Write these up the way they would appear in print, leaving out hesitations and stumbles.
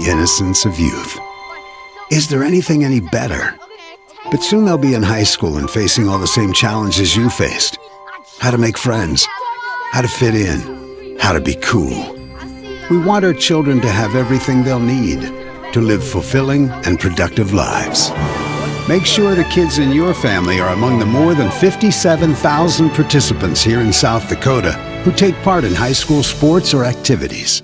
The innocence of youth. Is there anything any better? But soon they'll be in high school and facing all the same challenges you faced. How to make friends, how to fit in, how to be cool. We want our children to have everything they'll need to live fulfilling and productive lives. Make sure the kids in your family are among the more than 57,000 participants here in South Dakota who take part in high school sports or activities.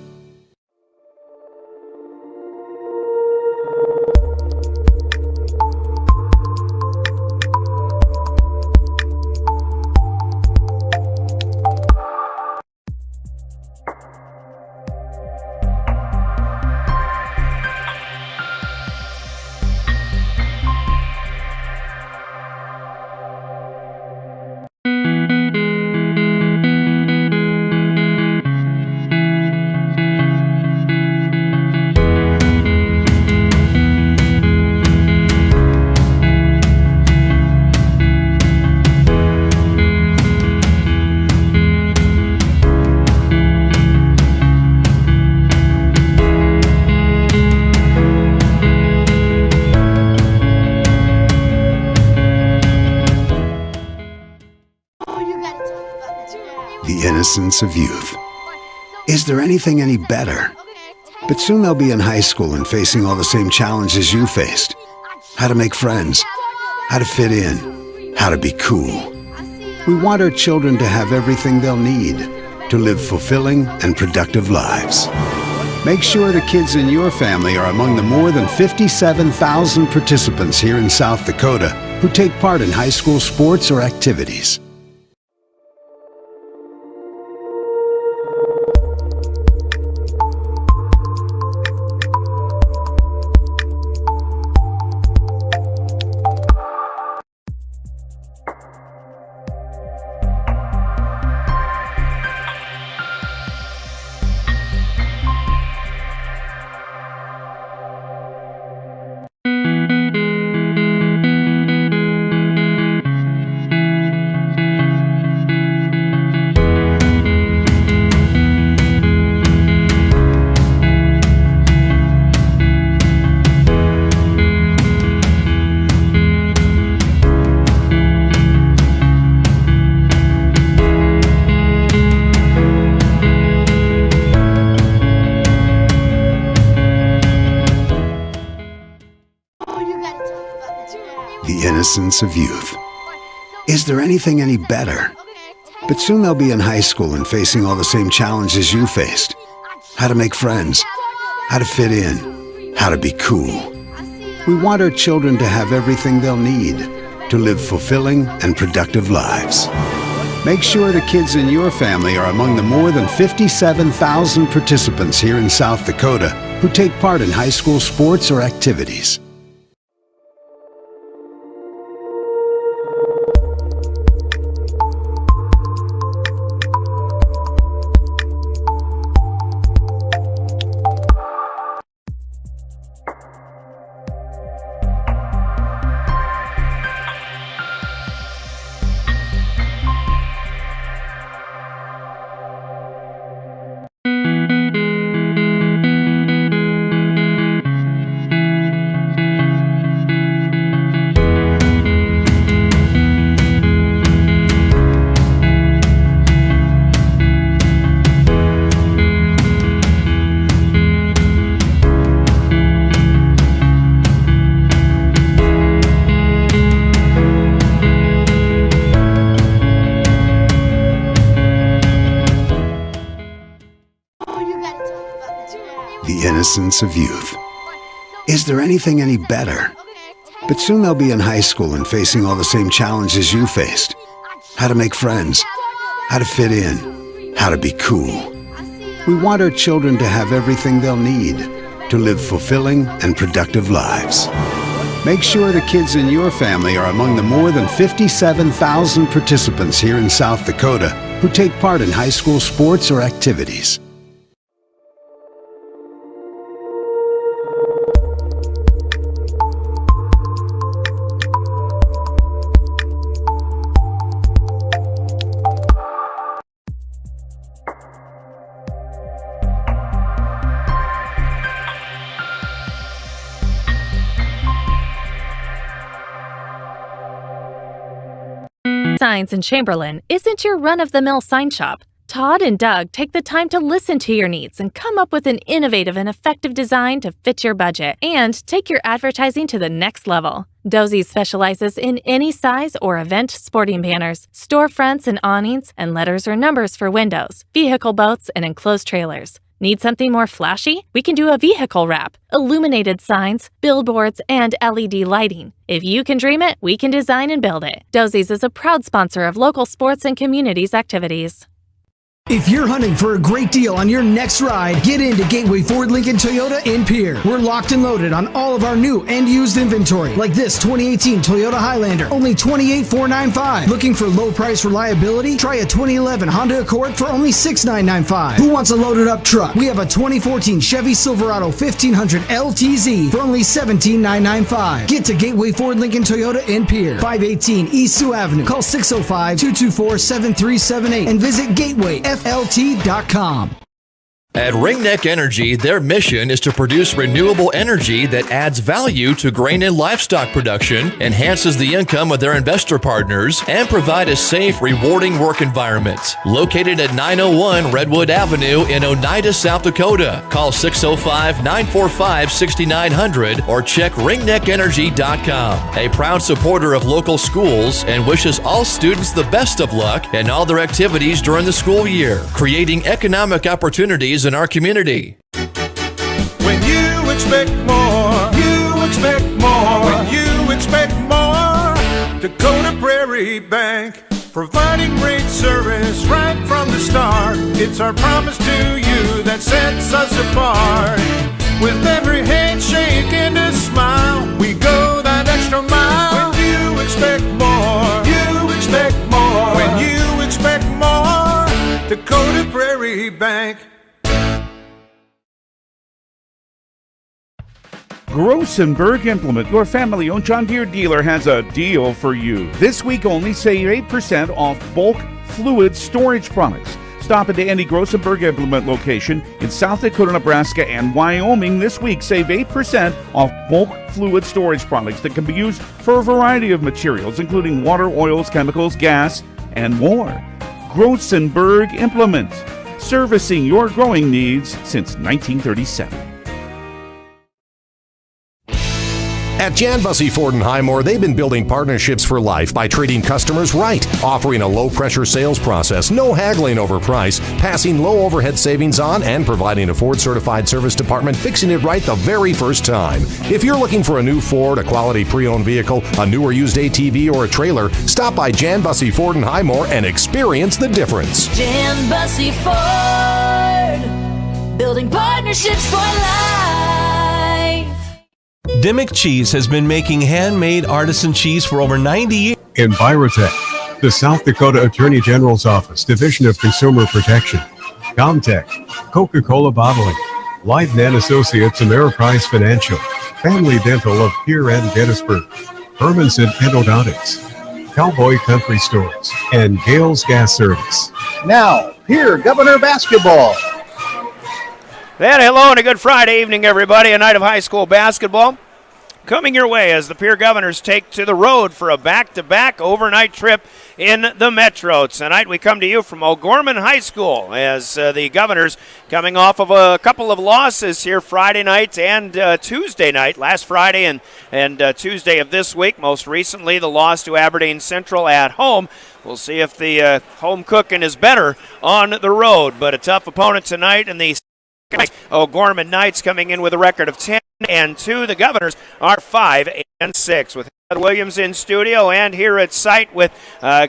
The innocence of youth. Is there anything any better? But soon they'll be in high school and facing all the same challenges you faced. How to make friends, how to fit in, how to be cool. We want our children to have everything they'll need to live fulfilling and productive lives. Make sure the kids in your family are among the more than 57,000 participants here in South Dakota who take part in high school sports or activities. The innocence of youth. Is there anything any better? But soon they'll be in high school and facing all the same challenges you faced. How to make friends, how to fit in, how to be cool. We want our children to have everything they'll need to live fulfilling and productive lives. Make sure the kids in your family are among the more than 57,000 participants here in South Dakota who take part in high school sports or activities. The innocence of youth. Is there anything any better? But soon they'll be in high school and facing all the same challenges you faced. How to make friends, how to fit in, how to be cool. We want our children to have everything they'll need to live fulfilling and productive lives. Make sure the kids in your family are among the more than 57,000 participants here in South Dakota who take part in high school sports or activities. Signs in Chamberlain isn't your run-of-the-mill sign shop. Todd and Doug take the time to listen to your needs and come up with an innovative and effective design to fit your budget and take your advertising to the next level. Dozy specializes in any size or event sporting banners, storefronts and awnings, and letters or numbers for windows, vehicle boats, and enclosed trailers. Need something more flashy? We can do a vehicle wrap, illuminated signs, billboards, and LED lighting. If you can dream it, we can design and build it. Dozy's is a proud sponsor of local sports and communities activities. If you're hunting for a great deal on your next ride, get into Gateway Ford Lincoln Toyota in Pierre. We're locked and loaded on all of our new and used inventory, like this 2018 Toyota Highlander, only $28,495. Looking for low price reliability? Try a 2011 Honda Accord for only $6,995. Who wants a loaded up truck? We have a 2014 Chevy Silverado 1500 LTZ for only $17,995. Get to Gateway Ford Lincoln Toyota in Pierre, 518 East Sioux Avenue. Call 605-224-7378 and visit GatewayFLT.com. At Ringneck Energy, their mission is to produce renewable energy that adds value to grain and livestock production, enhances the income of their investor partners, and provide a safe, rewarding work environment. Located at 901 Redwood Avenue in Oneida, South Dakota. Call 605-945-6900 or check ringneckenergy.com. A proud supporter of local schools and wishes all students the best of luck in all their activities during the school year, creating economic opportunities in our community. When you expect more, you expect more. When you expect more, Dakota Prairie Bank, providing great service right from the start. It's our promise to you that sets us apart. With every handshake and a smile, we go that extra mile. When you expect more, you expect more. When you expect more, Dakota Prairie Bank. Grossenberg Implement, your family-owned John Deere dealer, has a deal for you. This week only, save 8% off bulk fluid storage products. Stop at any Grossenberg Implement location in South Dakota, Nebraska, and Wyoming this week. Save 8% off bulk fluid storage products that can be used for a variety of materials, including water, oils, chemicals, gas, and more. Grossenberg Implement, servicing your growing needs since 1937. At Jan Bussey Ford and Highmore, they've been building partnerships for life by treating customers right, offering a low-pressure sales process, no haggling over price, passing low overhead savings on, and providing a Ford-certified service department fixing it right the very first time. If you're looking for a new Ford, a quality pre-owned vehicle, a new or used ATV, or a trailer, stop by Jan Bussey Ford and Highmore and experience the difference. Jan Bussey Ford, building partnerships for life. Dimmick Cheese has been making handmade artisan cheese for over 90 years. Envirotech, the South Dakota Attorney General's Office, Division of Consumer Protection, Comtech, Coca-Cola Bottling, Leibniz Associates, Ameriprise Financial, Family Dental of Pierre and Gettysburg, Hermanson Endodontics, Cowboy Country Stores, and Gales Gas Service. Now, Pierre Governor Basketball. And hello and a good Friday evening, everybody. A night of high school basketball coming your way as the Pierre Governors take to the road for a back-to-back overnight trip in the Metro. Tonight we come to you from Gorman High School as the Governors coming off of a couple of losses here Friday night and Tuesday night. Last Friday and Tuesday of this week. Most recently the loss to Aberdeen Central at home. We'll see if the home cooking is better on the road. But a tough opponent tonight in the Gorman Knights coming in with a record of 10-2. The Governors are 5-6 with Williams in studio and here at site with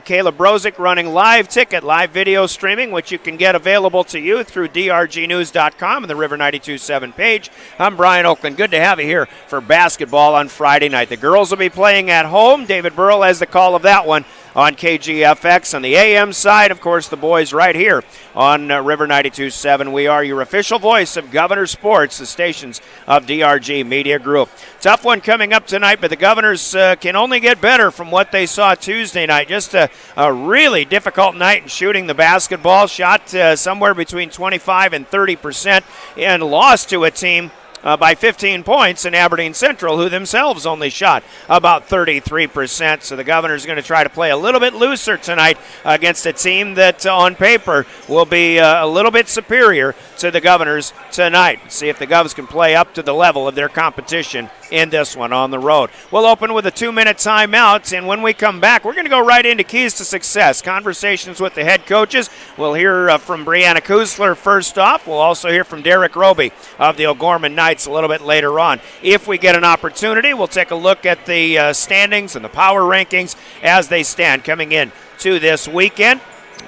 Caleb Brozick running live ticket, live video streaming, which you can get available to you through drgnews.com and the River 92.7 page. I'm Brian Oakland. Good to have you here for basketball on Friday night. The girls will be playing at home. David Burrell has the call of that one on KGFX. On the AM side, of course, the boys right here on River 92.7. We are your official voice of Governor Sports, the stations of DRG Media Group. Tough one coming up tonight, but the Governors can only get better from what they saw Tuesday night. Just a really difficult night in shooting the basketball. Shot somewhere between 25 and 30% and lost to a team by 15 points in Aberdeen Central, who themselves only shot about 33%. So the Governors are going to try to play a little bit looser tonight against a team that on paper will be a little bit superior to the Governors tonight. See if the Govs can play up to the level of their competition in this one on the road. We'll open with a 2-minute timeout, and when we come back, we're going to go right into Keys to Success. Conversations with the head coaches. We'll hear from Brianna Kusler first off. We'll also hear from Derek Roby of the Gorman Knights a little bit later on. If we get an opportunity, we'll take a look at the standings and the power rankings as they stand coming in to this weekend.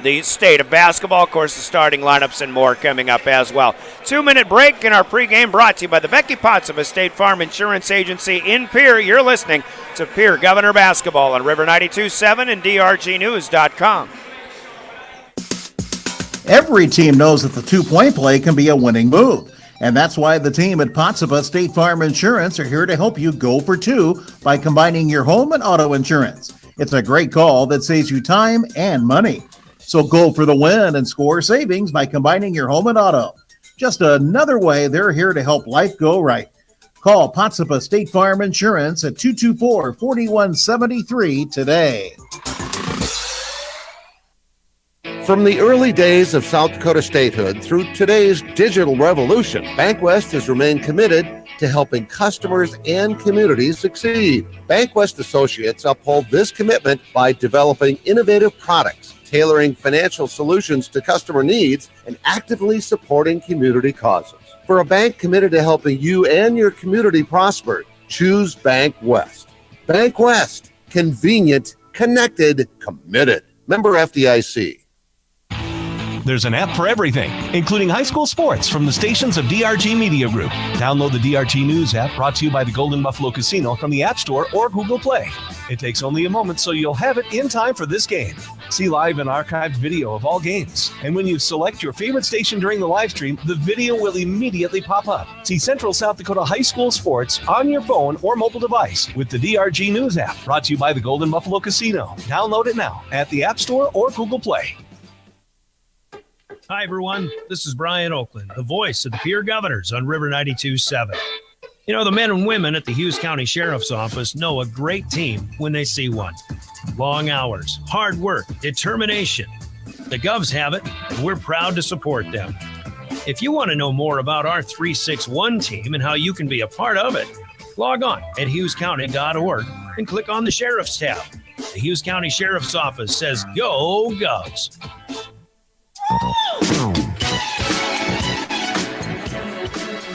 The state of basketball, of course, the starting lineups and more coming up as well. 2-minute break in our pregame brought to you by the Becky Potts of a State Farm Insurance Agency in Pierre. You're listening to Pierre Governor Basketball on River 92.7 and DRGnews.com. Every team knows that the two-point play can be a winning move. And that's why the team at Pottsville State Farm Insurance are here to help you go for two by combining your home and auto insurance. It's a great call that saves you time and money. So go for the win and score savings by combining your home and auto. Just another way they're here to help life go right. Call Pottsville State Farm Insurance at 224-4173 today. From the early days of South Dakota statehood through today's digital revolution, BankWest has remained committed to helping customers and communities succeed. BankWest Associates uphold this commitment by developing innovative products, tailoring financial solutions to customer needs, and actively supporting community causes. For a bank committed to helping you and your community prosper, choose BankWest. BankWest, convenient, connected, committed. Member FDIC. There's an app for everything, including high school sports from the stations of DRG Media Group. Download the DRG News app brought to you by the Golden Buffalo Casino from the App Store or Google Play. It takes only a moment, so you'll have it in time for this game. See live and archived video of all games. And when you select your favorite station during the live stream, the video will immediately pop up. See Central South Dakota high school sports on your phone or mobile device with the DRG News app brought to you by the Golden Buffalo Casino. Download it now at the App Store or Google Play. Hi, everyone. This is Brian Oakland, the voice of the Pierre Governors on River 92.7. You know, the men and women at the Hughes County Sheriff's Office know a great team when they see one. Long hours, hard work, determination. The Govs have it, and we're proud to support them. If you want to know more about our 361 team and how you can be a part of it, log on at hughescounty.org and click on the Sheriff's tab. The Hughes County Sheriff's Office says, Go Govs!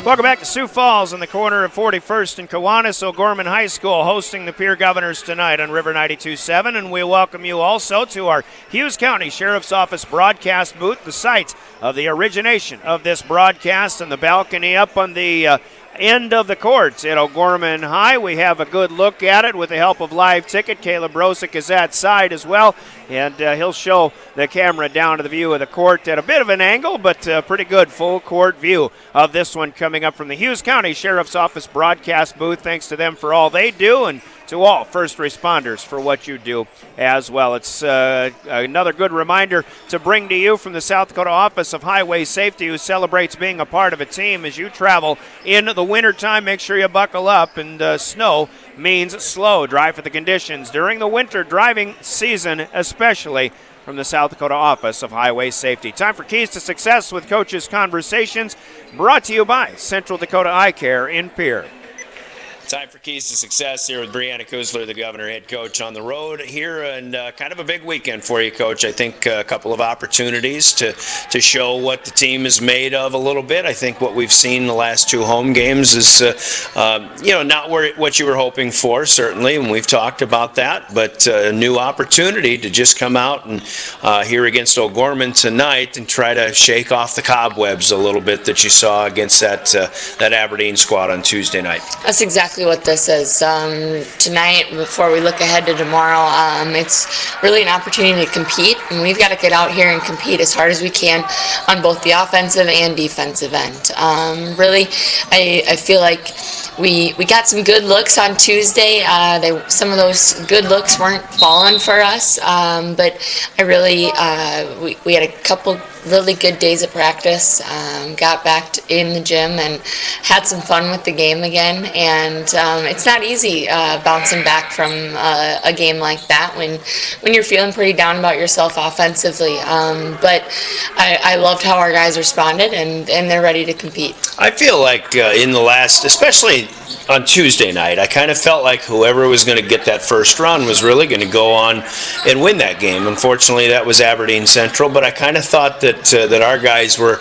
Welcome back to Sioux Falls on the corner of 41st and Kiwanis. Gorman High School hosting the Pierre Governors tonight on River 92.7, and we welcome you also to our Hughes County Sheriff's Office broadcast booth, the site of the origination of this broadcast, and the balcony up on the end of the courts at O'Gorman High. We have a good look at it with the help of Live Ticket. Caleb Brosick is at side as well, and he'll show the camera down to the view of the court at a bit of an angle, but a pretty good full court view of this one coming up from the Hughes County Sheriff's Office broadcast booth. Thanks to them for all they do, and to all first responders for what you do as well. It's another good reminder to bring to you from the South Dakota Office of Highway Safety, who celebrates being a part of a team as you travel in the wintertime. Make sure you buckle up, and snow means slow. Drive for the conditions during the winter driving season, especially from the South Dakota Office of Highway Safety. Time for Keys to Success with Coaches Conversations, brought to you by Central Dakota Eye Care in Pierre. Time for Keys to Success here with Brianna Kusler, the Governor head coach, on the road here, and kind of a big weekend for you, Coach. I think a couple of opportunities to show what the team is made of a little bit. I think what we've seen the last two home games is, not what you were hoping for, certainly, and we've talked about that, but a new opportunity to just come out and here against O'Gorman tonight and try to shake off the cobwebs a little bit that you saw against that Aberdeen squad on Tuesday night. That's exactly what this is. Tonight, before we look ahead to tomorrow, it's really an opportunity to compete, and we've got to get out here and compete as hard as we can on both the offensive and defensive end. Really, I feel like we got some good looks on Tuesday. Some of those good looks weren't falling for us, but I really we had a couple really good days of practice. Got back in the gym and had some fun with the game again. And it's not easy bouncing back from a game like that when you're feeling pretty down about yourself offensively. But I loved how our guys responded, and they're ready to compete. I feel like in the last, especially on Tuesday night, I kind of felt like whoever was going to get that first run was really going to go on and win that game. Unfortunately, that was Aberdeen Central, but I kind of thought that our guys were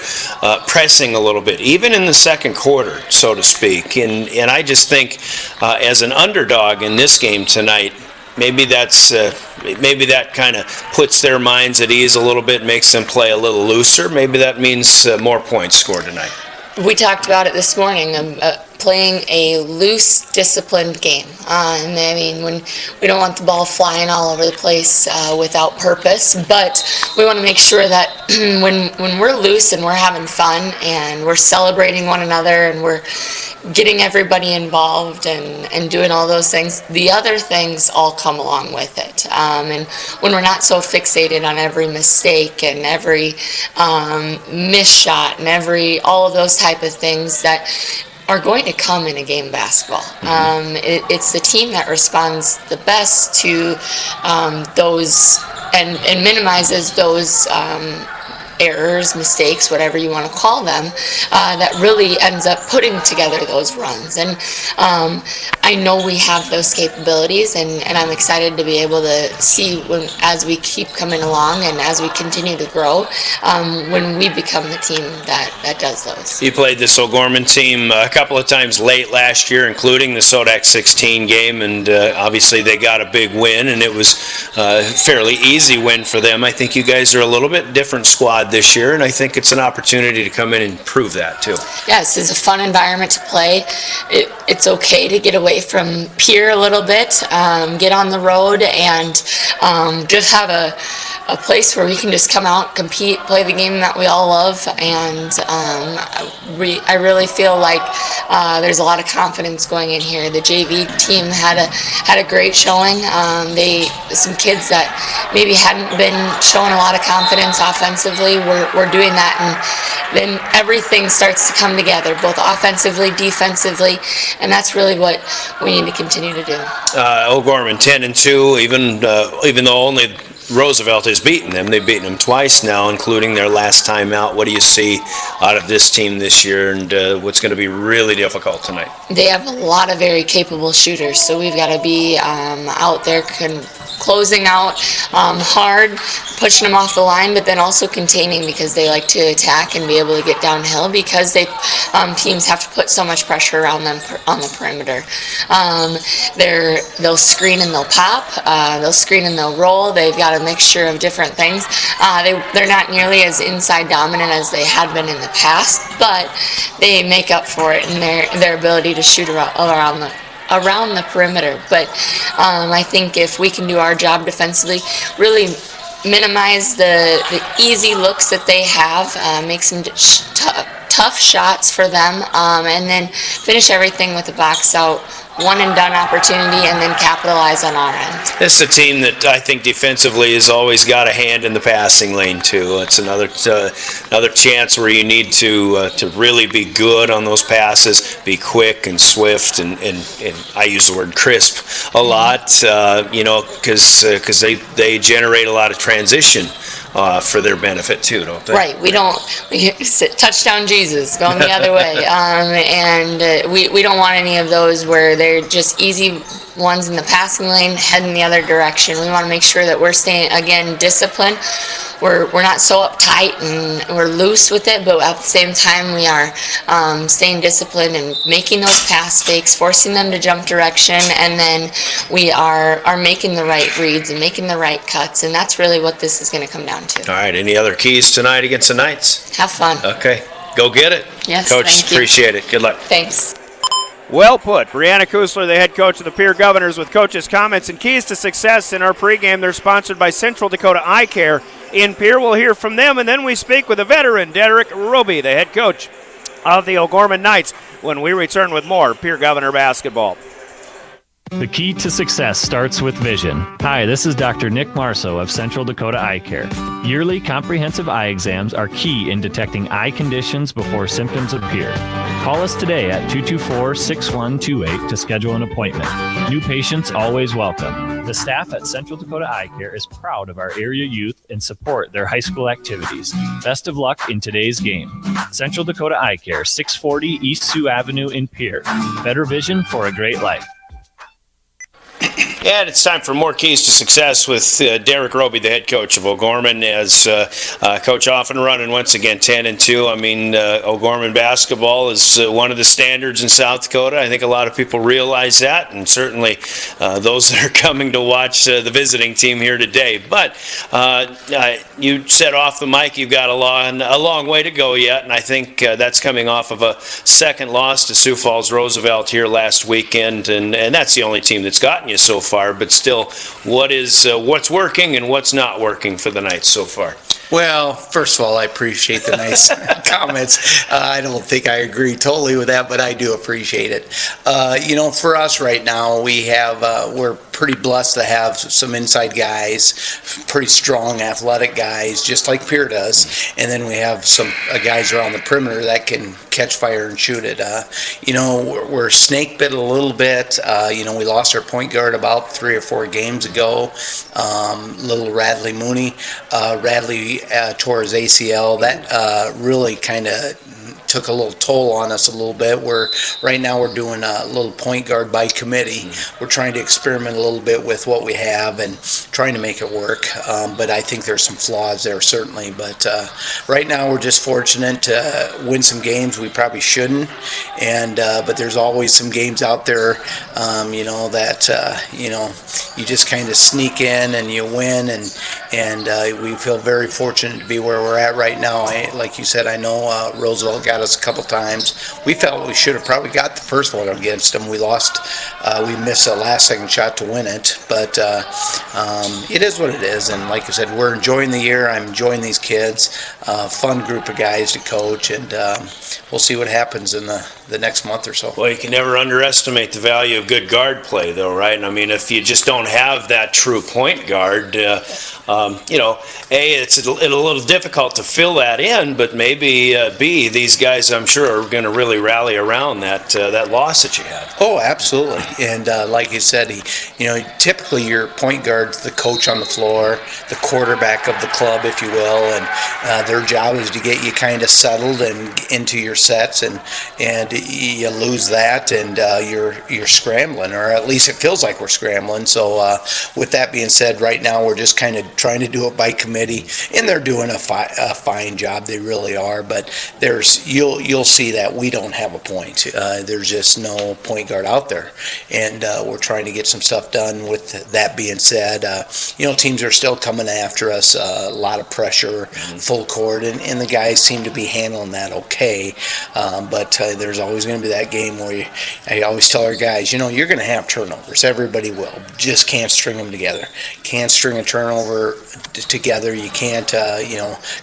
pressing a little bit, even in the second quarter, so to speak. And I just think as an underdog in this game tonight, maybe that kind of puts their minds at ease a little bit, makes them play a little looser. Maybe that means more points scored tonight. We talked about it this morning, playing a loose, disciplined game. And I mean, when we don't want the ball flying all over the place without purpose, but we want to make sure that when we're loose and we're having fun and we're celebrating one another and we're getting everybody involved and doing all those things, the other things all come along with it. And when we're not so fixated on every mistake and every missed shot and all of those type of things that are going to come in a game of basketball. It's the team that responds the best to those and minimizes those errors, mistakes, whatever you want to call them, that really ends up putting together those runs. And I know we have those capabilities, and I'm excited to be able to see as we keep coming along and as we continue to grow, when we become the team that does those. You played this Gorman team a couple of times late last year, including the Sodak 16 game, and obviously they got a big win, and it was a fairly easy win for them. I think you guys are a little bit different squad this year, and I think it's an opportunity to come in and prove that too. Yes, it's a fun environment to play. It's okay to get away from Pierre a little bit, get on the road, and just have a place where we can just come out, compete, play the game that we all love, and I really feel like there's a lot of confidence going in here. The JV team had a great showing. Some kids that maybe hadn't been showing a lot of confidence offensively, we're doing that, and then everything starts to come together, both offensively, defensively, and that's really what we need to continue to do. O'Gorman 10-2, even though only Roosevelt has beaten them. They've beaten them twice now, including their last time out. What do you see out of this team this year, and what's going to be really difficult tonight? They have a lot of very capable shooters, so we've got to be out there closing out hard, pushing them off the line, but then also containing, because they like to attack and be able to get downhill, because teams have to put so much pressure around them on the perimeter. They'll screen and they'll pop, they'll screen and they'll roll. They've got a mixture of different things. They're not nearly as inside dominant as they had been in the past, but they make up for it in their ability to shoot around the perimeter. But I think if we can do our job defensively, really minimize the easy looks that they have, make some tough shots for them, and then finish everything with a box out, one and done opportunity, and then capitalize on our end. This is a team that I think defensively has always got a hand in the passing lane too. It's another chance where you need to really be good on those passes, be quick and swift, and I use the word crisp a lot, because they generate a lot of transition for their benefit too, don't they? Right. We touchdown Jesus going the other way, and we don't want any of those where they're just easy ones in the passing lane heading the other direction. We want to make sure that we're staying, again, disciplined. We're not so uptight and we're loose with it, but at the same time we are staying disciplined and making those pass fakes, forcing them to jump direction, and then we are making the right reads and making the right cuts, and that's really what this is going to come down to. All right, any other keys tonight against the Knights? Have fun. Okay, go get it. Yes, Coach, thank you. Appreciate it. Good luck. Thanks. Well put. Brianna Kusler, the head coach of the Pierre Governors, with coach's comments and keys to success in our pregame. They're sponsored by Central Dakota Eye Care in Pierre. We'll hear from them, and then we speak with a veteran, Derek Roby, the head coach of the O'Gorman Knights, when we return with more Pierre Governor basketball. The key to success starts with vision. Hi, this is Dr. Nick Marceau of Central Dakota Eye Care. Yearly comprehensive eye exams are key in detecting eye conditions before symptoms appear. Call us today at 224-6128 to schedule an appointment. New patients always welcome. The staff at Central Dakota Eye Care is proud of our area youth and support their high school activities. Best of luck in today's game. Central Dakota Eye Care, 640 East Sioux Avenue in Pierre. Better vision for a great life. And it's time for more keys to success with Derek Roby, the head coach of O'Gorman, as coach off and running once again 10-2. I mean, O'Gorman basketball is one of the standards in South Dakota. I think a lot of people realize that, and certainly those that are coming to watch the visiting team here today. But you said off the mic you've got a long way to go yet, and I think that's coming off of a second loss to Sioux Falls Roosevelt here last weekend, and that's the only team that's gotten you so far. But still, what's working and what's not working for the Knights so far? Well, first of all, I appreciate the nice comments. I don't think I agree totally with that, but I do appreciate it. For us right now, we're pretty blessed to have some inside guys, pretty strong athletic guys, just like Pierre does. And then we have some guys around the perimeter that can catch fire and shoot it. We're snake bit a little bit. We lost our point guard about 3 or 4 games ago. Little Radley Mooney. Radley tore his ACL. That really kind of took a little toll on us a little bit. Right now we're doing a little point guard by committee. We're trying to experiment a little bit with what we have and trying to make it work. But I think there's some flaws there certainly. But right now we're just fortunate to win some games we probably shouldn't. But there's always some games out there, that you just kind of sneak in and you win. And we feel very fortunate to be where we're at right now. Like you said, I know Roosevelt got us a couple times. We felt we should have probably got the first one against them. We lost. We missed a last-second shot to win it. But it is what it is. And like I said, we're enjoying the year. I'm enjoying these kids. Fun group of guys to coach. And we'll see what happens in the next month or so. Well, you can never underestimate the value of good guard play, though, right? I mean, if you just don't have that true point guard, it's a little difficult to fill that in, but maybe B, these guys, I'm sure, are going to really rally around that loss that you had. Oh, absolutely. And like you said, typically your point guard's the coach on the floor, the quarterback of the club, if you will, and their job is to get you kind of settled and into your sets, and you lose that, and you're scrambling, or at least it feels like we're scrambling. So with that being said, right now we're just kind of trying to do it by committee, and they're doing a fine job. They really are. But you'll see that we don't have a point. There's just no point guard out there, and we're trying to get some stuff done. With that being said, teams are still coming after us. A lot of pressure, full court, and the guys seem to be handling that okay. But there's always going to be that game where I always tell our guys, you're going to have turnovers. Everybody will. Just can't string them together. Can't string a turnover together. You can't,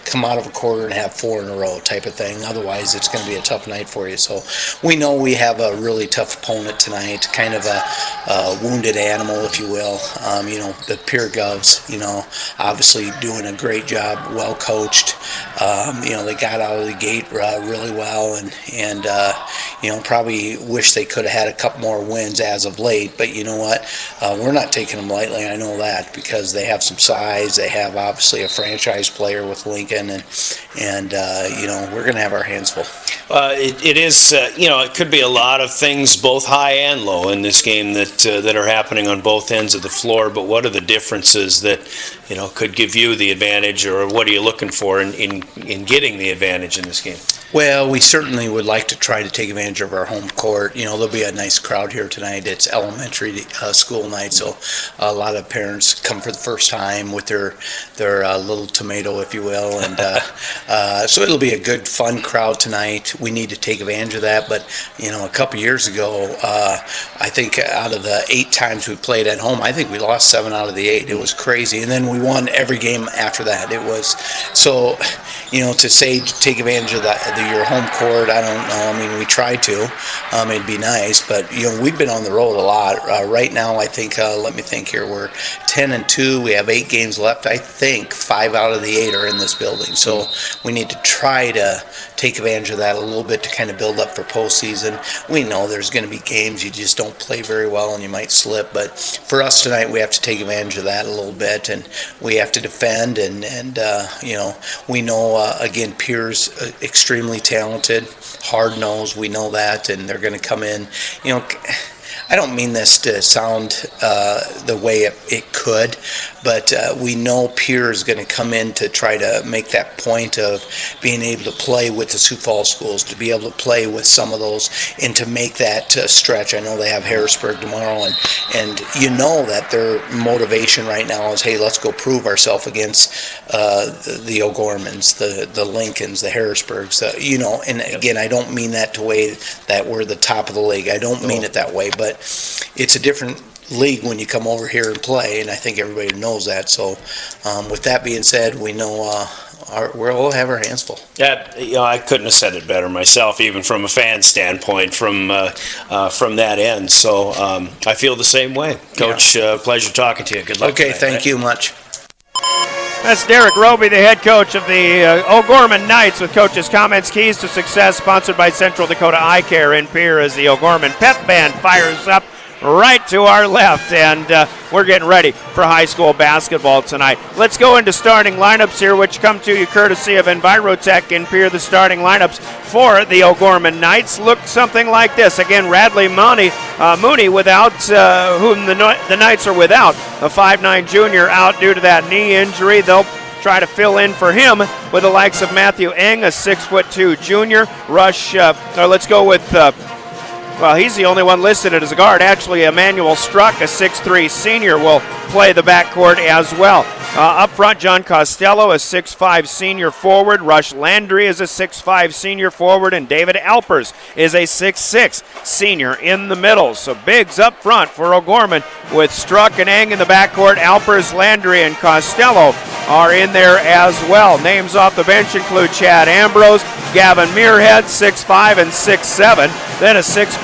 come out of a quarter and have 4 in a row type of thing. Otherwise, it's going to be a tough night for you. So we know we have a really tough opponent tonight, kind of a wounded animal, if you will. The Pierre Govs, obviously doing a great job, well coached. They got out of the gate really well, and probably wish they could have had a couple more wins as of late. But you know what? We're not taking them lightly. I know that, because they have some size. They have obviously a franchise player with Lincoln, and we're going to have our hands full. It is, it could be a lot of things, both high and low, in this game that are happening on both ends of the floor. But what are the differences that could give you the advantage, or what are you looking for in getting the advantage in this game? Well, we certainly would like to try to take advantage of our home court. There'll be a nice crowd here tonight. It's elementary school night, so a lot of parents come for the first time with their little tomato, if you will, and so it'll be a good, fun crowd tonight. We need to take advantage of that. But a couple years ago, I think out of the 8 times we played at home, I think we lost 7 out of the 8. It was crazy, and then we won every game after that. It was so. to say take advantage of your home court, I don't know. I mean, we try to. It'd be nice, but we've been on the road a lot. Right now, I think. Let me think here. We're 10-2. We have 8 games left. I think 5 out of the 8 are in this building. So we need to try to take advantage of that a little bit to kind of build up for postseason. We know there's going to be games you just don't play very well and you might slip, but for us tonight, we have to take advantage of that a little bit, and we have to defend. And we know again, Pierre's extremely talented, hard-nosed. We know that, and they're going to come in. I don't mean this to sound the way it could, but we know Pierre is going to come in to try to make that point of being able to play with the Sioux Falls schools, to be able to play with some of those, and to make that stretch. I know they have Harrisburg tomorrow, and that their motivation right now is, hey, let's go prove ourselves against the O'Gormans, the Lincolns, the Harrisburgs, and again, I don't mean that to way that we're the top of the league. I don't mean it that way, but it's a different league when you come over here and play, and I think everybody knows that. So with that being said, we know we'll have our hands full. Yeah, I couldn't have said it better myself, even from a fan standpoint, from that end. So I feel the same way. Coach, pleasure talking to you. Good luck. Okay, thank you much. That's Derek Roby, the head coach of the O'Gorman Knights, with coach's comments. Keys to Success, sponsored by Central Dakota Eye Care in Pierre, as the O'Gorman Pep Band fires up right to our left, and we're getting ready for high school basketball tonight. Let's go into starting lineups here, which come to you courtesy of Envirotech in Pierre. The starting lineups for the O'Gorman Knights look something like this. Again, Radley Mooney without, whom the Knights are without. A 5'9 junior out due to that knee injury. They'll try to fill in for him with the likes of Matthew Eng, a 6'2 junior. Let's go with he's the only one listed as a guard. Actually, Emmanuel Struck, a 6'3 senior, will play the backcourt as well. Up front, John Costello, a 6'5 senior forward. Rush Landry is a 6'5 senior forward, and David Alpers is a 6'6 senior in the middle. So bigs up front for O'Gorman, with Struck and Eng in the backcourt. Alpers, Landry, and Costello are in there as well. Names off the bench include Chad Ambrose, Gavin Muirhead, 6'5 and 6'7. Then a 6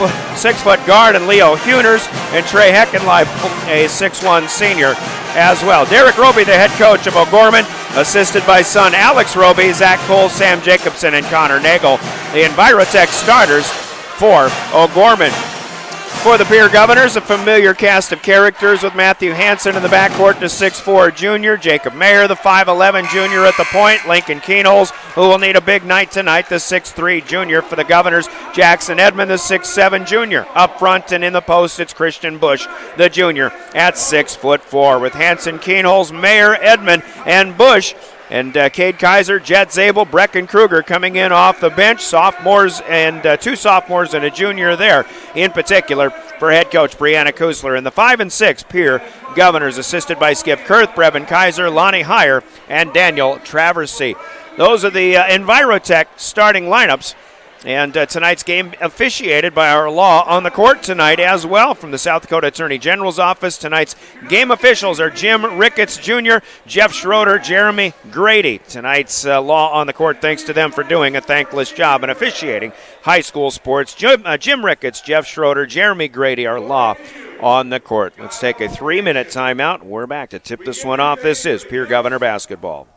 foot guard and Leo Huners, and Trey Heckenleib, a 6'1 senior as well. Derek Roby, the head coach of O'Gorman, assisted by son Alex Roby, Zach Cole, Sam Jacobson, and Connor Nagel. The Envirotech starters for O'Gorman. For the Pierre Governors, a familiar cast of characters, with Matthew Hanson in the backcourt, the 6'4 junior, Jacob Mayer, the 5'11 junior at the point, Lincoln Keenholz, who will need a big night tonight, the 6'3 junior for the Governors, Jackson Edmond, the 6'7 junior. Up front and in the post, it's Christian Bush, the junior, at 6'4, with Hanson, Keenholz, Mayer, Edmond, and Bush. And Cade Kaiser, Jet Zabel, Brecken Kruger coming in off the bench. Sophomores and 2 sophomores and a junior there, in particular for head coach Brianna Kusler. And the 5 and 6 Pierre Governors, assisted by Skip Kurth, Brevin Kaiser, Lonnie Heyer, and Daniel Traversy. Those are the Envirotech starting lineups. And tonight's game officiated by our law on the court tonight as well from the South Dakota Attorney General's office. Tonight's game officials are Jim Ricketts Jr., Jeff Schroeder, Jeremy Grady. Tonight's law on the court, thanks to them for doing a thankless job in officiating high school sports. Jim Ricketts, Jeff Schroeder, Jeremy Grady, our law on the court. Let's take a 3-minute timeout. We're back to tip this one off. This is Pierre Governor Basketball.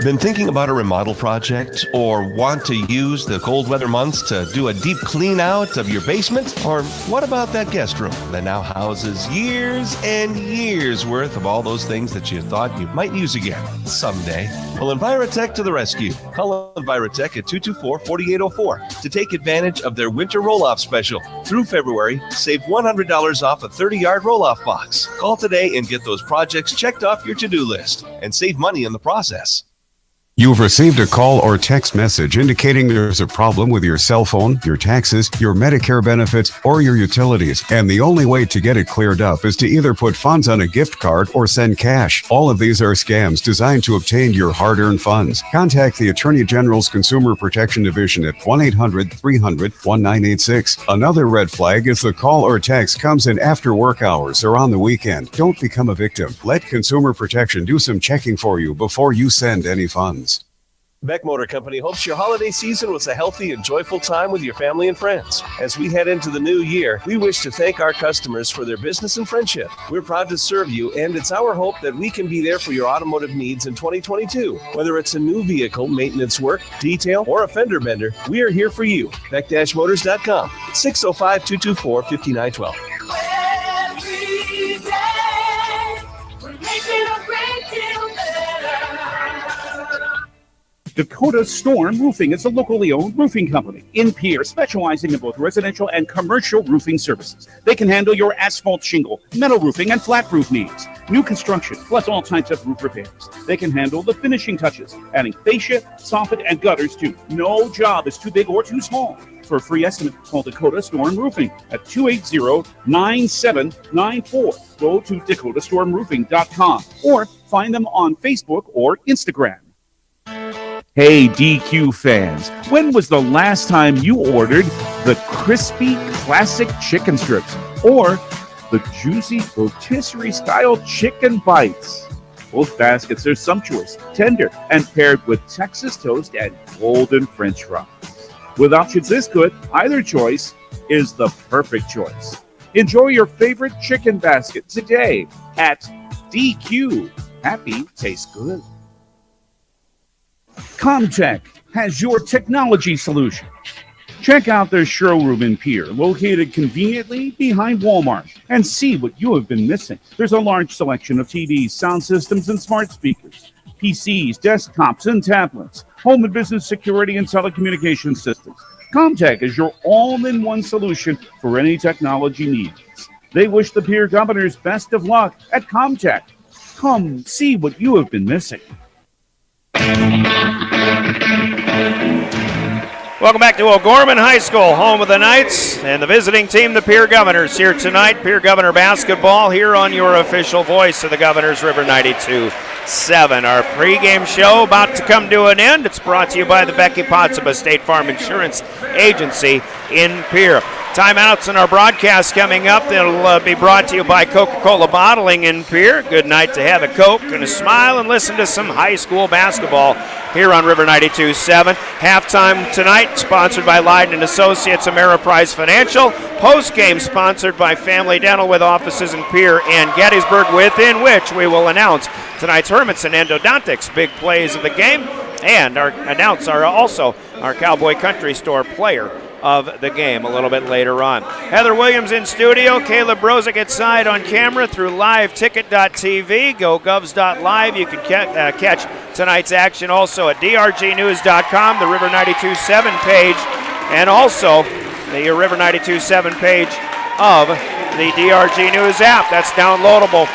Been thinking about a remodel project, or want to use the cold weather months to do a deep clean out of your basement? Or what about that guest room that now houses years and years worth of all those things that you thought you might use again someday? Well, Envirotech to the rescue. Call Envirotech at 224-4804 to take advantage of their winter roll-off special. Through February, save $100 off a 30-yard roll-off box. Call today and get those projects checked off your to-do list and save money in the process. You've received a call or text message indicating there's a problem with your cell phone, your taxes, your Medicare benefits, or your utilities, and the only way to get it cleared up is to either put funds on a gift card or send cash. All of these are scams designed to obtain your hard-earned funds. Contact the Attorney General's Consumer Protection Division at 1-800-300-1986. Another red flag is the call or text comes in after work hours or on the weekend. Don't become a victim. Let Consumer Protection do some checking for you before you send any funds. Beck Motor Company hopes your holiday season was a healthy and joyful time with your family and friends. As we head into the new year, we wish to thank our customers for their business and friendship. We're proud to serve you, and it's our hope that we can be there for your automotive needs in 2022. Whether it's a new vehicle, maintenance work, detail, or a fender bender, we are here for you. Beck-Motors.com, 605-224-5912. Every day, we're making a great deal better. Dakota Storm Roofing is a locally owned roofing company in Pierre, specializing in both residential and commercial roofing services. They can handle your asphalt shingle, metal roofing, and flat roof needs. New construction, plus all types of roof repairs. They can handle the finishing touches, adding fascia, soffit, and gutters too. No job is too big or too small. For a free estimate, call Dakota Storm Roofing at 280-9794. Go to dakotastormroofing.com or find them on Facebook or Instagram. Hey, DQ fans, when was the last time you ordered the crispy classic chicken strips or the juicy rotisserie style chicken bites? Both baskets are sumptuous, tender, and paired with Texas toast and golden French fries. With options this good, either choice is the perfect choice. Enjoy your favorite chicken basket today at DQ. Happy tastes good. Comtech has your technology solution. Check out their showroom in Pierre, located conveniently behind Walmart, and see what you have been missing. There's a large selection of TVs, sound systems, and smart speakers, PCs, desktops, and tablets, home and business security, and telecommunication systems. Comtech is your all-in-one solution for any technology needs. They wish the Pierre Governors best of luck at Comtech. Come see what you have been missing. Welcome back to Gorman High School, home of the Knights and the visiting team, the Pierre Governors, here tonight. Pierre Governor basketball here on your official voice of the Governors, River 92.7. Our pregame show about to come to an end. It's brought to you by the Becky Pottsaba State Farm Insurance Agency in Pierre. Timeouts in our broadcast coming up. They'll be brought to you by Coca-Cola Bottling in Pierre. Good night to have a Coke and a smile and listen to some high school basketball here on River 92.7. Halftime tonight sponsored by Leiden & Associates, Ameriprise Financial. Postgame sponsored by Family Dental with offices in Pierre and Gettysburg, within which we will announce tonight's Hermanson Endodontics big plays of the game and announce also our Cowboy Country Store player of the game a little bit later on. Heather Williams in studio, Caleb Brozick at side on camera through liveticket.tv, gogovs.live. You can catch tonight's action also at drgnews.com, the River 92.7 page, and also the River 92.7 page of the DRG News app. That's downloadable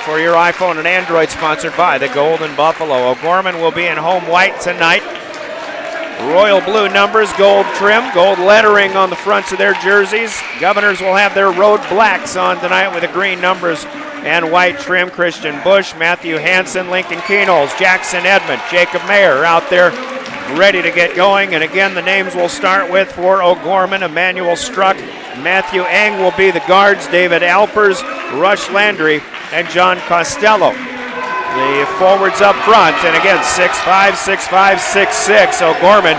for your iPhone and Android, sponsored by the Golden Buffalo. O'Gorman will be in home white tonight. Royal blue numbers, gold trim, gold lettering on the fronts of their jerseys. Governors will have their road blacks on tonight with the green numbers and white trim. Christian Bush, Matthew Hanson, Lincoln Keenholz, Jackson Edmond, Jacob Mayer out there ready to get going. And again, the names we'll start with for O'Gorman: Emmanuel Struck, Matthew Eng will be the guards, David Alpers, Rush Landry, and John Costello. The forwards up front, and again, 6'5", 6'5", 6'6". O'Gorman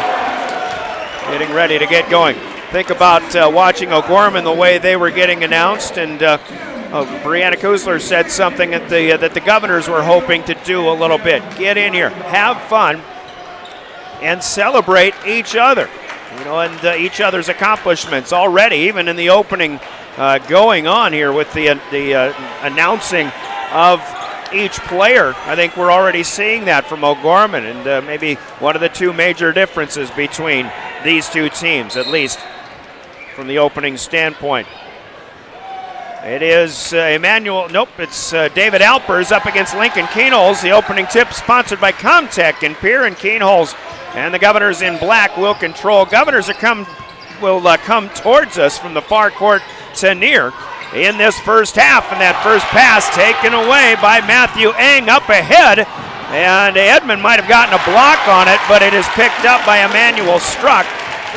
getting ready to get going. Think about watching O'Gorman the way they were getting announced, and Brianna Kuzler said something that the Governors were hoping to do a little bit. Get in here, have fun, and celebrate each other, and each other's accomplishments already, even in the opening going on here with the announcing of each player. I think we're already seeing that from O'Gorman, and maybe one of the two major differences between these two teams, at least from the opening standpoint. It is it's David Alpers up against Lincoln Keenholz. The opening tip sponsored by Comtech in Pierre, and Keenholz and the Governors in black will control. Governors will come towards us from the far court to near in this first half, and that first pass taken away by Matthew Eng up ahead, and Edmond might have gotten a block on it, but it is picked up by Emmanuel Struck,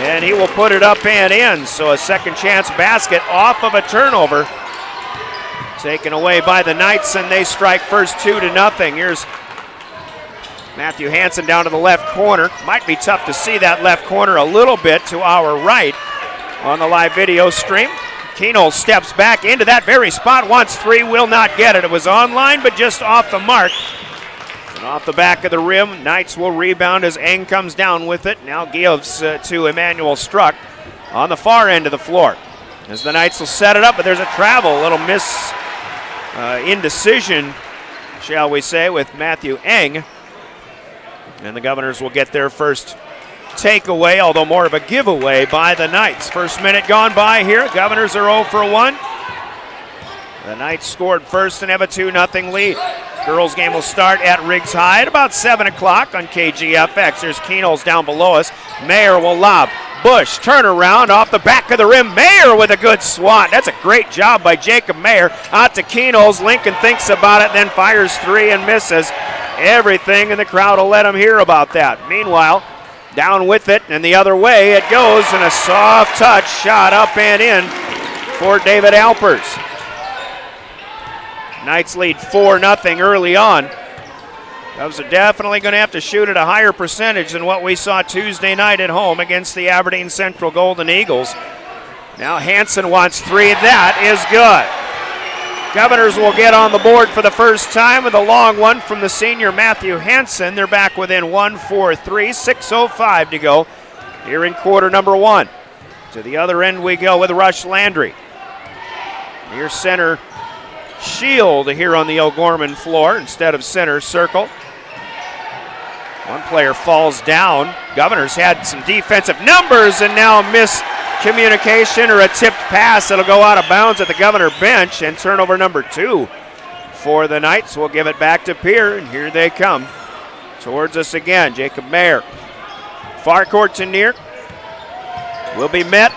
and he will put it up and in. So a second chance basket off of a turnover taken away by the Knights, and they strike first 2-0. Here's Matthew Hanson down to the left corner. Might be tough to see that left corner a little bit to our right on the live video stream. Keno steps back into that very spot. Wants three, will not get it. It was online, but just off the mark. And off the back of the rim, Knights will rebound as Eng comes down with it. Now gives to Emmanuel Struck on the far end of the floor. As the Knights will set it up, but there's a travel, a little indecision, shall we say, with Matthew Eng. And the Governors will get their first takeaway, although more of a giveaway by the Knights. First minute gone by here. Governors are 0 for 1. The Knights scored first and have a 2-0 lead. Girls game will start at Riggs High at about 7 o'clock on KGFX. There's Keno's down below us. Mayer will lob. Bush, turnaround off the back of the rim. Mayer with a good swat. That's a great job by Jacob Mayer. Out to Keno's. Lincoln thinks about it, then fires three and misses. Everything in the crowd will let him hear about that. Meanwhile, down with it and the other way it goes, and a soft touch shot up and in for David Alpers. Knights lead 4-0 early on. Cubs are definitely going to have to shoot at a higher percentage than what we saw Tuesday night at home against the Aberdeen Central Golden Eagles. Now Hanson wants three. That is good. Governors will get on the board for the first time with a long one from the senior Matthew Hanson. They're back within 1-4-3, 6:05 to go here in quarter number one. To the other end we go with Rush Landry. Near center Shield here on the O'Gorman floor instead of center circle. One player falls down. Governors had some defensive numbers and now miscommunication or a tipped pass. It'll go out of bounds at the Governor bench, and turnover number 2 for the Knights. We'll give it back to Pierre, and here they come towards us again. Jacob Mayer. Far court to near. Will be met.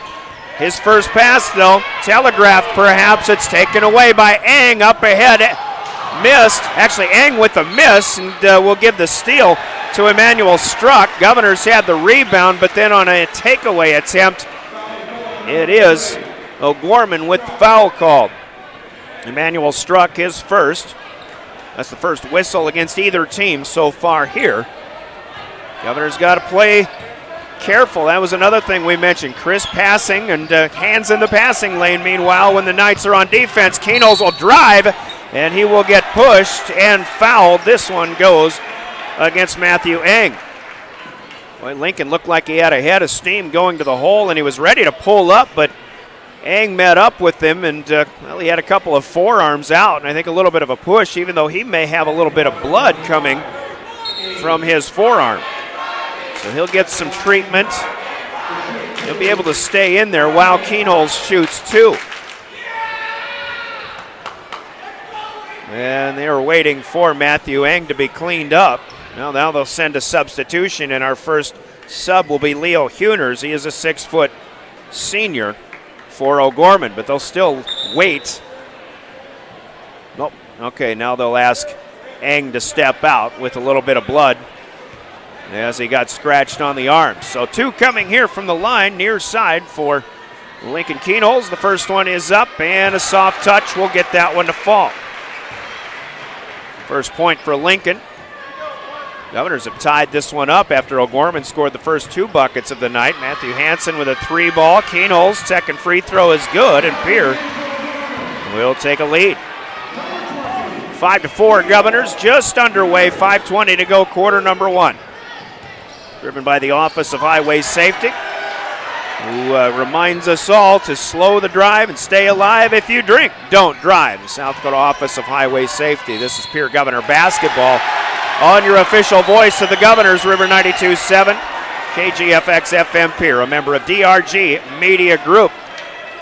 His first pass, though, telegraphed perhaps. It's taken away by Eng up ahead. Missed. Actually, Eng with a miss, and will give the steal to Emmanuel Struck. Governors had the rebound, but then on a takeaway attempt, it is O'Gorman with the foul called. Emmanuel Struck his first. That's the first whistle against either team so far here. Governors got to play careful. That was another thing we mentioned. Crisp passing and hands in the passing lane. Meanwhile, when the Knights are on defense, Keno's will drive, and he will get pushed and fouled. This one goes against Matthew Eng. Boy, Lincoln looked like he had a head of steam going to the hole, and he was ready to pull up, but Eng met up with him, and well, he had a couple of forearms out, and I think a little bit of a push, even though he may have a little bit of blood coming from his forearm. So he'll get some treatment. He'll be able to stay in there while Kenols shoots two. And they are waiting for Matthew Eng to be cleaned up. Now they'll send a substitution, and our first sub will be Leo Huners. He is a 6-foot senior for O'Gorman, but they'll still wait. Nope. Okay, now they'll ask Eng to step out with a little bit of blood as he got scratched on the arm. So two coming here from the line, near side for Lincoln Kenols. The first one is up, and a soft touch will get that one to fall. First point for Lincoln. Governors have tied this one up after O'Gorman scored the first 2 buckets of the night. Matthew Hanson with a 3-ball. Kenols' second free throw is good, and Pierre will take a lead. 5-4 Governors, just underway, 5:20 to go, quarter number one. Driven by the Office of Highway Safety, who reminds us all to slow the drive and stay alive. If you drink, don't drive. The South Dakota Office of Highway Safety. This is Pierre Governor basketball on your official voice of the Governors, River 92.7, KGFX FM Pierre, a member of DRG Media Group.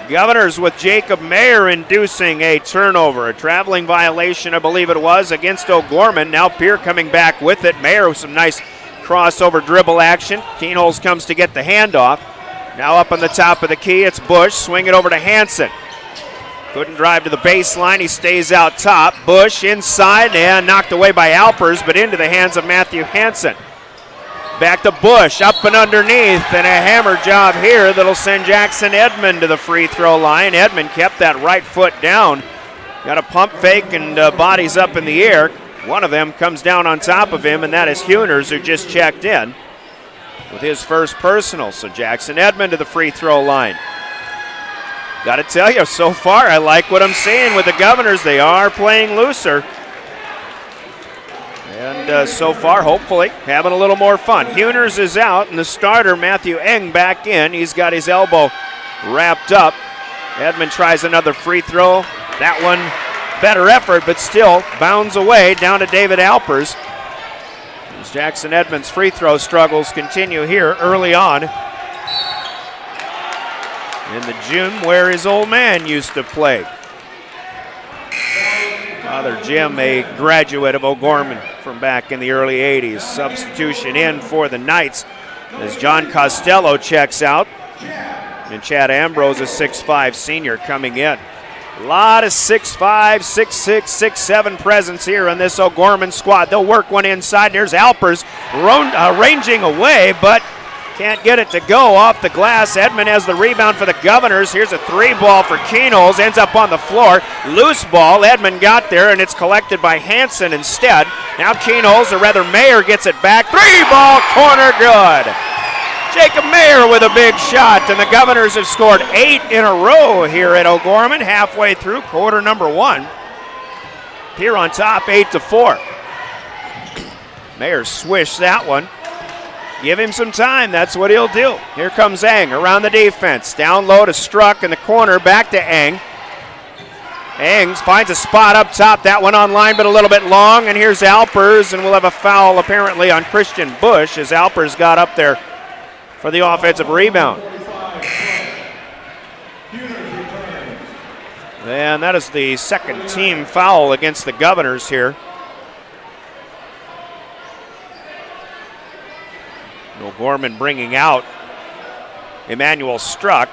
Governors with Jacob Mayer inducing a turnover, a traveling violation, I believe it was, against O'Gorman. Now Pierre coming back with it. Mayer with some nice crossover dribble action. Kenols comes to get the handoff. Now up on the top of the key, it's Bush. Swing it over to Hanson. Couldn't drive to the baseline. He stays out top. Bush inside and knocked away by Alpers, but into the hands of Matthew Hanson. Back to Bush, up and underneath, and a hammer job here that'll send Jackson Edmond to the free throw line. Edmond kept that right foot down. Got a pump fake and bodies up in the air. One of them comes down on top of him, and that is Huners, who just checked in with his first personal. So Jackson Edmond to the free throw line. Got to tell you, so far I like what I'm seeing with the Governors. They are playing looser. And so far, hopefully, having a little more fun. Huners is out, and the starter, Matthew Eng, back in. He's got his elbow wrapped up. Edmond tries another free throw. That one, better effort, but still bounds away down to David Alpers. As Jackson Edmond's free throw struggles continue here early on in the gym where his old man used to play. Father Jim, a graduate of O'Gorman from back in the early 80s. Substitution in for the Knights as John Costello checks out. And Chad Ambrose, a 6'5 senior, coming in. A lot of 6'5, 6'6, 6'7 presence here on this O'Gorman squad. They'll work one inside. There's Alpers ranging away, but can't get it to go off the glass. Edmond has the rebound for the Governors. Here's a three ball for Keenholz. Ends up on the floor. Loose ball. Edmond got there, and it's collected by Hanson instead. Now Keenholz, or rather Mayer, gets it back. Three ball, corner, good. Jacob Mayer with a big shot, and the Governors have scored 8 in a row here at O'Gorman, halfway through quarter number 1. Here on top, 8-4. Mayer swished that one. Give him some time, that's what he'll do. Here comes Eng around the defense. Down low to Struck in the corner, back to Eng. Eng finds a spot up top, that one on line but a little bit long, and here's Alpers, and we'll have a foul apparently on Christian Bush as Alpers got up there for the offensive rebound. And that is the second team foul against the Governors here. Gorman bringing out Emmanuel Struck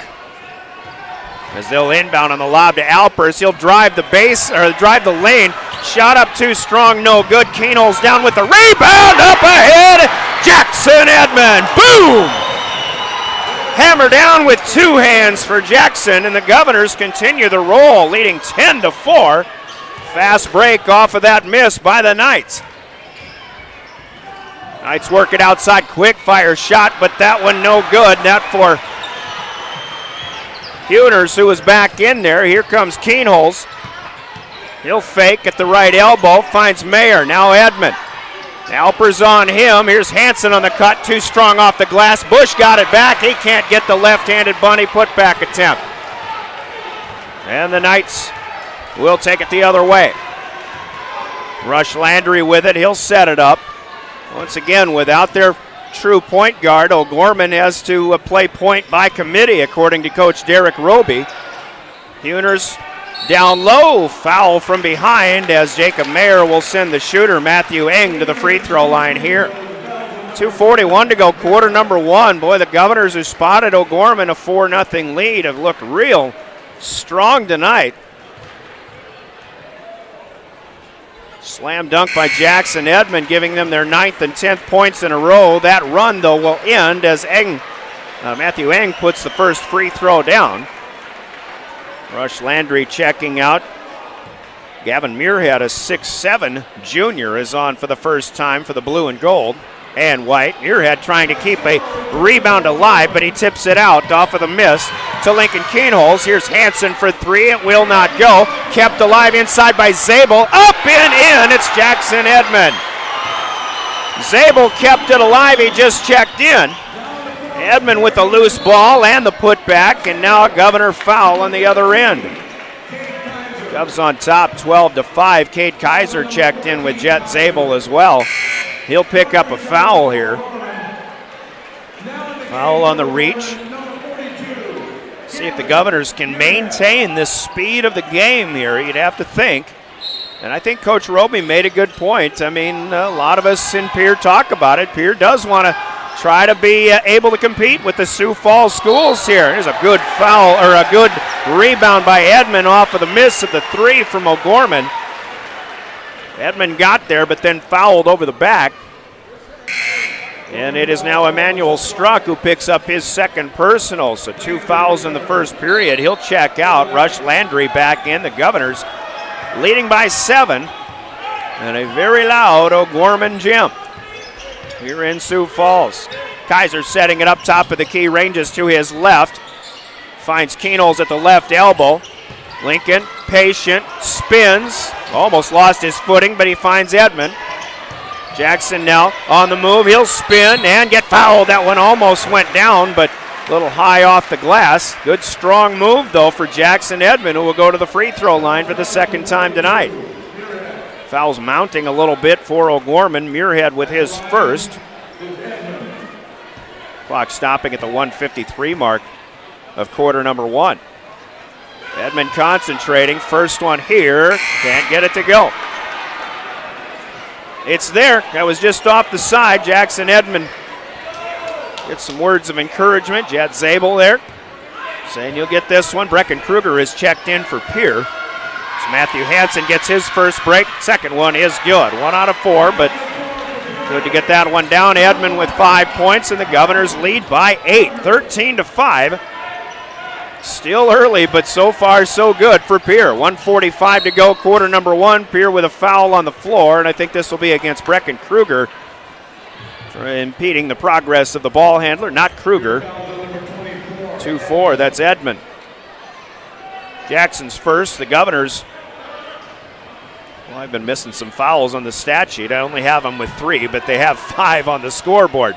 as they'll inbound on the lob to Alpers. He'll drive the base or drive the lane. Shot up too strong, no good. Keenholz down with the rebound, up ahead. Jackson Edmond, boom! Hammer down with two hands for Jackson, and the Governors continue the roll, leading 10-4. Fast break off of that miss by the Knights. Knights work it outside, quick fire shot, but that one no good. That for Huners, who was back in there. Here comes Keenholz. He'll fake at the right elbow, finds Mayer, now Edmond. Alpers on him. Here's Hanson on the cut, too strong off the glass. Bush got it back. He can't get the left-handed bunny putback attempt. And the Knights will take it the other way. Rush Landry with it. He'll set it up. Once again, without their true point guard, O'Gorman has to play point by committee, according to Coach Derek Roby. Huners down low, foul from behind as Jacob Mayer will send the shooter, Matthew Eng, to the free throw line here. 2:41 to go, quarter number 1. Boy, the Governors who spotted O'Gorman a 4-0 lead have looked real strong tonight. Slam dunk by Jackson Edmond, giving them their 9th and 10th points in a row. That run, though, will end as Matthew Eng puts the first free throw down. Rush Landry checking out. Gavin Muirhead, a 6'7 junior, is on for the first time for the blue and gold and white. Muirhead trying to keep a rebound alive, but he tips it out off of the miss to Lincoln Keenholz. Here's Hanson for three. It will not go. Kept alive inside by Zabel. Up and in. It's Jackson Edmond. Zabel kept it alive. He just checked in. Edmond with the loose ball and the putback, and now a Governor foul on the other end. Govs on top, 12-5. Cade Kaiser checked in with Jet Zabel as well. He'll pick up a foul here. Foul on the reach. See if the Governors can maintain the speed of the game here, you'd have to think. And I think Coach Roby made a good point. I mean, a lot of us in Pierre talk about it. Pierre does want to try to be able to compete with the Sioux Falls schools here. Here's a good foul, or a good rebound by Edmond off of the miss of the three from O'Gorman. Edmond got there, but then fouled over the back. And it is now Emmanuel Struck who picks up his second personal. So 2 fouls in the first period. He'll check out. Rush Landry back in. The Governors leading by 7. and a very loud O'Gorman gym here in Sioux Falls. Kaiser setting it up top of the key, ranges to his left, finds Keenholz at the left elbow. Lincoln, patient, spins, almost lost his footing, but he finds Edmond. Jackson now on the move, he'll spin and get fouled. That one almost went down, but a little high off the glass. Good strong move though for Jackson Edmond, who will go to the free throw line for the second time tonight. Fouls mounting a little bit for O'Gorman. Muirhead with his first. Clock stopping at the 1:53 mark of quarter number 1. Edmond concentrating, first one here, can't get it to go. It's there, that was just off the side. Jackson Edmond gets some words of encouragement. Jet Zabel there saying you'll get this one. Brecken Kruger is checked in for Pierre. So Matthew Hanson gets his first break. Second one is good. 1 out of 4, but good to get that one down. Edmond with 5 points, and the Governors lead by 8, 13-5. Still early, but so far so good for Pierre. 1:45 to go, quarter number 1. Pierre with a foul on the floor, and I think this will be against Brecken Kruger for impeding the progress of the ball handler, not Kruger. 2-4, that's Edmond. Jackson's first, the Governors. Well, I've been missing some fouls on the stat sheet. I only have them with 3, but they have 5 on the scoreboard.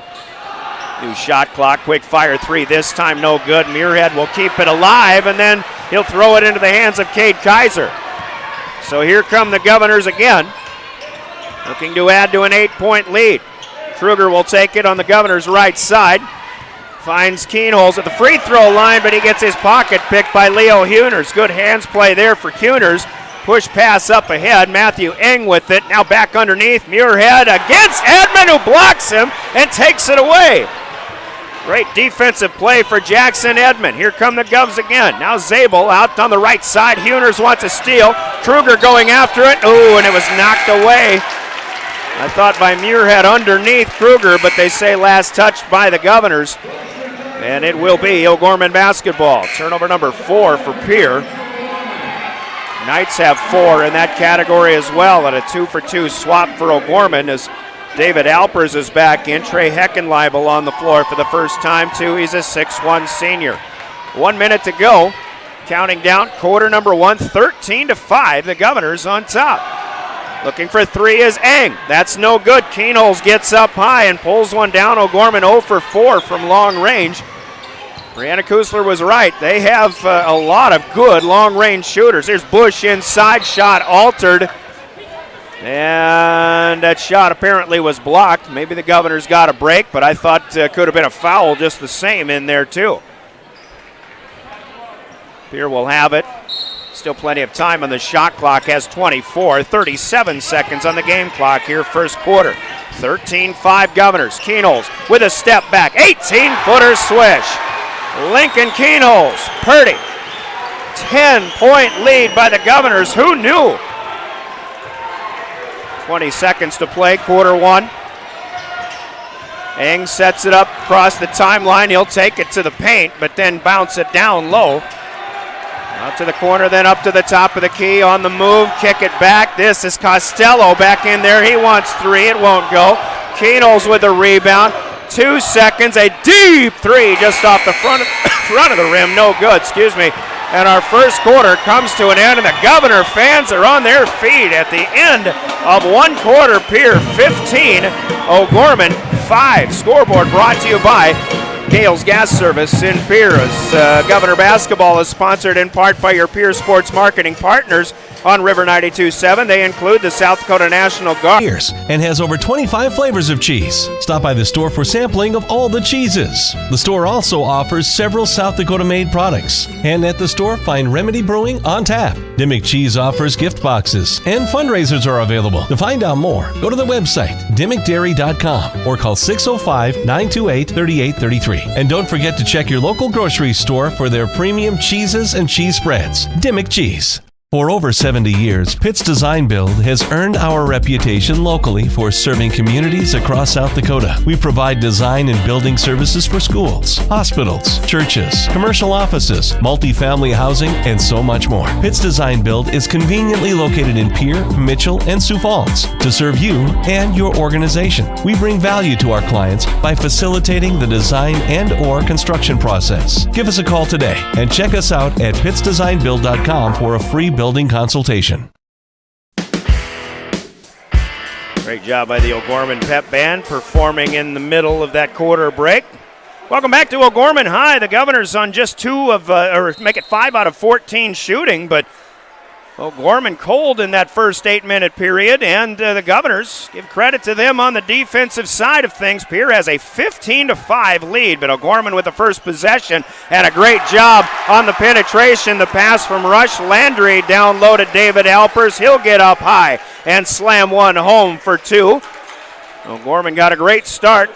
New shot clock, quick fire 3, this time no good. Muirhead will keep it alive, and then he'll throw it into the hands of Cade Kaiser. So here come the Governors again, looking to add to an 8-point lead. Kruger will take it on the Governors' right side. Finds Keenholz at the free throw line, but he gets his pocket picked by Leo Huners. Good hands play there for Huners. Push pass up ahead. Matthew Eng with it. Now back underneath. Muirhead against Edmond, who blocks him and takes it away. Great defensive play for Jackson Edmond. Here come the Govs again. Now Zabel out on the right side. Huners wants a steal. Kruger going after it. Ooh, and it was knocked away. I thought by Muirhead underneath Kruger, but they say last touched by the Governors. And it will be O'Gorman basketball. Turnover number 4 for Pierre. Knights have 4 in that category as well, and a 2-for-2 swap for O'Gorman as David Alpers is back in. Trey Heckenleibel on the floor for the first time, too. He's a 6'1 senior. 1 minute to go. Counting down quarter number 1, 13-5. The Governors on top. Looking for 3 is Eng. That's no good. Keenholz gets up high and pulls one down. O'Gorman 0 for 4 from long range. Brianna Kusler was right. They have a lot of good long-range shooters. There's Bush inside, shot altered. And that shot apparently was blocked. Maybe the Governors got a break, but I thought could have been a foul just the same in there too. Pierre will have it. Still plenty of time on the shot clock, has 24, 37 seconds on the game clock here first quarter. 13-5 Governors. Keenholz with a step back, 18-footer swish. Lincoln Keenholz, Purdy. 10-point lead by the Governors. Who knew? 20 seconds to play, quarter 1. Eng sets it up across the timeline. He'll take it to the paint, but then bounce it down low. Out to the corner, then up to the top of the key. On the move, kick it back. This is Costello back in there. He wants 3. It won't go. Keenholz with a rebound. 2 seconds, a deep 3 just off the front of the rim. No good, excuse me. And our first quarter comes to an end, and the Governor fans are on their feet at the end of 1 quarter. Pierre 15, O'Gorman 5. Scoreboard brought to you by Gales Gas Service in Pierre. Governor basketball is sponsored in part by your Pierre Sports marketing partners on River 92.7. They include the South Dakota National Guard. And has over 25 flavors of cheese. Stop by the store for sampling of all the cheeses. The store also offers several South Dakota-made products. And at the store, find Remedy Brewing on tap. Dimmick Cheese offers gift boxes, and fundraisers are available. To find out more, go to the website, dimmickdairy.com, or call 605-928-3833. And don't forget to check your local grocery store for their premium cheeses and cheese spreads. Dimmick Cheese. For over 70 years, Pitt's Design Build has earned our reputation locally for serving communities across South Dakota. We provide design and building services for schools, hospitals, churches, commercial offices, multifamily housing, and so much more. Pitt's Design Build is conveniently located in Pierre, Mitchell, and Sioux Falls to serve you and your organization. We bring value to our clients by facilitating the design and/or construction process. Give us a call today and check us out at pittsdesignbuild.com for a free building consultation. Great job by the O'Gorman Pep Band performing in the middle of that quarter break. Welcome back to O'Gorman High. The Governors on just 5 out of 14 shooting, but O'Gorman cold in that first 8-minute period, and the Governors, give credit to them on the defensive side of things. Pierre has a 15-5 lead, but O'Gorman with the first possession and a great job on the penetration. The pass from Rush Landry down low to David Alpers. He'll get up high and slam one home for two. O'Gorman got a great start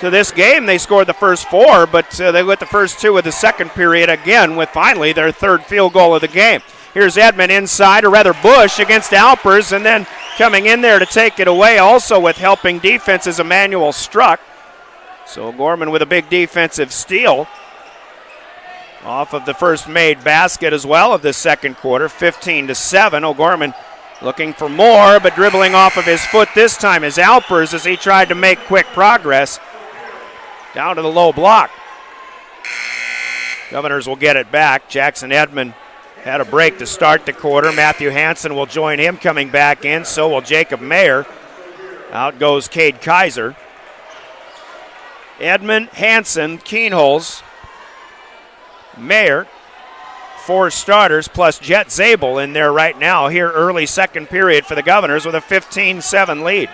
to this game. They scored the first 4, but they got the first 2 of the second period again with finally their third field goal of the game. Here's Edmond inside, or rather Bush against Alpers, and then coming in there to take it away also with helping defense is Emmanuel Struck. So Gorman with a big defensive steal off of the first made basket as well of the second quarter, 15-7. O'Gorman looking for more, but dribbling off of his foot this time is Alpers as he tried to make quick progress down to the low block. Governors will get it back. Jackson Edmond had a break to start the quarter. Matthew Hanson will join him coming back in. So will Jacob Mayer. Out goes Cade Kaiser. Edmond, Hanson, Keenholz, Mayer. 4 starters plus Jet Zabel in there right now. Here early second period for the Governors with a 15-7 lead.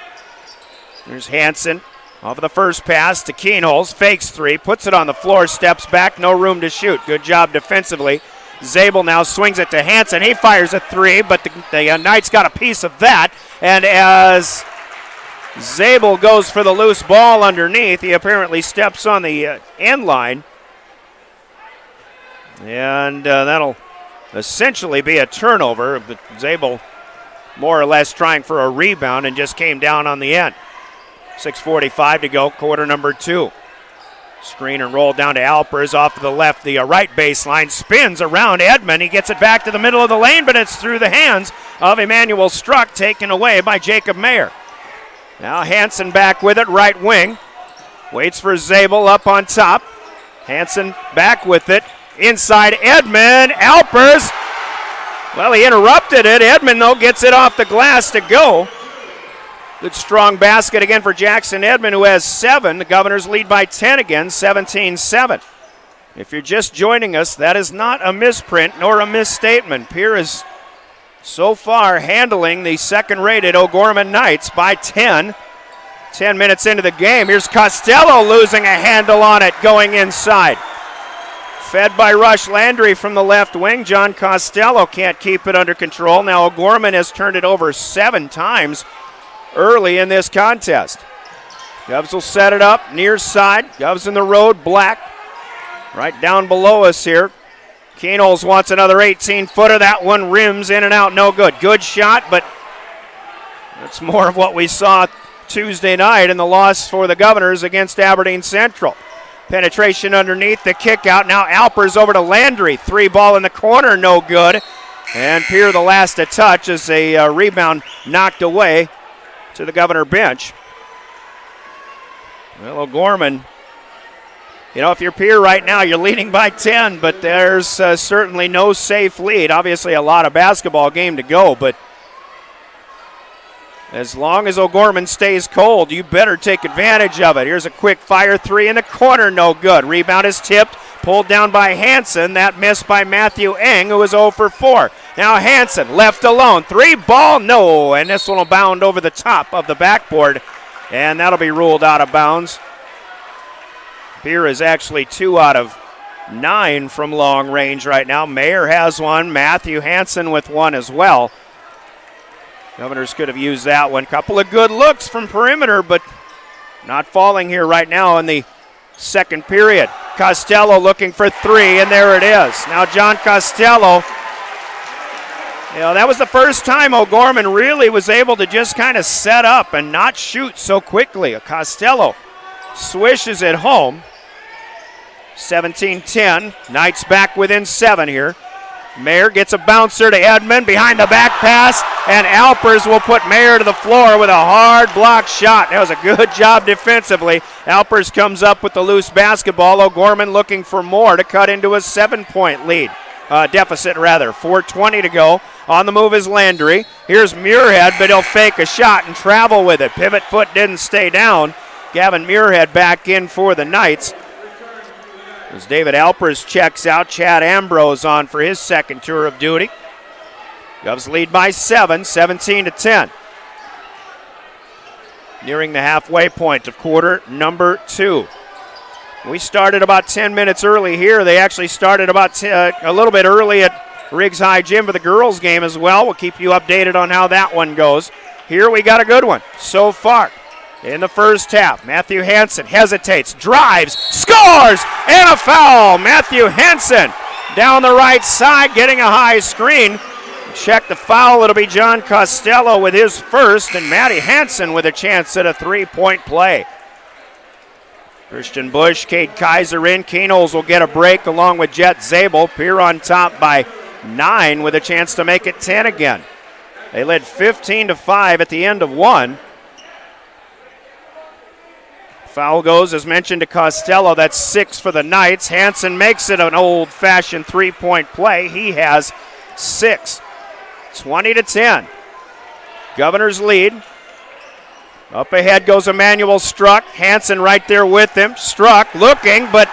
There's Hanson off of the first pass to Keenholz. Fakes 3, puts it on the floor, steps back, no room to shoot. Good job defensively. Zabel now swings it to Hanson. He fires a 3, but the Knights got a piece of that. And as Zabel goes for the loose ball underneath, he apparently steps on the end line. And that'll essentially be a turnover. But Zabel more or less trying for a rebound and just came down on the end. 6:45 to go, quarter number 2. Screen and roll down to Alpers off to the left, the right baseline, spins around Edmond. He gets it back to the middle of the lane, but it's through the hands of Emmanuel Struck, taken away by Jacob Mayer. Now Hanson back with it, right wing. Waits for Zabel up on top. Hanson back with it. Inside Edmond, Alpers. Well, he interrupted it. Edmond, though, gets it off the glass to go. Good strong basket again for Jackson Edmond, who has 7. The Governors lead by 10 again, 17-7. If you're just joining us, that is not a misprint nor a misstatement. Pierre is so far handling the second-rated O'Gorman Knights by 10. 10 minutes into the game. Here's Costello losing a handle on it going inside. Fed by Rush Landry from the left wing. John Costello can't keep it under control. Now O'Gorman has turned it over 7 times early in this contest. Govs will set it up near side. Govs in the road, Black right down below us here. Keenholz wants another 18-footer. That one rims in and out, no good. Good shot, but that's more of what we saw Tuesday night in the loss for the Governors against Aberdeen Central. Penetration underneath, the kick out. Now Alpers over to Landry. 3 ball in the corner, no good. And Pierre the last to touch as a rebound knocked away to the Governor bench. Well, O'Gorman, if you're Pierre right now, you're leading by 10, but there's certainly no safe lead. Obviously a lot of basketball game to go, but as long as O'Gorman stays cold, you better take advantage of it. Here's a quick fire 3 in the corner, no good. Rebound is tipped, pulled down by Hanson. That missed by Matthew Eng, who was 0 for 4. Now Hanson left alone. 3 ball, no, and this one will bound over the top of the backboard, and that'll be ruled out of bounds. Pierre is actually 2 out of 9 from long range right now. Mayer has one. Matthew Hanson with one as well. Governors could have used that one. Couple of good looks from perimeter, but not falling here right now in the second period. Costello looking for 3, and there it is. Now John Costello That was the first time O'Gorman really was able to just kind of set up and not shoot so quickly. Costello swishes it home. 17-10. Knights back within 7 here. Mayer gets a bouncer to Edmond behind the back pass, and Alpers will put Mayer to the floor with a hard block shot. That was a good job defensively. Alpers comes up with the loose basketball. O'Gorman looking for more to cut into a 7-point lead. Deficit, rather. 4:20 to go. On the move is Landry. Here's Muirhead, but he'll fake a shot and travel with it. Pivot foot didn't stay down. Gavin Muirhead back in for the Knights. As David Alpers checks out, Chad Ambrose on for his second tour of duty. Govs lead by 7, 17-10. Nearing the halfway point of quarter number 2. We started about 10 minutes early here. They actually started about a little bit early at Riggs High Gym for the girls game as well. We'll keep you updated on how that one goes. Here we got a good one so far. In the first half, Matthew Hanson hesitates, drives, scores, and a foul. Matthew Hanson down the right side getting a high screen. Check the foul. It'll be John Costello with his first, and Matty Hanson with a chance at a 3-point play. Christian Bush, Cade Kaiser in. Keenholz will get a break along with Jet Zabel. Pierre on top by 9 with a chance to make it 10 again. They led 15-5 at the end of 1. Foul goes, as mentioned, to Costello. That's 6 for the Knights. Hanson makes it an old-fashioned 3-point play. He has 6. 20-10. Governors lead. Up ahead goes Emmanuel Struck. Hanson right there with him. Struck looking, but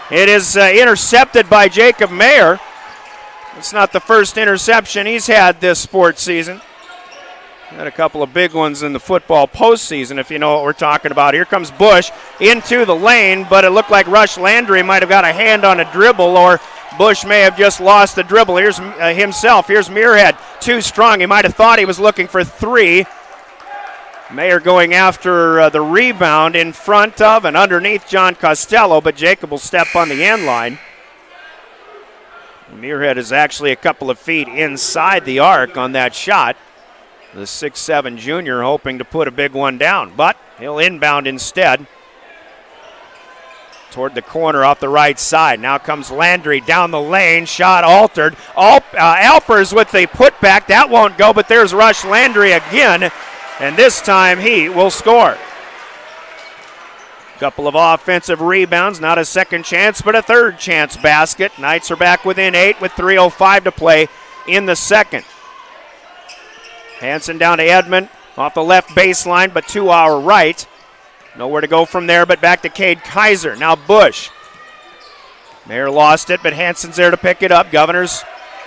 it is intercepted by Jacob Mayer. It's not the first interception he's had this sports season. Had a couple of big ones in the football postseason, if you know what we're talking about. Here comes Bush into the lane, but it looked like Rush Landry might have got a hand on a dribble, or Bush may have just lost the dribble. Here's himself. Here's Muirhead. Too strong. He might have thought he was looking for 3. Mayer going after the rebound in front of and underneath John Costello, but Jacob will step on the end line. Muirhead is actually a couple of feet inside the arc on that shot. The 6'7 junior hoping to put a big one down, but he'll inbound instead. Toward the corner off the right side. Now comes Landry down the lane. Shot altered. Alpers with the putback. That won't go, but there's Rush Landry again, and this time he will score. Couple of offensive rebounds. Not a second chance, but a third chance basket. Knights are back within 8 with 3:05 to play in the second. Hanson down to Edmond off the left baseline, but to our right. Nowhere to go from there, but back to Cade Kaiser. Now Bush. Mayer lost it, but Hanson's there to pick it up. Governors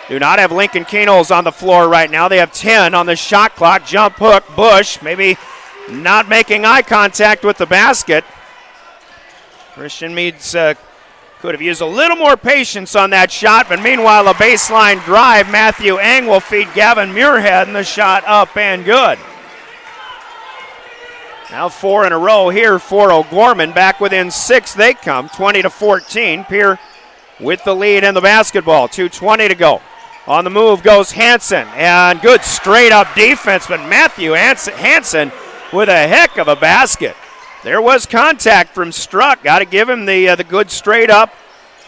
do not have Lincoln Keenholz on the floor right now. They have 10 on the shot clock. Jump hook. Bush maybe not making eye contact with the basket. Christian Meads could have used a little more patience on that shot, but meanwhile a baseline drive. Matthew Eng will feed Gavin Muirhead, and the shot up and good. Now 4 in a row here for O'Gorman. Back within 6 they come, 20-14. Pierre with the lead in the basketball. 2:20 to go. On the move goes Hanson, and good straight up defense, but Matthew Hanson with a heck of a basket. There was contact from Struck. Got to give him the good straight-up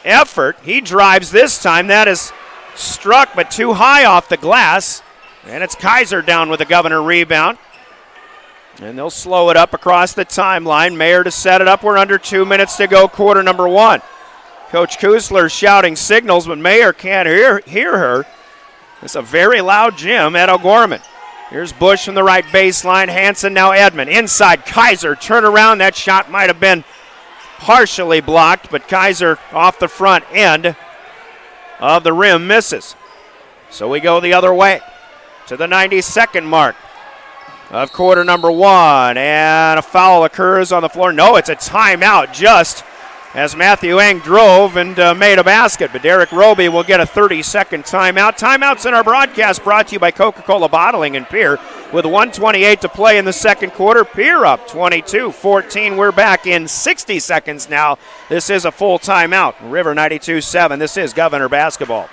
effort. He drives this time. That is Struck, but too high off the glass. And it's Kaiser down with the Governor rebound. And they'll slow it up across the timeline. Mayer to set it up. We're under 2 minutes to go, quarter number 1. Coach Kusler shouting signals, but Mayer can't hear her. It's a very loud gym at O'Gorman. Here's Bush from the right baseline. Hanson, now Edmond. Inside, Kaiser. Turn around. That shot might have been partially blocked, but Kaiser off the front end of the rim misses. So we go the other way to the 92nd mark of quarter number 1. And a foul occurs on the floor. No, it's a timeout just as Matthew Eng drove and made a basket. But Derek Roby will get a 30-second timeout. Timeouts in our broadcast brought to you by Coca-Cola Bottling in Pierre. With 1:28 to play in the second quarter, Pierre up 22-14. We're back in 60 seconds now. This is a full timeout. River 92-7. This is Governor Basketball.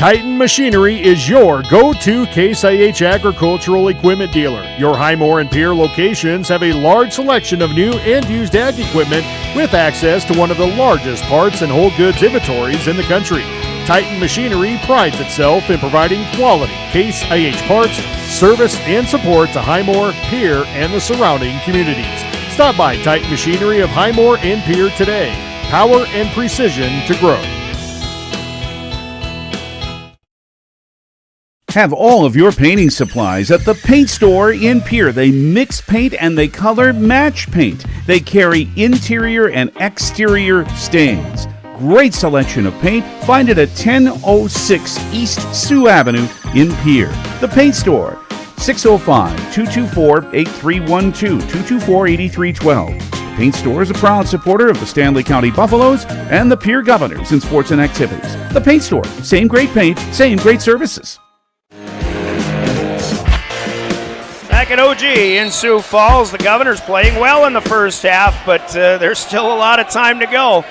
Titan Machinery is your go-to Case IH agricultural equipment dealer. Your Highmore and Pierre locations have a large selection of new and used ag equipment with access to one of the largest parts and whole goods inventories in the country. Titan Machinery prides itself in providing quality Case IH parts, service, and support to Highmore, Pierre, and the surrounding communities. Stop by Titan Machinery of Highmore and Pierre today. Power and precision to grow. Have all of your painting supplies at the paint store in Pierre. They mix paint and they color match paint. They carry interior and exterior stains. Great selection of paint. Find it at 1006 East Sioux Avenue in Pierre. The paint store, 605-224-8312, 224-8312. The paint store is a proud supporter of the Stanley County Buffaloes and the Pierre Governors in sports and activities. The paint store, same great paint, same great services. Back at OG in Sioux Falls, the Governors playing well in the first half, but there's still a lot of time to go.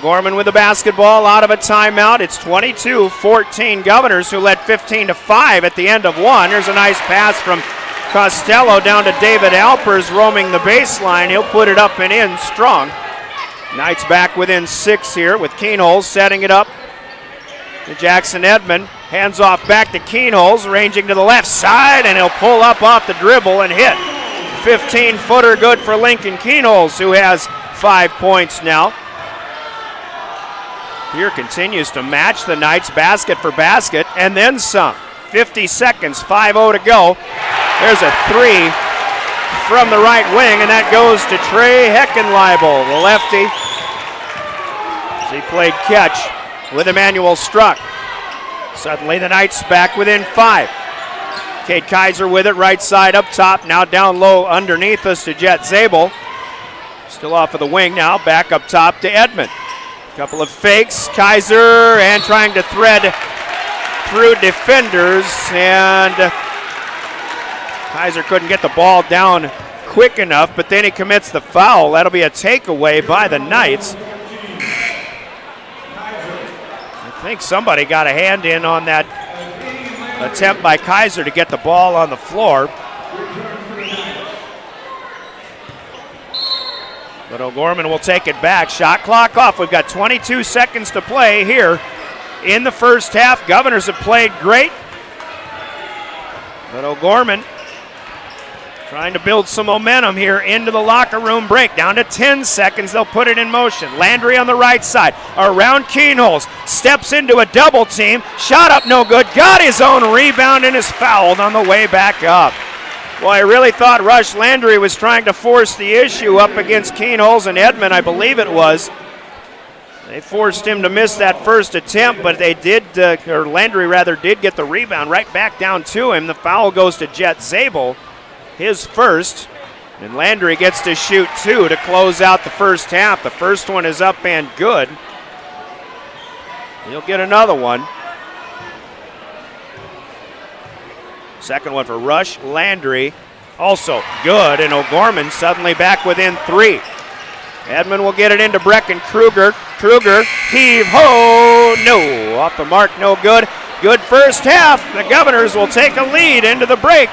Gorman with the basketball out of a timeout. It's 22-14 Governors, who led 15-5 at the end of one. There's a nice pass from Costello down to David Alpers, roaming the baseline. He'll put it up and in strong. Knights back within 6 here with Keenholz setting it up to Jackson Edmond. Hands off back to Keenholz, ranging to the left side, and he'll pull up off the dribble and hit. 15-footer good for Lincoln Keenholz, who has 5 points now. Pierre continues to match the Knights basket for basket, and then some. 50 seconds, 5-0 to go. There's a three from the right wing, and that goes to Trey Heckenleibel, the lefty. As he played catch with Emmanuel Struck. Suddenly the Knights back within 5. Cade Kaiser with it, right side up top, now down low underneath us to Jet Zabel. Still off of the wing now, back up top to Edmond. Couple of fakes, Kaiser, and trying to thread through defenders, and Kaiser couldn't get the ball down quick enough, but then he commits the foul. That'll be a takeaway by the Knights. I think somebody got a hand in on that attempt by Kaiser to get the ball on the floor. But O'Gorman will take it back. Shot clock off. We've got 22 seconds to play here in the first half. Governors have played great. But O'Gorman trying to build some momentum here into the locker room break. Down to 10 seconds. They'll put it in motion. Landry on the right side. Around Keenholz. Steps into a double team. Shot up no good. Got his own rebound and is fouled on the way back up. Well, I really thought Rush Landry was trying to force the issue up against Keenholz and Edmond, I believe it was. They forced him to miss that first attempt, but they did, or Landry rather, did get the rebound right back down to him. The foul goes to Jet Zabel, his first, and Landry gets to shoot 2 to close out the first half. The first one is up and good. He'll get another one. Second one for Rush Landry, also good, and O'Gorman suddenly back within 3. Edmond will get it into Brecken Kruger. Kruger, heave-ho, no. Off the mark, no good. Good first half. The Governors will take a lead into the break.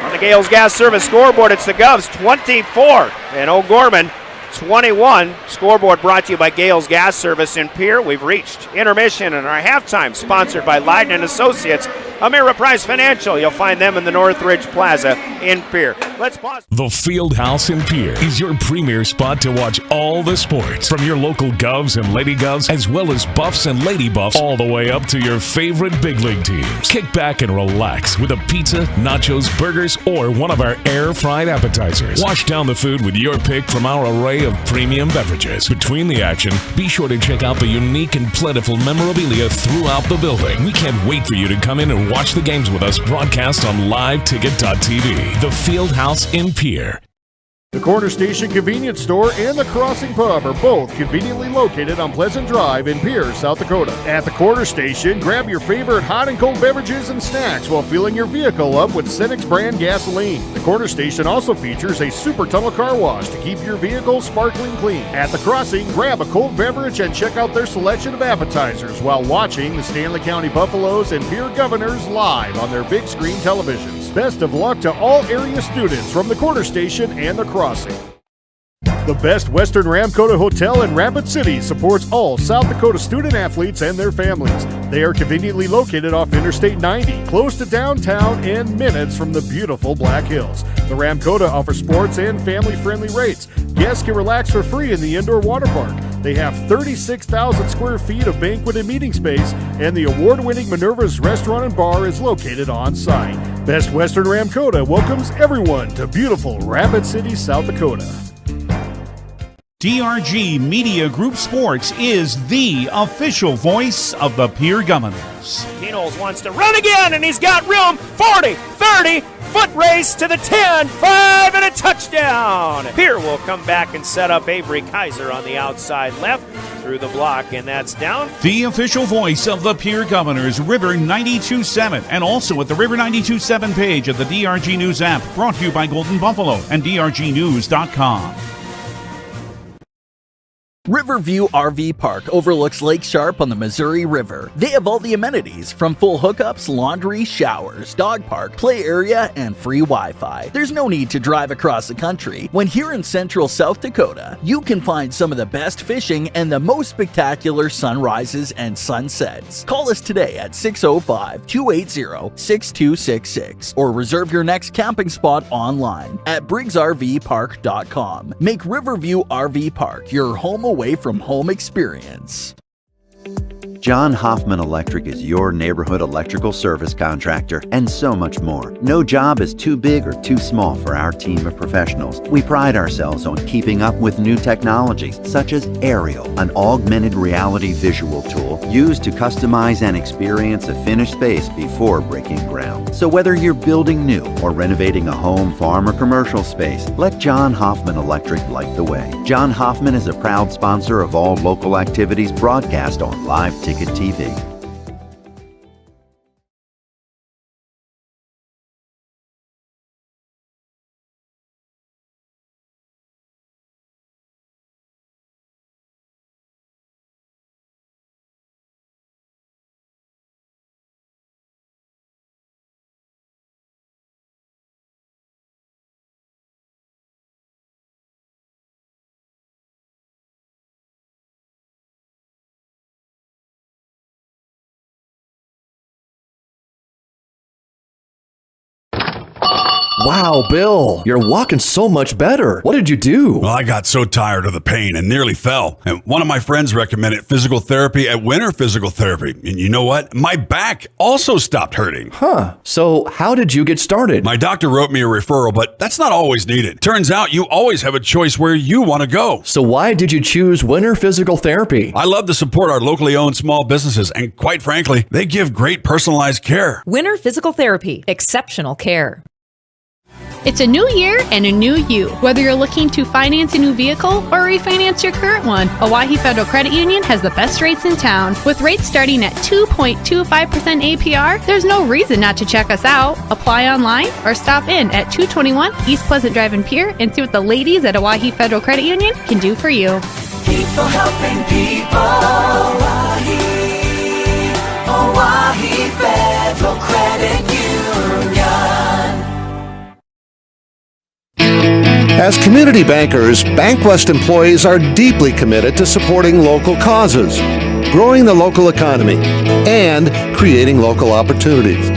On the Gales Gas Service scoreboard, it's the Govs 24 and O'Gorman 21. Scoreboard brought to you by Gales Gas Service in Pierre. We've reached intermission and our halftime, sponsored by Leiden & Associates, Ameriprise Financial. You'll find them in the Northridge Plaza in Pierre. Let's pause. The Field House in Pierre is your premier spot to watch all the sports, from your local Govs and Lady Govs, as well as Buffs and Lady Buffs, all the way up to your favorite big league teams. Kick back and relax with a pizza, nachos, burgers, or one of our air-fried appetizers. Wash down the food with your pick from our array of premium beverages. Between the action, be sure to check out the unique and plentiful memorabilia throughout the building. We can't wait for you to come in and watch the games with us broadcast on liveticket.tv. The Field House in Pierre. The Corner Station Convenience Store and the Crossing Pub are both conveniently located on Pleasant Drive in Pierre, South Dakota. At the Corner Station, grab your favorite hot and cold beverages and snacks while filling your vehicle up with Cenex brand gasoline. The Corner Station also features a super tunnel car wash to keep your vehicle sparkling clean. At the Crossing, grab a cold beverage and check out their selection of appetizers while watching the Stanley County Buffaloes and Pierre Governors live on their big screen televisions. Best of luck to all area students from the Corner Station and the Crossing. The Best Western Ramkota Hotel in Rapid City supports all South Dakota student athletes and their families. They are conveniently located off Interstate 90, close to downtown and minutes from the beautiful Black Hills. The Ramkota offers sports and family-friendly rates. Guests can relax for free in the indoor water park. They have 36,000 square feet of banquet and meeting space, and the award-winning Minerva's Restaurant and Bar is located on site. Best Western Ramkota welcomes everyone to beautiful Rapid City, South Dakota. DRG Media Group Sports is the official voice of the Pierre Governors. Knowles wants to run again, and he's got room. 40, 30, foot race to the 10, 5, and a touchdown. Pierre will come back and set up Avery Kaiser on the outside left through the block, and that's down. The official voice of the Pierre Governors, River 92.7, and also at the River 92.7 page of the DRG News app, brought to you by Golden Buffalo and DRGnews.com. Riverview RV Park overlooks Lake Sharp on the Missouri River. They have all the amenities from full hookups, laundry, showers, dog park, play area, and free Wi-Fi. There's no need to drive across the country. When here in central South Dakota, you can find some of the best fishing and the most spectacular sunrises and sunsets. Call us today at 605-280-6266 or reserve your next camping spot online at BriggsRVPark.com. Make Riverview RV Park your home away from home experience. John Hoffman Electric is your neighborhood electrical service contractor and so much more. No job is too big or too small for our team of professionals. We pride ourselves on keeping up with new technologies such as Aerial, an augmented reality visual tool used to customize and experience a finished space before breaking ground. So whether you're building new or renovating a home, farm, or commercial space, let John Hoffman Electric light the way. John Hoffman is a proud sponsor of all local activities broadcast on Live Ticket TV. Wow, Bill, you're walking so much better. What did you do? Well, I got so tired of the pain and nearly fell. And one of my friends recommended physical therapy at Winter Physical Therapy. And you know what? My back also stopped hurting. Huh. So how did you get started? My doctor wrote me a referral, but that's not always needed. Turns out you always have a choice where you want to go. So why did you choose Winter Physical Therapy? I love to support our locally owned small businesses, and quite frankly, they give great personalized care. Winter Physical Therapy. Exceptional care. It's a new year and a new you. Whether you're looking to finance a new vehicle or refinance your current one, Owyhee Federal Credit Union has the best rates in town. With rates starting at 2.25% APR, there's no reason not to check us out. Apply online or stop in at 221 East Pleasant Drive in Pierre and see what the ladies at Owyhee Federal Credit Union can do for you. People helping people. Owyhee Federal Credit Union. As community bankers, BankWest employees are deeply committed to supporting local causes, growing the local economy, and creating local opportunities.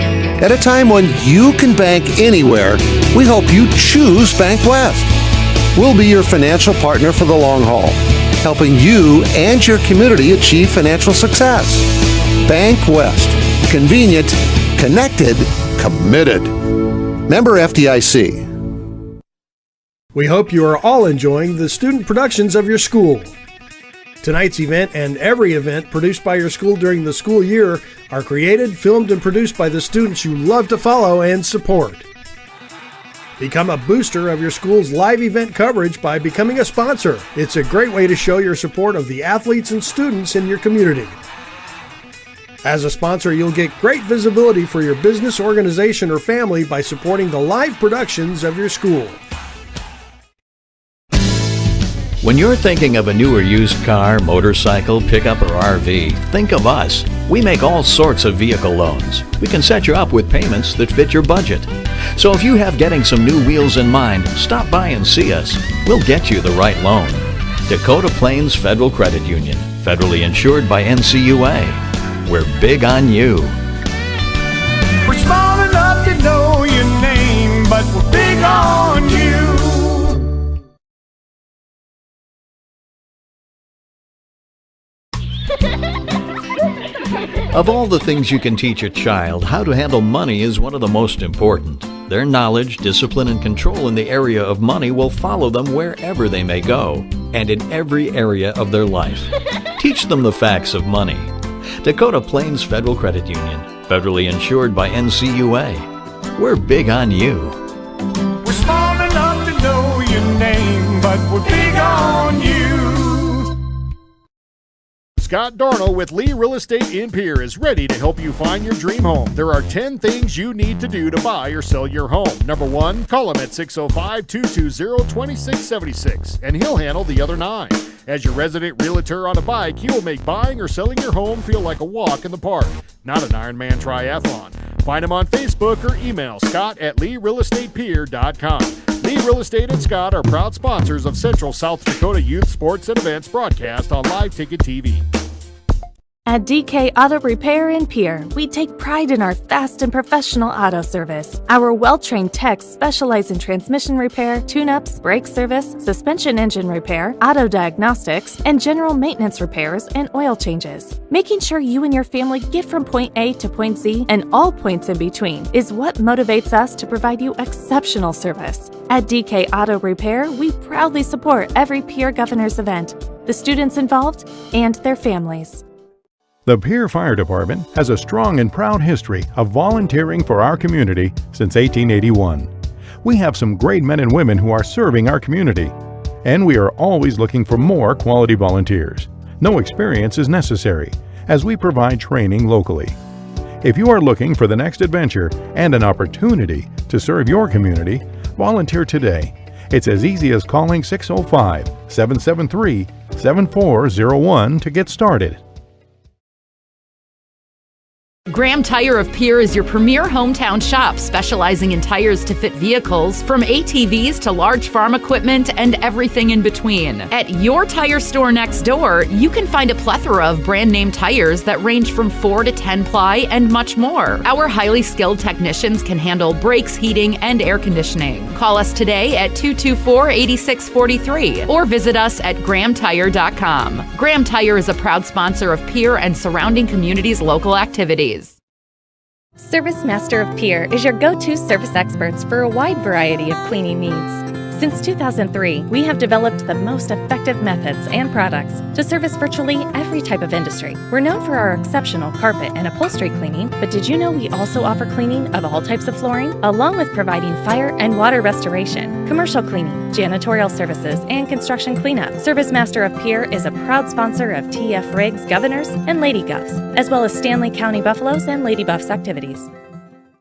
At a time when you can bank anywhere, we hope you choose BankWest. We'll be your financial partner for the long haul, helping you and your community achieve financial success. BankWest. Convenient, connected, committed. Member FDIC. We hope you are all enjoying the student productions of your school. Tonight's event and every event produced by your school during the school year are created, filmed, and produced by the students you love to follow and support. Become a booster of your school's live event coverage by becoming a sponsor. It's a great way to show your support of the athletes and students in your community. As a sponsor, you'll get great visibility for your business, organization, or family by supporting the live productions of your school. When you're thinking of a new or used car, motorcycle, pickup, or RV, think of us. We make all sorts of vehicle loans. We can set you up with payments that fit your budget. So if you have getting some new wheels in mind, stop by and see us. We'll get you the right loan. Dakota Plains Federal Credit Union, federally insured by NCUA. We're big on you. We're small enough to know your name, but we're big on you. Of all the things you can teach a child, how to handle money is one of the most important. Their knowledge, discipline, and control in the area of money will follow them wherever they may go, and in every area of their life. Teach them the facts of money. Dakota Plains Federal Credit Union, federally insured by NCUA. We're big on you. We're small enough to know your name, but we're big on you. Scott Darnell with Lee Real Estate in Pierre is ready to help you find your dream home. There are 10 things you need to do to buy or sell your home. Number 1, call him at 605-220-2676, and he'll handle the other 9. As your resident realtor on a bike, he will make buying or selling your home feel like a walk in the park, not an Ironman triathlon. Find him on Facebook or email Scott at LeeRealEstatePierre.com. Lee Real Estate and Scott are proud sponsors of Central South Dakota Youth Sports and Events broadcast on Live Ticket TV. At DK Auto Repair in Pierre, we take pride in our fast and professional auto service. Our well-trained techs specialize in transmission repair, tune-ups, brake service, suspension engine repair, auto diagnostics, and general maintenance repairs and oil changes. Making sure you and your family get from point A to point Z and all points in between is what motivates us to provide you exceptional service. At DK Auto Repair, we proudly support every Pierre Governors event, the students involved, and their families. The Pierre Fire Department has a strong and proud history of volunteering for our community since 1881. We have some great men and women who are serving our community, and we are always looking for more quality volunteers. No experience is necessary, as we provide training locally. If you are looking for the next adventure and an opportunity to serve your community, volunteer today. It's as easy as calling 605-773-7401 to get started. Graham Tire of Pierre is your premier hometown shop, specializing in tires to fit vehicles, from ATVs to large farm equipment and everything in between. At your tire store next door, you can find a plethora of brand name tires that range from 4 to 10 ply and much more. Our highly skilled technicians can handle brakes, heating, and air conditioning. Call us today at 224-8643 or visit us at grahamtire.com. Graham Tire is a proud sponsor of Pierre and surrounding communities' local activities. Service Master of Pierre is your go-to service experts for a wide variety of cleaning needs. Since 2003, we have developed the most effective methods and products to service virtually every type of industry. We're known for our exceptional carpet and upholstery cleaning, but did you know we also offer cleaning of all types of flooring, along with providing fire and water restoration, commercial cleaning, janitorial services, and construction cleanup? Service Master of Pierre is a proud sponsor of TF Riggs Governors and Lady Govs, as well as Stanley County Buffaloes and Lady Buffs activities.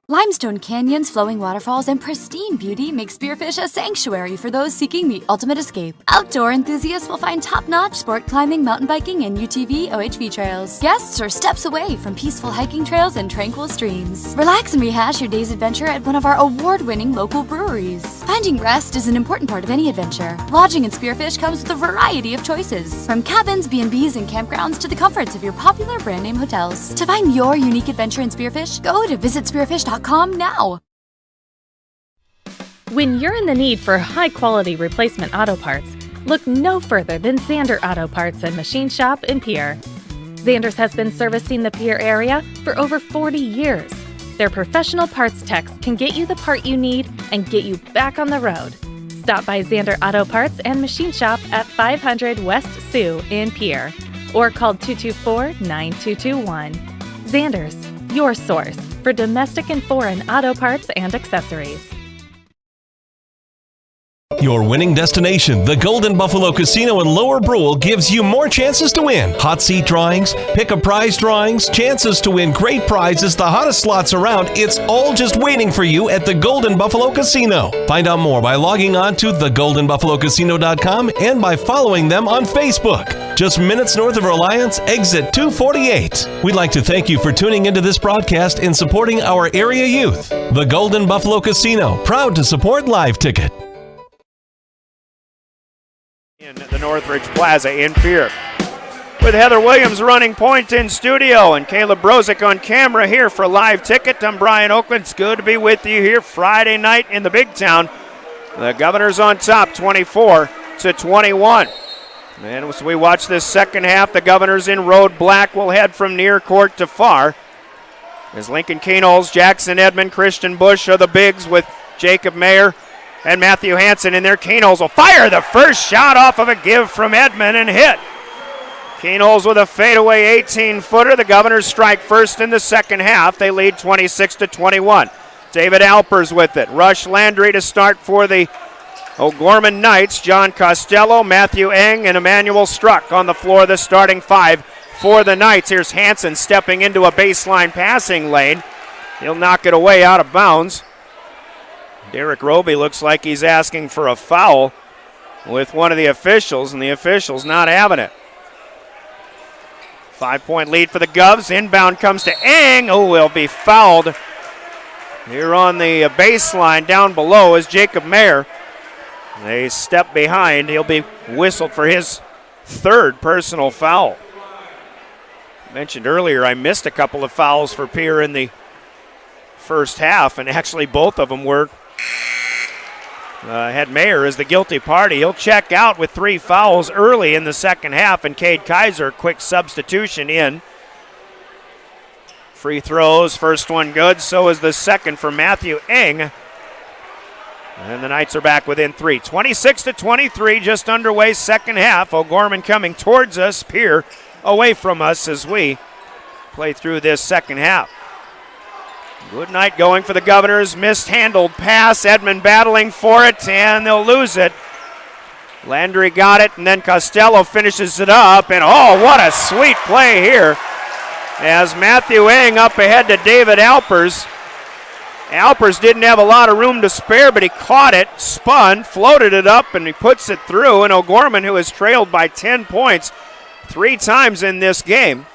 Limestone canyons, flowing waterfalls, and pristine beauty make Spearfish a sanctuary for those seeking the ultimate escape. Outdoor enthusiasts will find top-notch sport climbing, mountain biking, and UTV OHV trails. Guests are steps away from peaceful hiking trails and tranquil streams. Relax and rehash your day's adventure at one of our award-winning local breweries. Finding rest is an important part of any adventure. Lodging in Spearfish comes with a variety of choices, from cabins, B&Bs, and campgrounds to the comforts of your popular brand-name hotels. To find your unique adventure in Spearfish, go to visitspearfish.com now. When you're in the need for high-quality replacement auto parts, look no further than Zander Auto Parts and Machine Shop in Pierre. Zander's has been servicing the Pierre area for over 40 years. Their professional parts techs can get you the part you need and get you back on the road. Stop by Zander Auto Parts and Machine Shop at 500 West Sioux in Pierre, or call 224-9221. Zander's, your source for domestic and foreign auto parts and accessories. Your winning destination, the Golden Buffalo Casino in Lower Brule, gives you more chances to win. Hot seat drawings, pick a prize drawings, chances to win great prizes, the hottest slots around. It's all just waiting for you at the Golden Buffalo Casino. Find out more by logging on to thegoldenbuffalocasino.com and by following them on Facebook. Just minutes north of Reliance, exit 248. We'd like to thank you for tuning into this broadcast and supporting our area youth. The Golden Buffalo Casino, proud to support Live Ticket. In the Northridge Plaza in Pierre. With Heather Williams running point in studio and Caleb Brozick on camera here for Live Ticket. I'm Brian Oakland. It's good to be with you here Friday night in the Big Town. The Governors on top, 24-21. And as we watch this second half, the Governors in road black will head from near court to far. As Lincoln Keenholz, Jackson Edmond, Christian Bush are the bigs with Jacob Mayer and Matthew Hanson in there. Keenholz will fire the first shot off of a give from Edmond and hit. Keenholz with a fadeaway 18-footer. The Governors strike first in the second half. They lead 26-21. David Alpers with it. Rush Landry to start for the Gorman Knights. John Costello, Matthew Eng, and Emmanuel Struck on the floor, the starting five for the Knights. Here's Hanson stepping into a baseline passing lane. He'll knock it away out of bounds. Derek Roby looks like he's asking for a foul with one of the officials, and the official's not having it. 5-point lead for the Govs. Inbound comes to Eng. Oh, he'll be fouled. Here on the baseline down below is Jacob Mayer. They step behind. He'll be whistled for his third personal foul. I mentioned earlier I missed a couple of fouls for Pierre in the first half, and actually both of them were had Mayer as the guilty party. He'll check out with 3 fouls early in the second half, and Cade Kaiser, quick substitution in. Free throws, first one good, so is the second for Matthew Eng. And the Knights are back within 3. 26-23, just underway second half. O'Gorman coming towards us, Pierre away from us as we play through this second half. Good night going for the Governors. Mishandled pass. Edmond battling for it, and they'll lose it. Landry got it, and then Costello finishes it up. And oh, what a sweet play here as Matthew Eng up ahead to David Alpers. Alpers didn't have a lot of room to spare, but he caught it, spun, floated it up, and he puts it through. And O'Gorman, who has trailed by 10 points 3 times in this game,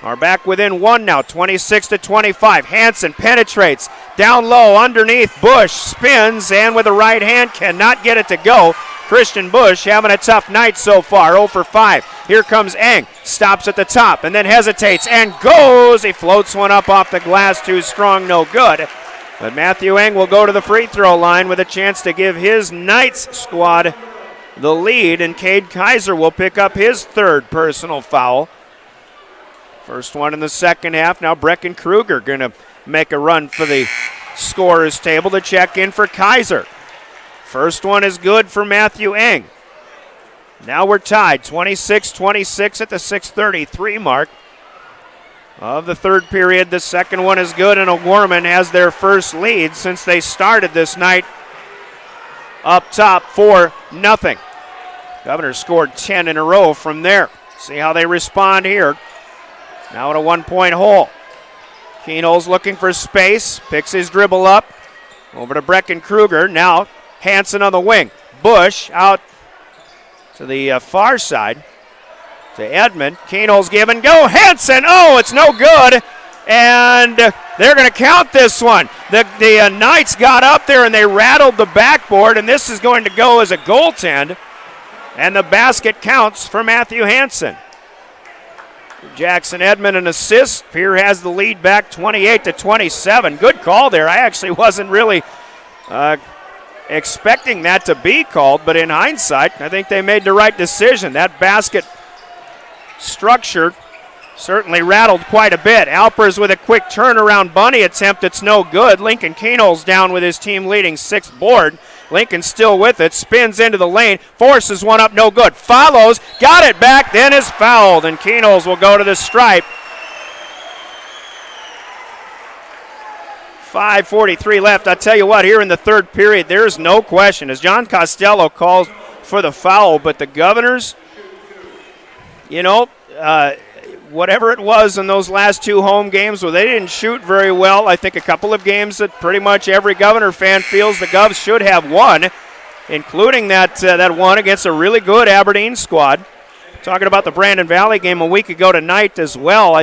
are back within 1 now, 26-25. Hanson penetrates down low underneath. Bush spins and with the right hand cannot get it to go. Christian Bush having a tough night so far, 0 for 5. Here comes Eng, stops at the top and then hesitates and goes. He floats one up off the glass, too strong, no good. But Matthew Eng will go to the free throw line with a chance to give his Knights squad the lead, and Cade Kaiser will pick up his third personal foul. First one in the second half. Now Brecken Kruger going to make a run for the scorer's table to check in for Kaiser. First one is good for Matthew Eng. Now we're tied, 26-26 at the 6:33 mark of the third period. The second one is good, and O'Gorman has their first lead since they started this night up top 4-0. Governors scored 10 in a row from there. See how they respond here. Now at a 1-point hole. Keenholz looking for space, picks his dribble up. Over to Brecken Kruger. Now Hanson on the wing. Bush out to the far side to Edmond. Keenholz give and go. Hanson, oh, it's no good. And they're going to count this one. The Knights got up there and they rattled the backboard, and this is going to go as a goaltend. And the basket counts for Matthew Hanson. Jackson Edmond an assist. Pierre has the lead back 28-27. Good call there. I actually wasn't really expecting that to be called, but in hindsight, I think they made the right decision. That basket structure certainly rattled quite a bit. Alpers with a quick turnaround bunny attempt. It's no good. Lincoln Keenholz down with his team leading 6th board. Lincoln still with it, spins into the lane, forces one up, no good. Follows, got it back, then is fouled, and Keenholz will go to the stripe. 5:43 left. I tell you what, here in the third period, there's no question. As John Costello calls for the foul, but the Governors, whatever it was in those last two home games where they didn't shoot very well, I think a couple of games that pretty much every Governor fan feels the Govs should have won, including that one against a really good Aberdeen squad. Talking about the Brandon Valley game a week ago tonight as well,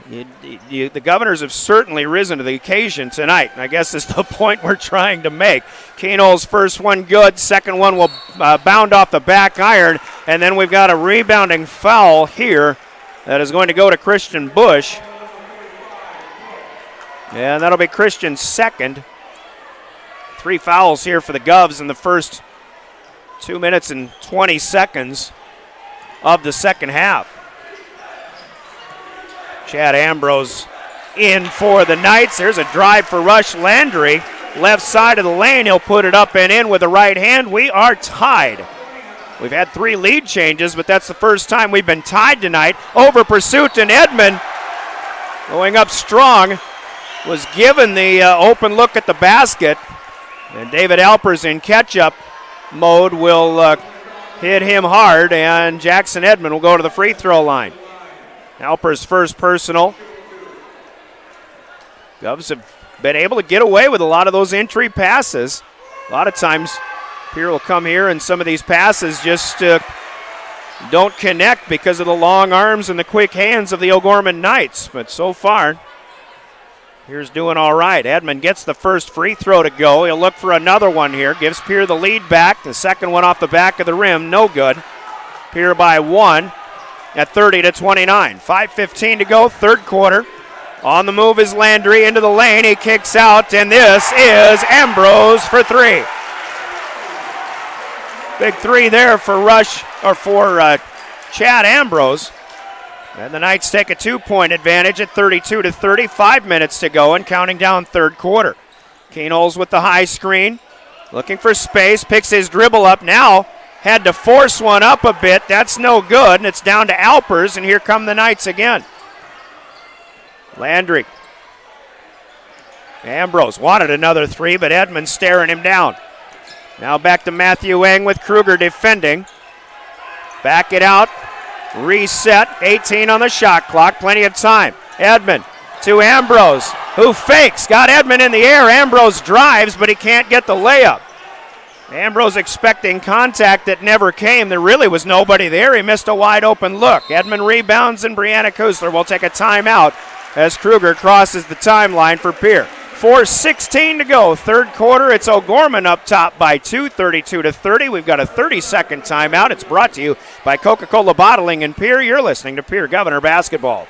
the Governors have certainly risen to the occasion tonight. I guess is the point we're trying to make. Keno's first one good. Second one will bound off the back iron. And then we've got a rebounding foul here that is going to go to Christian Bush. And that'll be Christian's second. 3 fouls here for the Govs in the first 2 minutes and 20 seconds of the second half. Chad Ambrose in for the Knights. There's a drive for Rush Landry. Left side of the lane, he'll put it up and in with the right hand. We are tied. We've had 3 lead changes, but that's the first time we've been tied tonight. Over pursuit, and Edmond going up strong was given the open look at the basket. And David Alpers in catch-up mode will hit him hard, and Jackson Edmond will go to the free throw line. Alper's first personal. Govs have been able to get away with a lot of those entry passes. A lot of times, Pierre will come here and some of these passes just don't connect because of the long arms and the quick hands of the O'Gorman Knights. But so far, Pierre's doing all right. Edmond gets the first free throw to go. He'll look for another one here. Gives Pierre the lead back. The second one off the back of the rim, no good. Pierre by 1. At 30-29. 5:15 to go, third quarter. On the move is Landry into the lane. He kicks out, and this is Ambrose for 3. Big 3 there for Chad Ambrose. And the Knights take a 2-point advantage at 32-30. 5 minutes to go and counting down third quarter. Kenols with the high screen. Looking for space. Picks his dribble up now. Had to force one up a bit. That's no good, and it's down to Alpers, and here come the Knights again. Landry. Ambrose wanted another 3, but Edmond staring him down. Now back to Matthew Eng with Kruger defending. Back it out. Reset. 18 on the shot clock. Plenty of time. Edmond to Ambrose, who fakes. Got Edmond in the air. Ambrose drives, but he can't get the layup. Ambrose expecting contact that never came. There really was nobody there. He missed a wide open look. Edmond rebounds, and Brianna Kusler will take a timeout as Kruger crosses the timeline for Pierre. 4:16 to go, third quarter. It's O'Gorman up top by 2, 32-30. We've got a 30-second timeout. It's brought to you by Coca-Cola Bottling in Pierre. You're listening to Pierre Governor Basketball.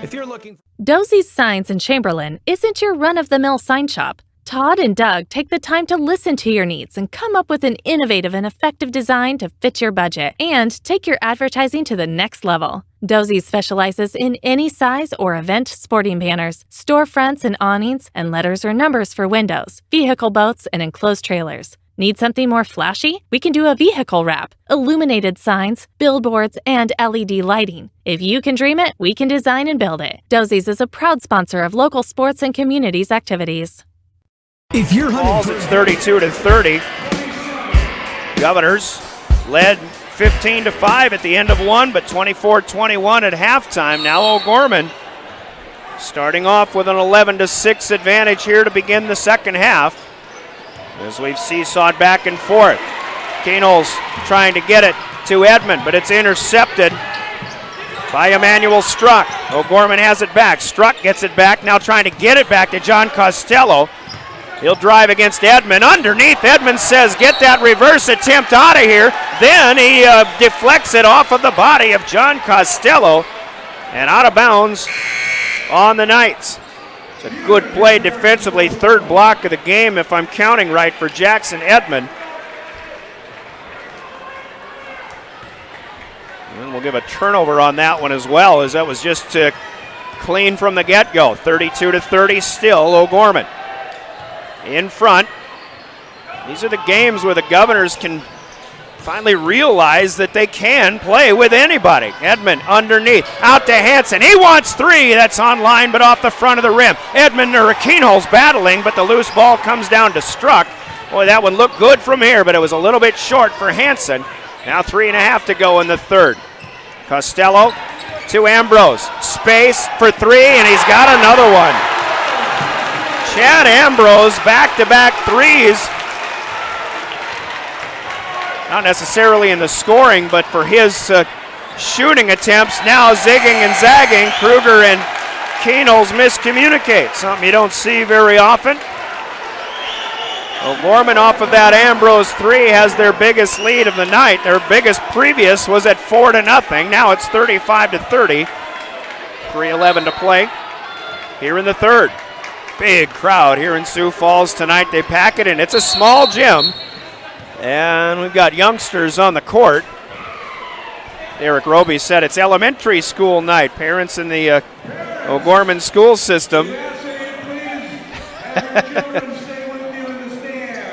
If you're looking, Dosey's Signs in Chamberlain isn't your run-of-the-mill sign shop. Todd and Doug take the time to listen to your needs and come up with an innovative and effective design to fit your budget and take your advertising to the next level. Dosey specializes in any size or event sporting banners, storefronts and awnings, and letters or numbers for windows, vehicle boats, and enclosed trailers. Need something more flashy? We can do a vehicle wrap, illuminated signs, billboards, and LED lighting. If you can dream it, we can design and build it. Dosey's is a proud sponsor of local sports and communities activities. if you're Balls, it's 32-30. Governors led 15-5 at the end of one, but 24-21 at halftime. Now O'Gorman starting off with an 11-6 advantage here to begin the second half. As we've seesawed back and forth. Kenols trying to get it to Edmond, but it's intercepted by Emmanuel Struck. O'Gorman has it back. Struck gets it back, now trying to get it back to John Costello. He'll drive against Edmond. Underneath, Edmond says, get that reverse attempt out of here. Then he deflects it off of the body of John Costello and out of bounds on the Knights. It's a good play defensively. Third block of the game, if I'm counting right, for Jackson Edmond. And we'll give a turnover on that one as well, as that was just clean from the get-go. 32-30 still, O'Gorman in front. These are the games where the Governors can finally realize that they can play with anybody. Edmond underneath, out to Hanson. He wants three. That's on line, but off the front of the rim. Keenholz battling, but the loose ball comes down to Struck. Boy, that one looked good from here, but it was a little bit short for Hanson. Now 3.5 to go in the third. Costello to Ambrose. Space for three, and he's got another one. Chad Ambrose, back-to-back threes. Not necessarily in the scoring, but for his shooting attempts, now zigging and zagging. Kruger and Keenholz miscommunicate, something you don't see very often. Well, Gorman off of that Ambrose three has their biggest lead of the night. Their biggest previous was at 4-0. Now it's 35-30. 3:11 to play here in the third. Big crowd here in Sioux Falls tonight. They pack it in. It's a small gym, and we've got youngsters on the court. Derek Roby said it's elementary school night. Parents in the O'Gorman school system.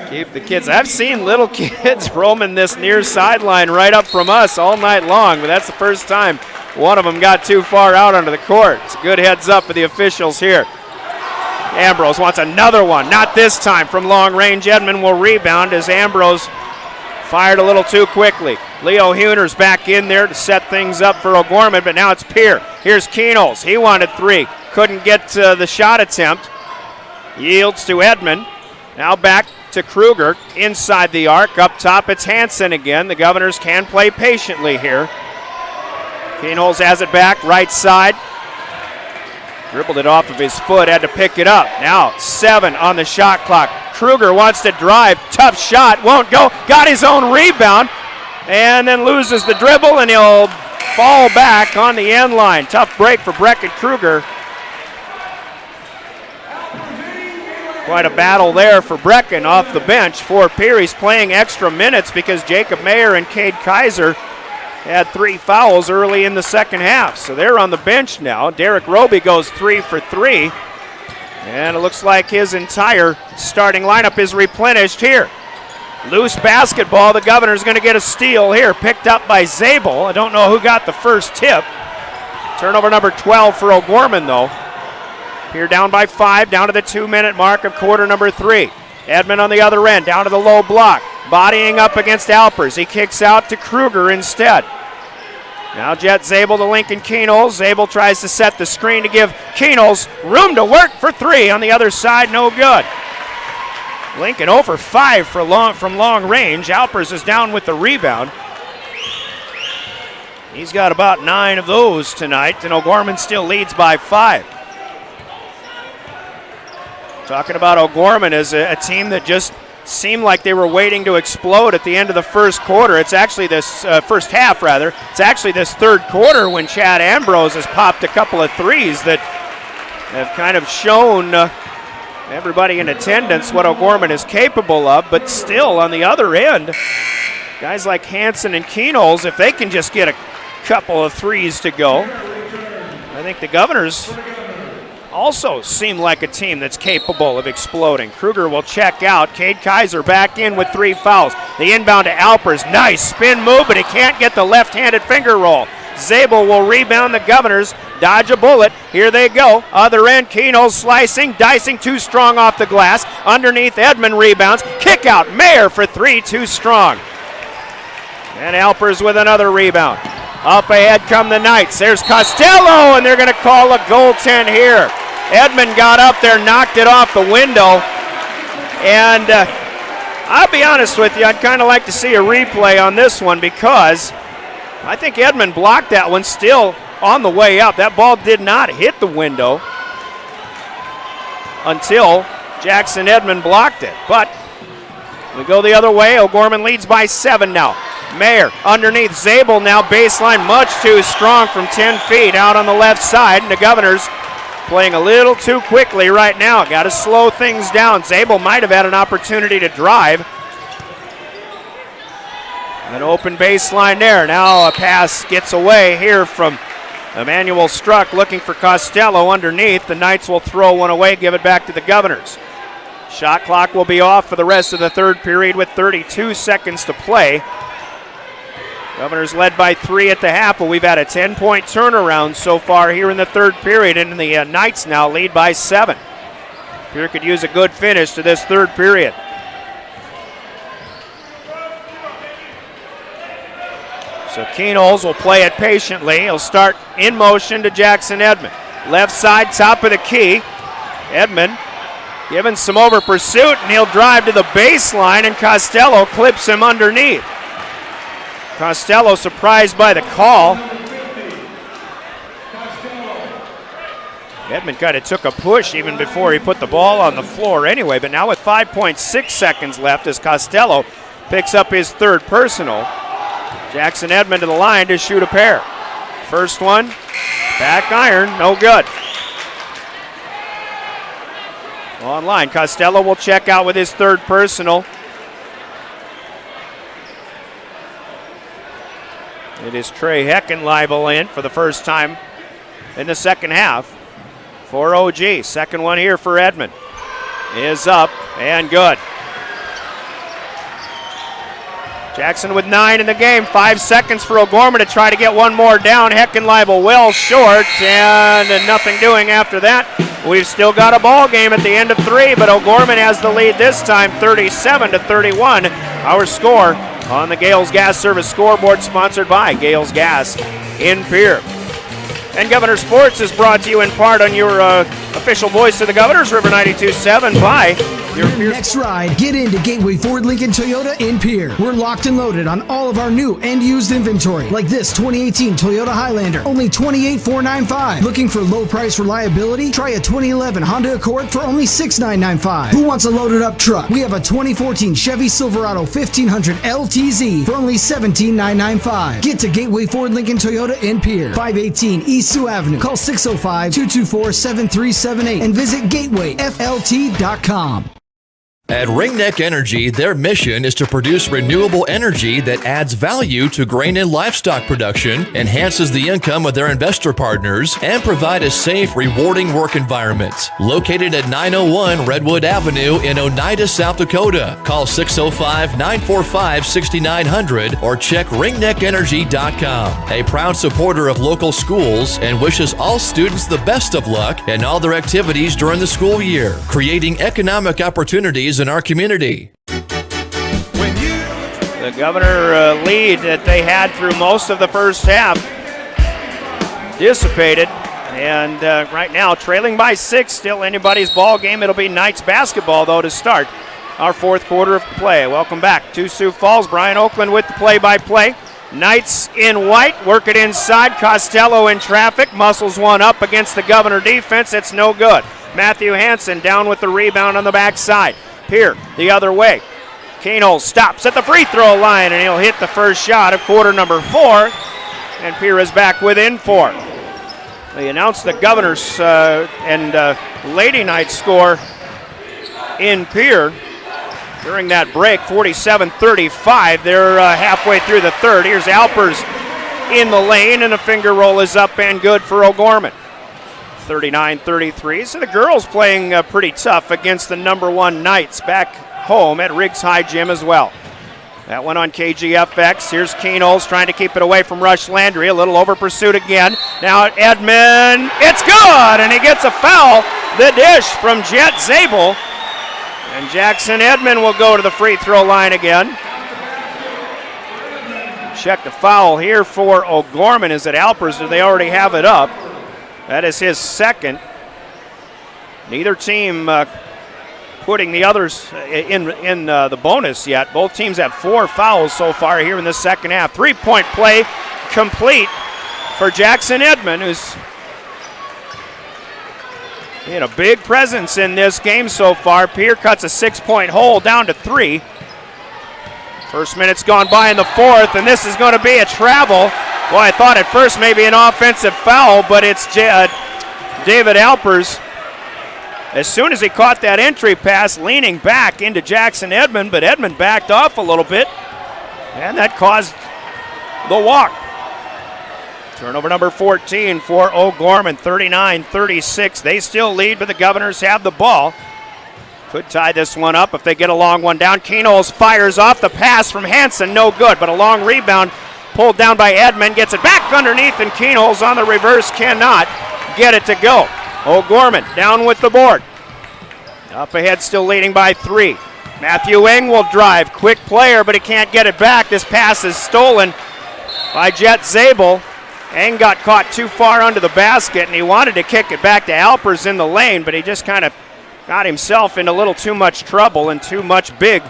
Keep the kids. I've seen little kids roaming this near sideline right up from us all night long, but that's the first time one of them got too far out onto the court. It's a good heads up for the officials here. Ambrose wants another one. Not this time from long range. Edmond will rebound as Ambrose fired a little too quickly. Leo Huner's back in there to set things up for O'Gorman, but now it's Pierre. Here's Keenholz. He wanted three. Couldn't get the shot attempt. Yields to Edmond. Now back to Kruger inside the arc. Up top, it's Hanson again. The Governors can play patiently here. Keenholz has it back, right side. Dribbled it off of his foot, had to pick it up. Now 7 on the shot clock. Kruger wants to drive, tough shot, won't go. Got his own rebound, and then loses the dribble, and he'll fall back on the end line. Tough break for Brecken Kruger. Quite a battle there for Brecken off the bench for Pierre. He's playing extra minutes because Jacob Mayer and Cade Kaiser had 3 fouls early in the second half. So they're on the bench now. Derek Roby goes 3 for 3. And it looks like his entire starting lineup is replenished here. Loose basketball. The Governor's going to get a steal here. Picked up by Zabel. I don't know who got the first tip. Turnover number 12 for O'Gorman, though. Here down by 5, down to the 2-minute mark of quarter number 3. Edmond on the other end, down to the low block. Bodying up against Alpers. He kicks out to Kruger instead. Now Jet Zabel to Lincoln Keenholz. Zabel tries to set the screen to give Keenholz room to work for 3. On the other side, no good. Lincoln 0 for 5 from long range. Alpers is down with the rebound. He's got about 9 of those tonight, and O'Gorman still leads by 5. Talking about O'Gorman as a team that just seemed like they were waiting to explode at the end of the first quarter. It's actually this first half, rather. It's actually this third quarter when Chad Ambrose has popped a couple of threes that have kind of shown everybody in attendance what O'Gorman is capable of. But still, on the other end, guys like Hanson and Keenholz, if they can just get a couple of threes to go, I think the Governors also seem like a team that's capable of exploding. Kruger will check out. Cade Kaiser back in with 3 fouls. The inbound to Alpers. Nice spin move, but he can't get the left-handed finger roll. Zabel will rebound. The Governors dodge a bullet. Here they go. Other end, Keenholz slicing, dicing, too strong off the glass. Underneath, Edmond rebounds. Kick out, Mayer for 3, too strong. And Alpers with another rebound. Up ahead come the Knights. There's Costello, and they're going to call a goaltend here. Edmond got up there, knocked it off the window, and I'll be honest with you, I'd kind of like to see a replay on this one because I think Edmond blocked that one still on the way up. That ball did not hit the window until Jackson Edmond blocked it. But we go the other way. O'Gorman leads by 7 now. Mayer underneath Zabel now baseline, much too strong from 10 feet out on the left side, and the Governors playing a little too quickly right now. Got to slow things down. Zabel might have had an opportunity to drive. An open baseline there. Now a pass gets away here from Emmanuel Struck looking for Costello underneath. The Knights will throw one away, give it back to the Governors. Shot clock will be off for the rest of the third period with 32 seconds to play. Governors led by 3 at the half, but we've had a 10-point turnaround so far here in the third period, and the Knights now lead by 7. Pierre could use a good finish to this third period. So Keenholz will play it patiently. He'll start in motion to Jackson Edmond. Left side, top of the key. Edmond giving some over pursuit, and he'll drive to the baseline, and Costello clips him underneath. Costello surprised by the call. Edmond kind of took a push even before he put the ball on the floor anyway, but now with 5.6 seconds left as Costello picks up his third personal. Jackson Edmond to the line to shoot a pair. First one, back iron, no good. Online, Costello will check out with his third personal. It is Trey Heckenleibel in for the first time in the second half for OG. Second one here for Edmond is up and good. Jackson with 9 in the game. 5 seconds for O'Gorman to try to get one more down. Heckenleibel well short, and nothing doing after that. We've still got a ball game at the end of 3, but O'Gorman has the lead this time, 37-31. Our score on the Gales Gas Service scoreboard, sponsored by Gales Gas in Pierre. And Governor Sports is brought to you in part on your official voice of the Governors, River 92.7, by your next ride. Get into Gateway Ford Lincoln Toyota in Pierre. We're locked and loaded on all of our new and used inventory, like this 2018 Toyota Highlander, only $28,495. Looking for low price reliability? Try a 2011 Honda Accord for only $6,995. Who wants a loaded up truck? We have a 2014 Chevy Silverado 1500 LTZ for only $17,995. Get to Gateway Ford Lincoln Toyota in Pierre, 518 East Sioux Avenue. Call 605-224-7378 and visit gatewayflt.com. At Ringneck Energy, their mission is to produce renewable energy that adds value to grain and livestock production, enhances the income of their investor partners, and provide a safe, rewarding work environment. Located at 901 Redwood Avenue in Oneida, South Dakota. Call 605-945-6900 or check ringneckenergy.com. A proud supporter of local schools and wishes all students the best of luck in all their activities during the school year, creating economic opportunities in our community. The Governor lead that they had through most of the first half dissipated, and right now trailing by 6, still anybody's ball game. It'll be Knights basketball though to start our fourth quarter of play. Welcome back to Sioux Falls. Brian Oakland with the play-by-play. Knights in white, work it inside. Costello in traffic, muscles one up against the Governor defense. It's no good. Matthew Hanson down with the rebound on the backside. Pierre the other way. Keenholz stops at the free throw line, and he'll hit the first shot of quarter number 4. And Pierre is back within 4. They announced the Governors and Lady Knights score in Pierre during that break, 47-35. They're halfway through the third. Here's Alpers in the lane, and a finger roll is up and good for O'Gorman. 39-33. So the girls playing pretty tough against the number 1 Knights back home at Riggs High Gym as well. That one on KGFX. Here's Keenholz trying to keep it away from Rush Landry. A little over pursuit again. Now Edmond. It's good, and he gets a foul. The dish from Jet Zabel. And Jackson Edmond will go to the free throw line again. Check the foul here for O'Gorman. Is it Alpers? Do they already have it up? That is his second. Neither team putting the others in the bonus yet. Both teams have 4 fouls so far here in the second half. 3-point play complete for Jackson Edmond, who's a big presence in this game so far. Pierre cuts a 6-point hole down to 3. First minute's gone by in the fourth, and this is going to be a travel. Well, I thought at first maybe an offensive foul, but it's David Alpers. As soon as he caught that entry pass, leaning back into Jackson Edmond, but Edmond backed off a little bit, and that caused the walk. Turnover number 14 for O'Gorman, 39-36. They still lead, but the Governors have the ball. Could tie this one up if they get a long one down. Keenholz fires off the pass from Hanson, no good, but a long rebound Pulled down by Edmond, gets it back underneath, and Keenholz on the reverse cannot get it to go. O'Gorman down with the board. Up ahead, still leading by 3. Matthew Eng will drive. Quick player, but he can't get it back. This pass is stolen by Jet Zabel. Eng got caught too far under the basket, and he wanted to kick it back to Alpers in the lane, but he just kind of got himself in a little too much trouble and too much big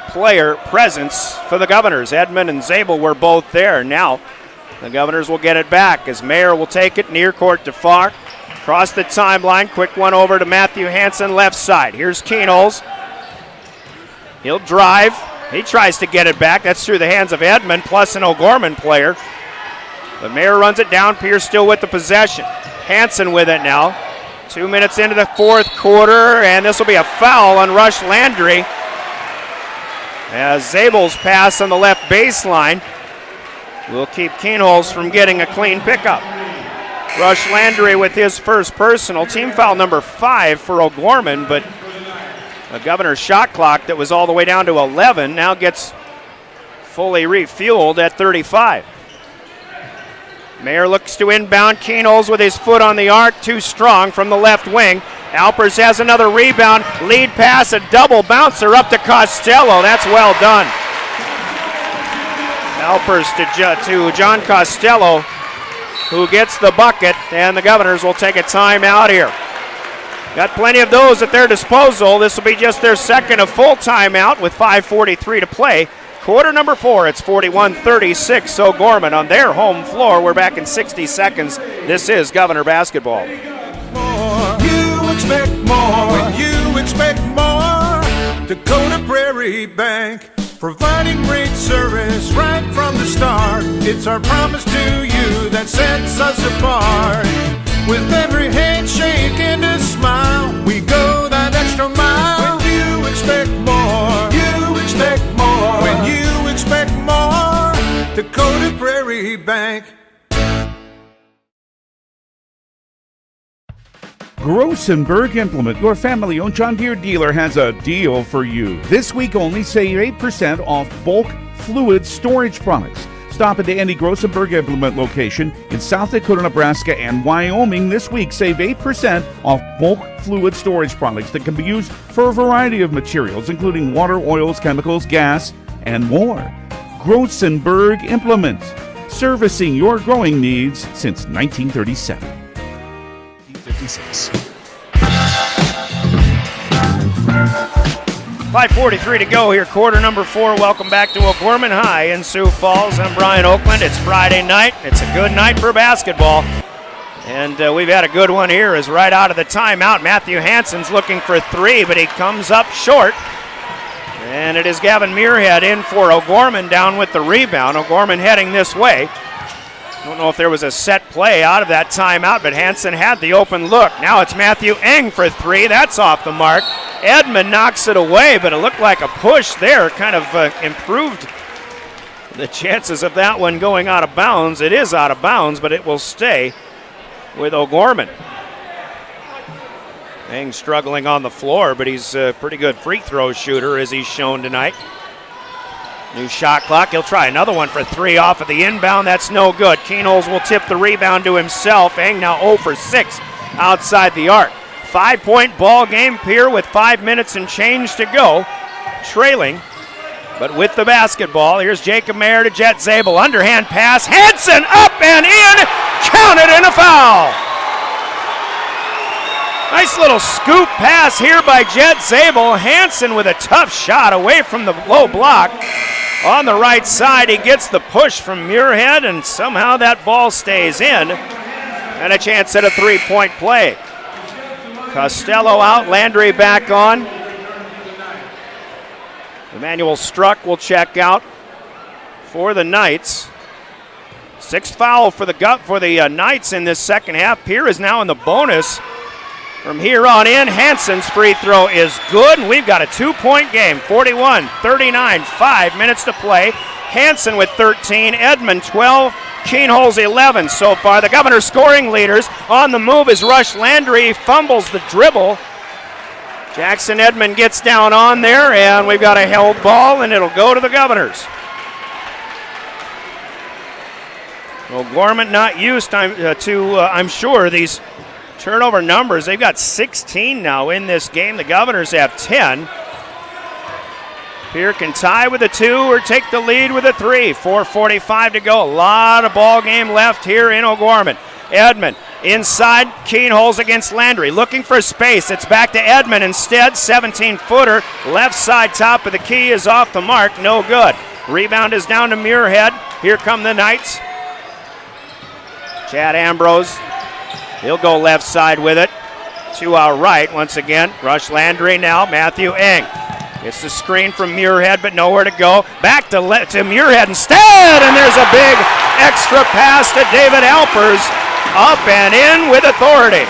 player presence for the Governors. Edmond and Zabel were both there. Now the Governors will get it back as Mayer will take it near court to far. Across the timeline, quick one over to Matthew Hanson, left side. Here's Keenholz. He'll drive. He tries to get it back. That's through the hands of Edmond, plus an O'Gorman player. But Mayer runs it down. Pierce still with the possession. Hanson with it now. 2 minutes into the fourth quarter, and this will be a foul on Rush Landry. As Zabel's pass on the left baseline will keep Keenholz from getting a clean pickup. Rush Landry with his first personal. Team foul number 5 for O'Gorman, but the Governor's shot clock that was all the way down to 11 now gets fully refueled at 35. Mayer looks to inbound. Keenholz with his foot on the arc, too strong from the left wing. Alpers has another rebound. Lead pass, a double bouncer up to Costello. That's well done. Alpers to John Costello, who gets the bucket, and the Governors will take a timeout here. Got plenty of those at their disposal. This will be just their second of full timeout with 5:43 to play. Quarter number 4, it's 41-36. Gorman on their home floor. We're back in 60 seconds. This is Governor basketball. You expect more when you expect more. Dakota Prairie Bank, providing great service right from the start. It's our promise to you that sets us apart. With every handshake and a smile, we go that extra mile. When you expect more, you expect more. When you expect more, Dakota Prairie Bank. Grossenberg Implement, your family-owned John Deere dealer, has a deal for you. This week only, save 8% off bulk fluid storage products. Stop at the Andy Grossenberg Implement location in South Dakota, Nebraska, and Wyoming this week. Save 8% off bulk fluid storage products that can be used for a variety of materials, including water, oils, chemicals, gas, and more. Grossenberg Implement, servicing your growing needs since 1937. 5:43 to go here, quarter number 4. Welcome back to O'Gorman High in Sioux Falls. I'm Brian Oakland. It's Friday night. It's a good night for basketball. And we've had a good one here as right out of the timeout, Matthew Hanson's looking for 3, but he comes up short. And it is Gavin Muirhead in for O'Gorman down with the rebound. O'Gorman heading this way. Don't know if there was a set play out of that timeout, but Hanson had the open look. Now it's Matthew Eng for 3. That's off the mark. Edmond knocks it away, but it looked like a push there. Kind of improved the chances of that one going out of bounds. It is out of bounds, but it will stay with O'Gorman. Eng struggling on the floor, but he's a pretty good free throw shooter as he's shown tonight. New shot clock. He'll try another one for 3 off of the inbound. That's no good. Keenholz will tip the rebound to himself. Eng now 0 for 6 outside the arc. 5-point ball game. Pierre with 5 minutes and change to go. Trailing, but with the basketball. Here's Jacob Mayer to Jet Zabel. Underhand pass. Hanson up and in. Counted and a foul. Nice little scoop pass here by Jet Zabel. Hanson with a tough shot away from the low block. On the right side, he gets the push from Muirhead, and somehow that ball stays in. And a chance at a 3-point play. Costello out, Landry back on. Emmanuel Struck will check out for the Knights. 6th foul for the Knights in this second half. Pierre is now in the bonus. From here on in, Hanson's free throw is good, and we've got a 2-point game. 41-39, 5 minutes to play. Hanson with 13, Edmond 12, Keenholz 11 so far. The Governors scoring leaders. On the move is Rush Landry, fumbles the dribble. Jackson Edmond gets down on there, and we've got a held ball, and it'll go to the Governors. Well, Gorman not used I'm sure, these turnover numbers. They've got 16 now in this game. The Governors have 10. Pierre can tie with a 2 or take the lead with a 3. 4:45 to go. A lot of ball game left here in O'Gorman. Edmond inside, Keenholz against Landry, looking for space. It's back to Edmond instead. 17-footer, left side top of the key is off the mark, no good. Rebound is down to Muirhead. Here come the Knights. Chad Ambrose, he'll go left side with it. 2 out right once again. Rush Landry now, Matthew Eng. It's the screen from Muirhead, but nowhere to go. Back to Muirhead instead, and there's a big extra pass to David Alpers. Up and in with authority.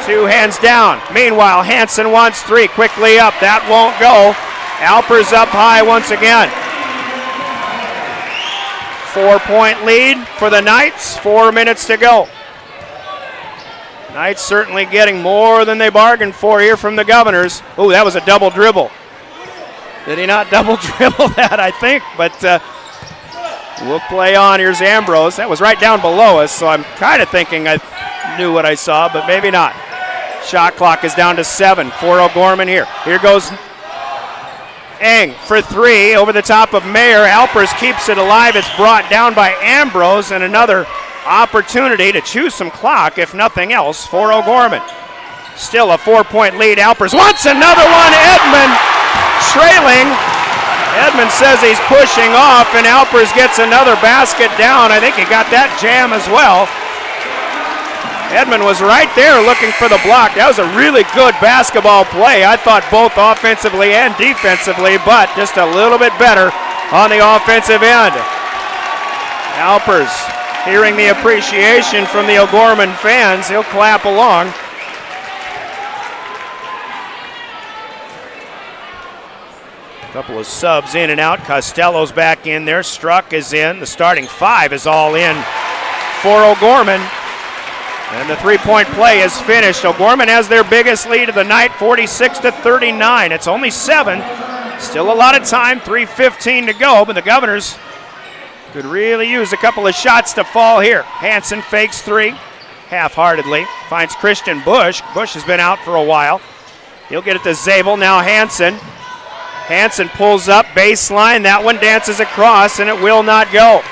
2 hands down. Meanwhile, Hanson wants 3. Quickly up. That won't go. Alpers up high once again. 4-point lead for the Knights. 4 minutes to go. Knights certainly getting more than they bargained for here from the Governors. Oh, that was a double dribble. Did he not double dribble that, I think? But we'll play on. Here's Ambrose. That was right down below us, so I'm kind of thinking I knew what I saw, but maybe not. Shot clock is down to 7 for O'Gorman here. Here goes Eng for 3 over the top of Mayer. Alpers keeps it alive. It's brought down by Ambrose, and another opportunity to chew some clock, if nothing else, for O'Gorman. Still a 4-point lead. Alpers wants another one. Edmond trailing. Edmond says he's pushing off, and Alpers gets another basket down. I think he got that jam as well. Edmond was right there looking for the block. That was a really good basketball play. I thought both offensively and defensively, but just a little bit better on the offensive end. Alpers hearing the appreciation from the O'Gorman fans. He'll clap along. Couple of subs in and out. Costello's back in there. Struck is in. The starting 5 is all in for O'Gorman. And the 3-point play is finished. O'Gorman has their biggest lead of the night, 46-39. It's only 7. Still a lot of time, 3:15 to go, but the Governors could really use a couple of shots to fall here. Hanson fakes 3, half-heartedly. Finds Christian Bush. Bush has been out for a while. He'll get it to Zabel. Now Hanson. Hanson pulls up, baseline. That one dances across, and it will not go.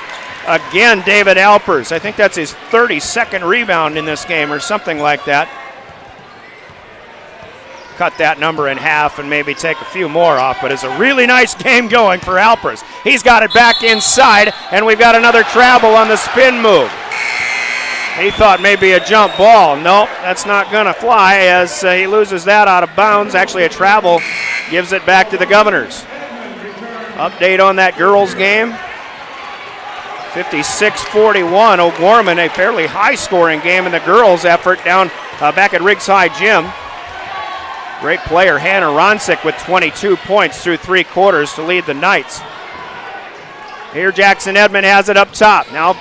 Again, David Alpers. I think that's his 32nd rebound in this game or something like that. Cut that number in half and maybe take a few more off, but it's a really nice game going for Alpers. He's got it back inside, and we've got another travel on the spin move. He thought maybe a jump ball. Nope, that's not going to fly as he loses that out of bounds. Actually, a travel gives it back to the Governors. Update on that girls' game. 56-41. O'Gorman, a fairly high-scoring game in the girls' effort down back at Riggs High Gym. Great player Hannah Ronsick with 22 points through 3 quarters to lead the Knights. Here Jackson Edmond has it up top. Now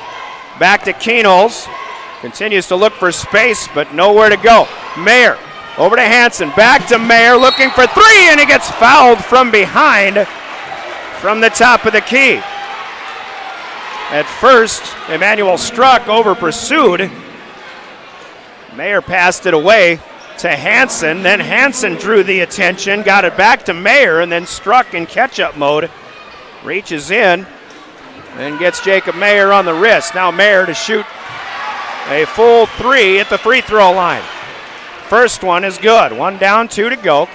back to Keenholz. Continues to look for space, but nowhere to go. Mayer over to Hanson. Back to Mayer looking for 3, and he gets fouled from behind from the top of the key. At first, Emmanuel Struck over pursued. Mayer passed it away to Hanson. Then Hanson drew the attention, got it back to Mayer, and then Struck in catch-up mode. Reaches in and gets Jacob Mayer on the wrist. Now Mayer to shoot a full 3 at the free throw line. First one is good. 1 down, 2 to go.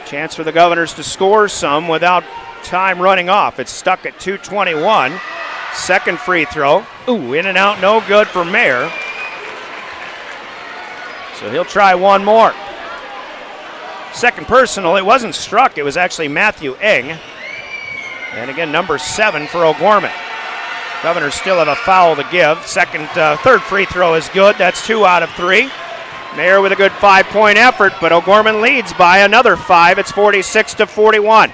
Chance for the Governors to score some without time running off. It's stuck at 2:21. Second free throw. Ooh, in and out, no good for Mayer. So he'll try one more. Second personal, it wasn't Struck, it was actually Matthew Eng. And again, number 7 for O'Gorman. Governors still have a foul to give. Third free throw is good. That's 2 out of 3. Mayer with a good 5-point effort, but O'Gorman leads by another 5. It's 46-41.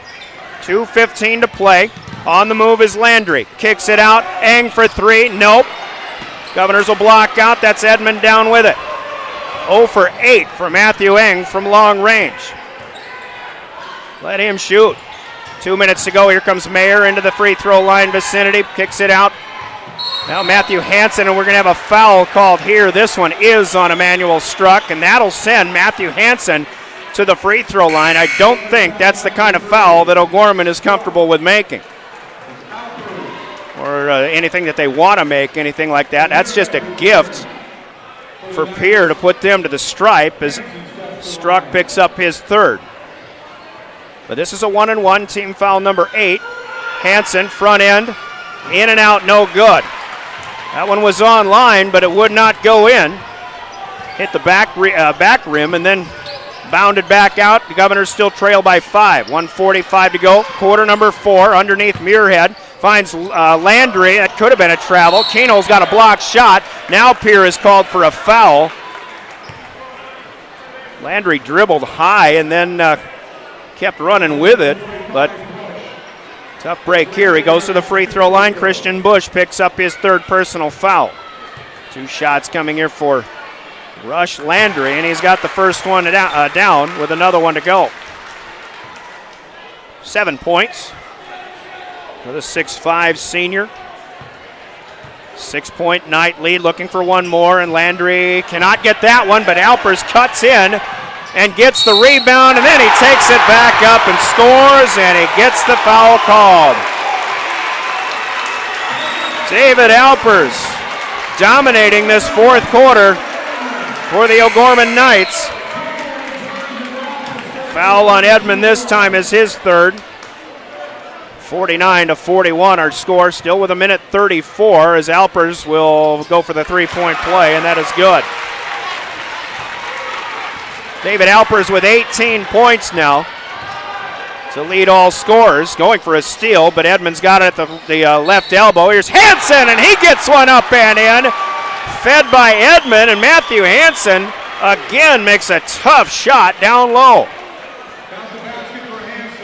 2:15 to play. On the move is Landry. Kicks it out. Eng for 3. Nope. Governors will block out. That's Edmond down with it. 0 for 8 for Matthew Eng from long range. Let him shoot. 2 minutes to go. Here comes Mayer into the free throw line vicinity. Kicks it out. Now Matthew Hanson, and we're going to have a foul called here. This one is on Emmanuel Struck, and that'll send Matthew Hanson to the free throw line. I don't think that's the kind of foul that O'Gorman is comfortable with making, or anything that they want to make, anything like that. That's just a gift for Pierre to put them to the stripe as Struck picks up his third. But this is a 1-and-1, team foul number 8. Hanson, front end, in and out, no good. That one was on line, but it would not go in. Hit the back rim and then bounded back out. The Governors still trail by 5. 1:45 to go. Quarter number 4 underneath Muirhead. Finds Landry. That could have been a travel. Keno's got a blocked shot. Now Pierre is called for a foul. Landry dribbled high and then kept running with it, but tough break here. He goes to the free throw line. Christian Bush picks up his third personal foul. 2 shots coming here for Rush Landry, and he's got the first one down with another one to go. 7 points for the 6'5 senior. 6-point Knight lead, looking for one more, and Landry cannot get that one, but Alpers cuts in and gets the rebound, and then he takes it back up and scores, and he gets the foul called. David Alpers dominating this fourth quarter for the O'Gorman Knights. Foul on Edmond this time is his third. 49-41 our score, still with 1:34 as Alpers will go for the three-point play, and that is good. David Alpers with 18 points now to lead all scorers, going for a steal, but Edmonds got it at the left elbow. Here's Hanson, and he gets one up and in. Fed by Edmond, and Matthew Hanson again makes a tough shot down low.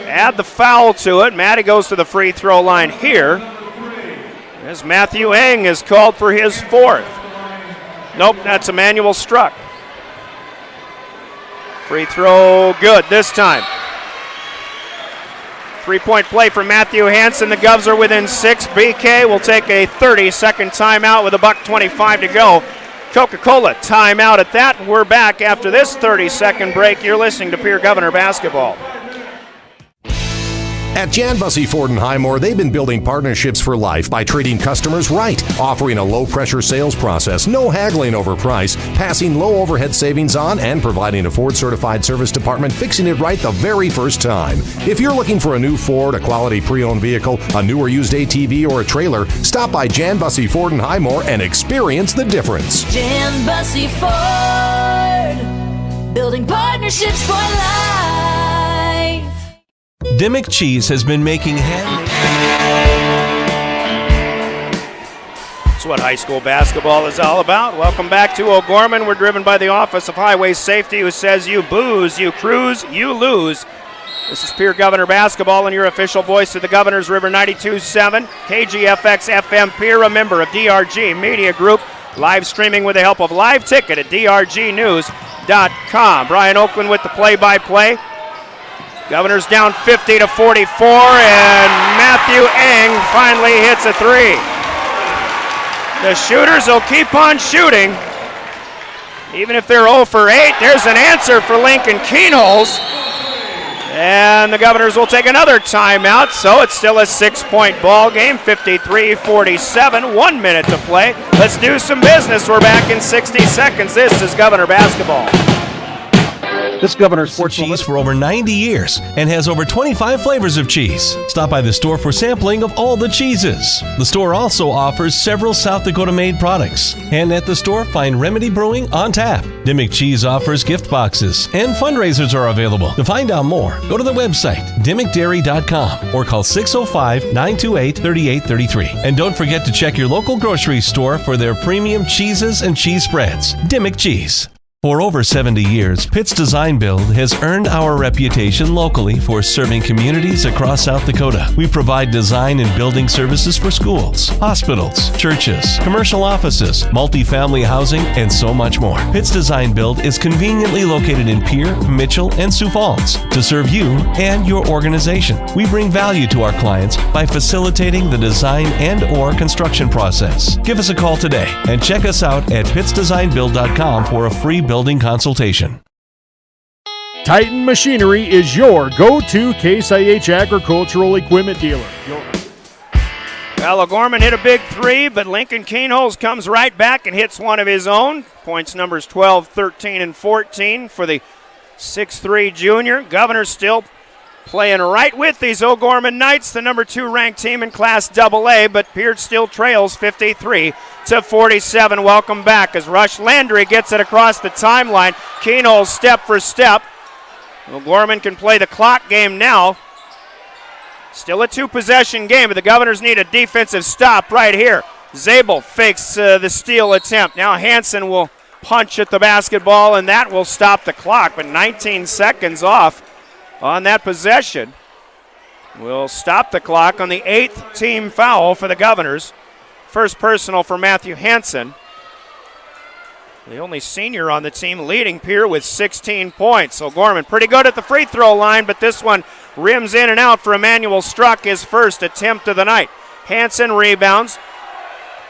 Add the foul to it. Matty goes to the free throw line here as Matthew Eng is called for his fourth. Nope, that's Emmanuel Struck. Free throw good this time. 3-point play for Matthew Hanson. The Govs are within 6. BK will take a 30-second timeout with $1:25 to go. Coca-Cola timeout at that. We're back after this 30-second break. You're listening to Pierre Governor Basketball. At Jan Bussey Ford & Highmore, they've been building partnerships for life by treating customers right, offering a low-pressure sales process, no haggling over price, passing low overhead savings on, and providing a Ford-certified service department fixing it right the very first time. If you're looking for a new Ford, a quality pre-owned vehicle, a new or used ATV, or a trailer, stop by Jan Bussey Ford & Highmore and experience the difference. Jan Bussey Ford, building partnerships for life. Dimmick Cheese has been making That's what high school basketball is all about. Welcome back to O'Gorman. We're driven by the Office of Highway Safety, who says you booze, you cruise, you lose. This is Pierre Governor Basketball and your official voice of the Governors River 92.7, KGFX FM Pierre, a member of DRG Media Group. Live streaming with the help of Live Ticket at drgnews.com. Brian Oakland with the play-by-play. Governors down 50-44, and Matthew Eng finally hits a three. The shooters will keep on shooting. Even if they're 0 for 8, there's an answer for Lincoln Keenholz. And the Governors will take another timeout, so it's still a 6-point ball game, 53-47, 1 minute to play. Let's do some business. We're back in 60 seconds. This is Governor Basketball. This Governor Sports cheese for over 90 years and has over 25 flavors of cheese. Stop by the store for sampling of all the cheeses. The store also offers several South Dakota made products. And at the store, find Remedy Brewing on tap. Dimmick Cheese offers gift boxes and fundraisers are available. To find out more, go to the website dimmickdairy.com or call 605-928-3833. And don't forget to check your local grocery store for their premium cheeses and cheese spreads. Dimmick Cheese. For over 70 years, Pitt's Design Build has earned our reputation locally for serving communities across South Dakota. We provide design and building services for schools, hospitals, churches, commercial offices, multifamily housing, and so much more. Pitt's Design Build is conveniently located in Pierre, Mitchell, and Sioux Falls to serve you and your organization. We bring value to our clients by facilitating the design and/or construction process. Give us a call today and check us out at pittsdesignbuild.com for a free building consultation. Titan Machinery is your go-to Case IH agricultural equipment dealer. Well, Gorman hit a big three, but Lincoln Keenholz comes right back and hits one of his own. Points numbers 12, 13, and 14 for the 6'3 junior. Governors still playing right with these O'Gorman Knights, the number 2 ranked team in Class AA, but Pierce still trails 53-47. Welcome back as Rush Landry gets it across the timeline. Keenholz step for step. O'Gorman can play the clock game now. Still a 2-possession game, but the Governors need a defensive stop right here. Zabel fakes the steal attempt. Now Hanson will punch at the basketball, and that will stop the clock, but 19 seconds off on that possession will stop the clock on the 8th team foul for the Governors. First personal for Matthew Hanson, the only senior on the team, leading Pierre with 16 points. So Gorman pretty good at the free throw line, but this one rims in and out for Emmanuel Struck, his first attempt of the night. Hanson rebounds.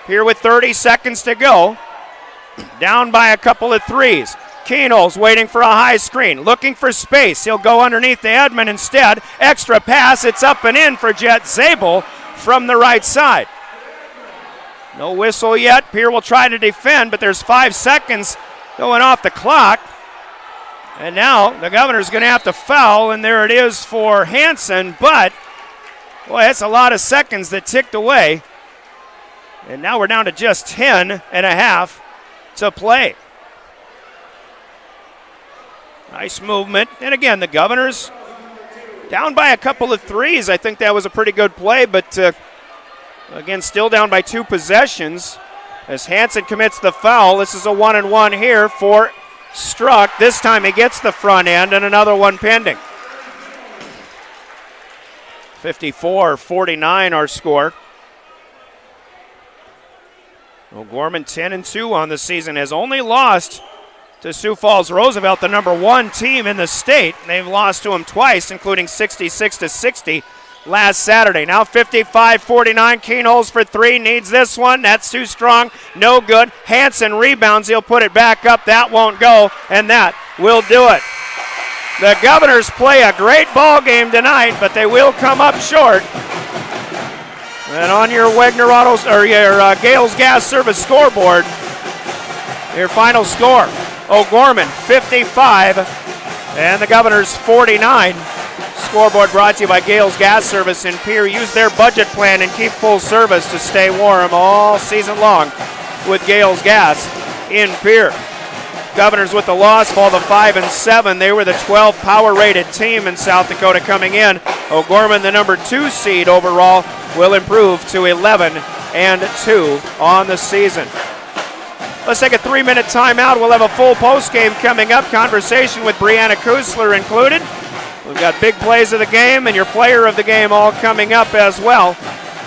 Pierre with 30 seconds to go, down by a couple of threes. Keenholz waiting for a high screen, looking for space. He'll go underneath the Edmund instead. Extra pass, it's up and in for Jet Zabel from the right side. No whistle yet. Pierre will try to defend, but there's 5 seconds going off the clock. And now the Governor's going to have to foul, and there it is for Hanson. But, boy, that's a lot of seconds that ticked away. And now we're down to just 10 and a half to play. Nice movement. And again, the Governors down by a couple of threes. I think that was a pretty good play, but again, still down by 2 possessions as Hanson commits the foul. This is a 1-and-1 here for Struck. This time he gets the front end, and another one pending. 54-49 our score. Gorman 10-2 on the season, has only lost to Sioux Falls Roosevelt, the number 1 team in the state. They've lost to them twice, including 66-60 last Saturday. Now 55-49, Keenholz for 3, needs this one. That's too strong, no good. Hanson rebounds, he'll put it back up. That won't go, and that will do it. The Governors play a great ball game tonight, but they will come up short. And on your Wagner Autos or your Gales Gas Service scoreboard, your final score: O'Gorman 55 and the Governors 49. Scoreboard brought to you by Gales Gas Service in Pierre. Use their budget plan and keep full service to stay warm all season long with Gales Gas in Pierre. Governors with the loss fall to 5-7. They were the 12th power-rated team in South Dakota coming in. O'Gorman, the number 2 seed overall, will improve to 11-2 on the season. Let's take a 3-minute timeout. We'll have a full postgame coming up. Conversation with Brianna Kusler included. We've got big plays of the game and your player of the game all coming up as well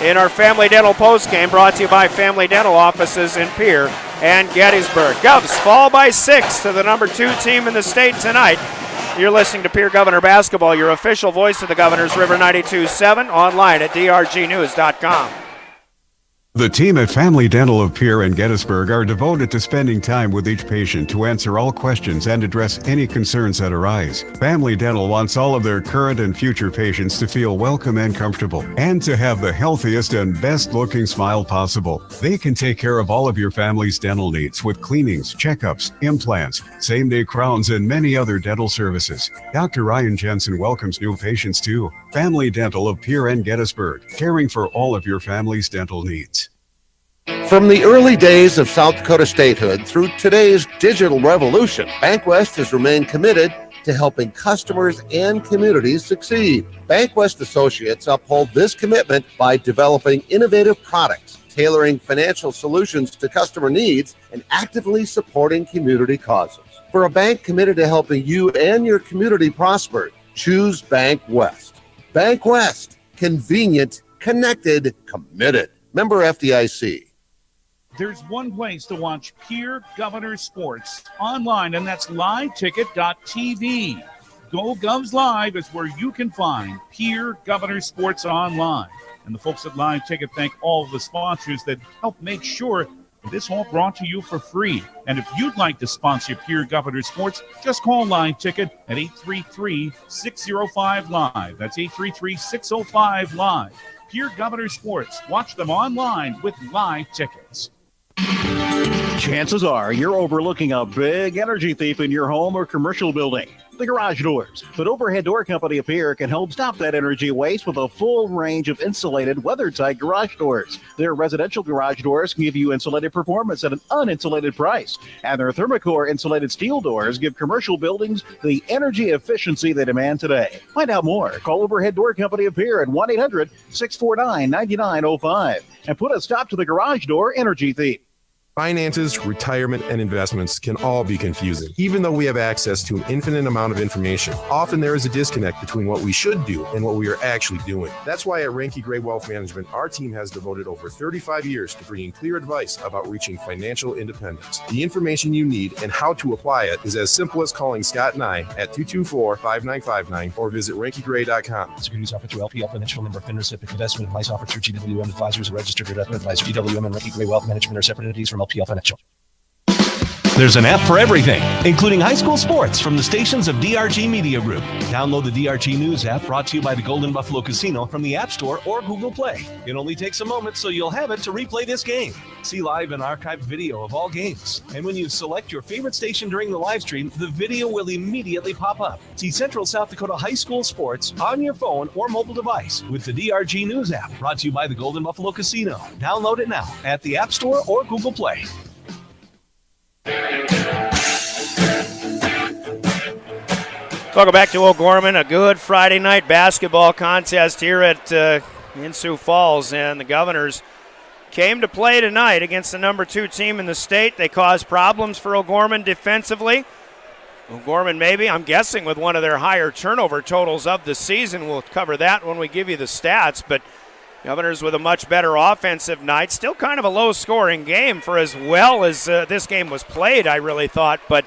in our Family Dental postgame, brought to you by Family Dental offices in Pierre and Gettysburg. Govs fall by 6 to the number 2 team in the state tonight. You're listening to Pierre Governor Basketball, your official voice of the Governors, River 92.7, online at drgnews.com. The team at Family Dental of Pierre and Gettysburg are devoted to spending time with each patient to answer all questions and address any concerns that arise. Family Dental wants all of their current and future patients to feel welcome and comfortable, and to have the healthiest and best-looking smile possible. They can take care of all of your family's dental needs with cleanings, checkups, implants, same-day crowns, and many other dental services. Dr. Ryan Jensen welcomes new patients to Family Dental of Pierre and Gettysburg, caring for all of your family's dental needs. From the early days of South Dakota statehood through today's digital revolution, BankWest has remained committed to helping customers and communities succeed. BankWest Associates uphold this commitment by developing innovative products, tailoring financial solutions to customer needs, and actively supporting community causes. For a bank committed to helping you and your community prosper, choose Bank West. Bank West. Convenient, connected, committed. Member FDIC. There's one place to watch Pierre Governors sports online, and that's liveticket.tv. Go Govs Live is where you can find Pierre Governors sports online. And the folks at Live Ticket thank all of the sponsors that help make sure this all brought to you for free. And if you'd like to sponsor Pierre Governors sports, just call Live Ticket at 833-605-LIVE. That's 833-605-LIVE. Pierre Governors sports. Watch them online with Live Tickets. Chances are you're overlooking a big energy thief in your home or commercial building. The garage doors. But Overhead Door Company of Pierre can help stop that energy waste with a full range of insulated, weather-tight garage doors. Their residential garage doors give you insulated performance at an uninsulated price. And their Thermocore insulated steel doors give commercial buildings the energy efficiency they demand today. Find out more. Call Overhead Door Company of Pierre at 1-800-649-9905 and put a stop to the garage door energy thief. Finances, retirement, and investments can all be confusing. Even though we have access to an infinite amount of information, often there is a disconnect between what we should do and what we are actually doing. That's why at Ranky Gray Wealth Management, our team has devoted over 35 years to bringing clear advice about reaching financial independence. The information you need and how to apply it is as simple as calling Scott and I at 224-5959 or visit rankygray.com. Securities offered through LPL Financial, member FINRA, SIPC. Investment advice offered through GWM Advisors, a registered investment advisor. GWM and Ranky Gray Wealth Management are separate entities from LPL Financial. There's an app for everything, including high school sports from the stations of DRG Media Group. Download the DRG News app, brought to you by the Golden Buffalo Casino, from the App Store or Google Play. It only takes a moment, so you'll have it to replay this game. See live and archived video of all games. And when you select your favorite station during the live stream, the video will immediately pop up. See Central South Dakota high school sports on your phone or mobile device with the DRG News app, brought to you by the Golden Buffalo Casino. Download it now at the App Store or Google Play. Welcome back to O'Gorman, a good Friday night basketball contest here at in Sioux Falls, and the Governors came to play tonight against the number 2 team in the state. They caused problems for O'Gorman defensively. O'Gorman maybe, I'm guessing, with one of their higher turnover totals of the season. We'll cover that when we give you the stats, but Governors with a much better offensive night. Still kind of a low-scoring game for as well as this game was played, I really thought. But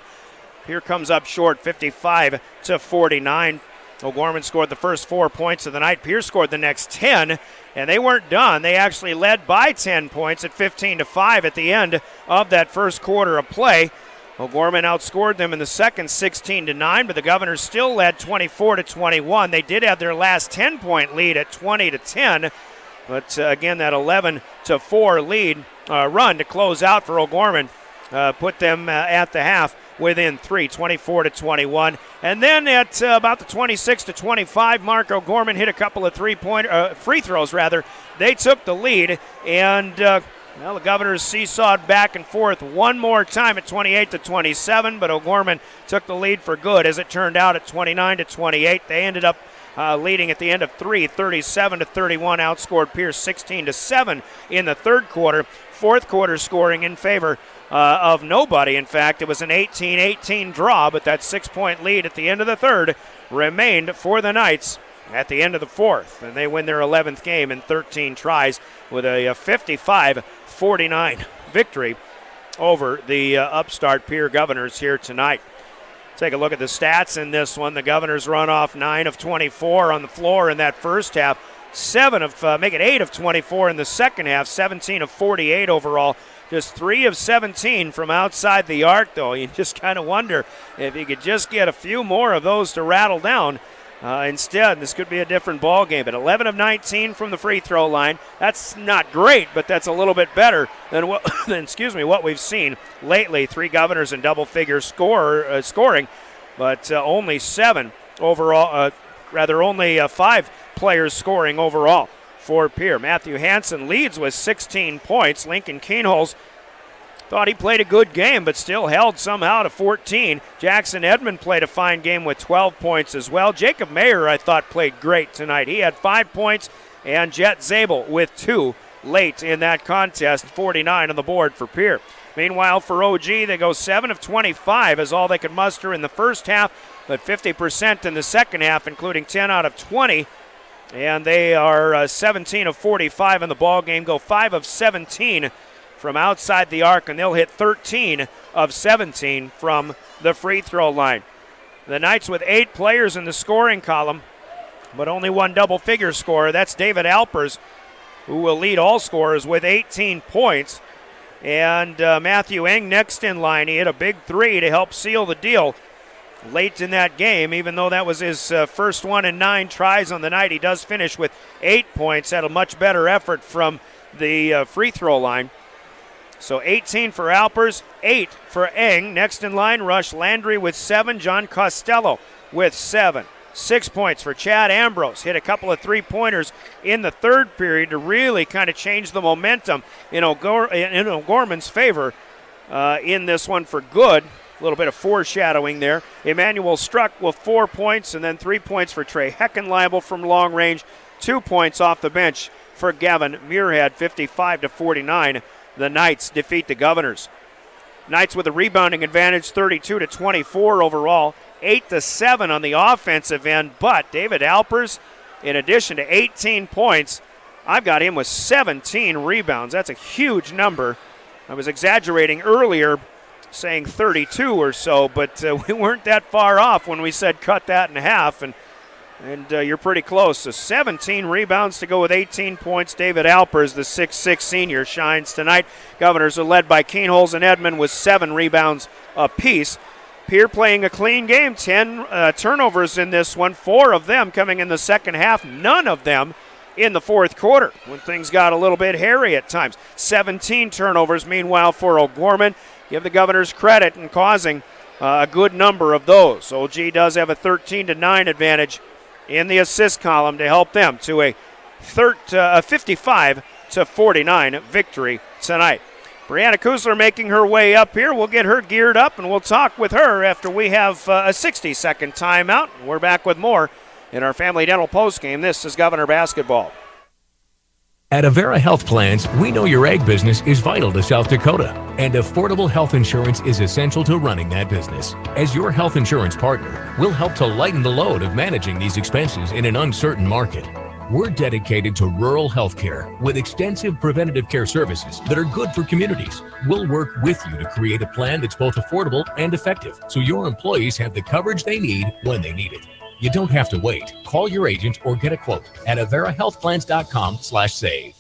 here comes up short, 55-49. O'Gorman scored the first 4 points of the night. Pierce scored the next 10, and they weren't done. They actually led by 10 points at 15-5 at the end of that first quarter of play. O'Gorman outscored them in the second 16-9, but the Governors still led 24-21. They did have their last 10-point lead at 20-10. But again, that 11-4 lead run to close out for O'Gorman put them at the half within 3, 24-21. And then at about the 26-25 mark, O'Gorman hit a couple of free throws. They took the lead, and the Governors seesawed back and forth one more time at 28-27, but O'Gorman took the lead for good, as it turned out, at 29-28. They ended up leading at the end of 3, 37-31, outscored Pierce 16-7 in the third quarter. Fourth quarter scoring in favor of nobody. In fact, it was an 18-18 draw, but that 6-point lead at the end of the third remained for the Knights at the end of the fourth, and they win their 11th game in 13 tries with a 55-49 victory over the upstart Pierre Governors here tonight. Take a look at the stats in this one. The Governors run off 9 of 24 on the floor in that first half. 8 of 24 in the second half. 17 of 48 overall. Just 3 of 17 from outside the arc, though. You just kind of wonder if you could just get a few more of those to rattle down. Instead, this could be a different ball game. But 11 of 19 from the free throw line. That's not great, but that's a little bit better than what we've seen lately. 3 Governors in double-figure scoring, but only 7 overall. Only 5 players scoring overall for Pierre. Matthew Hanson leads with 16 points. Lincoln Keenholz thought he played a good game, but still held somehow to 14. Jackson Edmond played a fine game with 12 points as well. Jacob Mayer, I thought, played great tonight. He had 5 points, and Jet Zabel with 2 late in that contest. 49 on the board for Pierre. Meanwhile, for OG, they go 7 of 25 is all they could muster in the first half, but 50% in the second half, including 10 out of 20. And they are 17 of 45 in the ball game, go 5 of 17 from outside the arc, and they'll hit 13 of 17 from the free throw line. The Knights with 8 players in the scoring column, but only one double-figure scorer. That's David Alpers, who will lead all scorers with 18 points. And Matthew Eng next in line. He hit a big 3 to help seal the deal late in that game. Even though that was his first one in 9 tries on the night, he does finish with 8 points. Had a much better effort from the free throw line. So 18 for Alpers, 8 for Eng. Next in line, Rush Landry with 7. John Costello with 7. 6 points for Chad Ambrose. Hit a couple of three-pointers in the third period to really kind of change the momentum in O'Gorman's favor in this one for good. A little bit of foreshadowing there. Emmanuel Struck with 4 points, and then 3 points for Trey Heckenleibel from long range. 2 points off the bench for Gavin Muirhead. 55-49. The Knights defeat the Governors. Knights with a rebounding advantage, 32-24 overall. 8-7 on the offensive end, but David Alpers, in addition to 18 points, I've got him with 17 rebounds. That's a huge number. I was exaggerating earlier, saying 32 or so, but we weren't that far off when we said cut that in half, and you're pretty close. So 17 rebounds to go with 18 points. David Alpers, the 6'6 senior, shines tonight. Governors are led by Keenholz and Edmond with 7 rebounds apiece. Pierre playing a clean game, 10 turnovers in this one, 4 of them coming in the second half, none of them in the fourth quarter when things got a little bit hairy at times. 17 turnovers, meanwhile, for O'Gorman. Give the Governors credit in causing a good number of those. OG does have a 13-9 advantage in the assist column to help them to a 55-49 victory tonight. Brianna Kusler making her way up here. We'll get her geared up, and we'll talk with her after we have a 60-second timeout. We're back with more in our Family Dental postgame. This is Governor Basketball. At Avera Health Plans, we know your ag business is vital to South Dakota, and affordable health insurance is essential to running that business. As your health insurance partner, we'll help to lighten the load of managing these expenses in an uncertain market. We're dedicated to rural health care with extensive preventative care services that are good for communities. We'll work with you to create a plan that's both affordable and effective, so your employees have the coverage they need when they need it. You don't have to wait. Call your agent or get a quote at averahealthplans.com/save.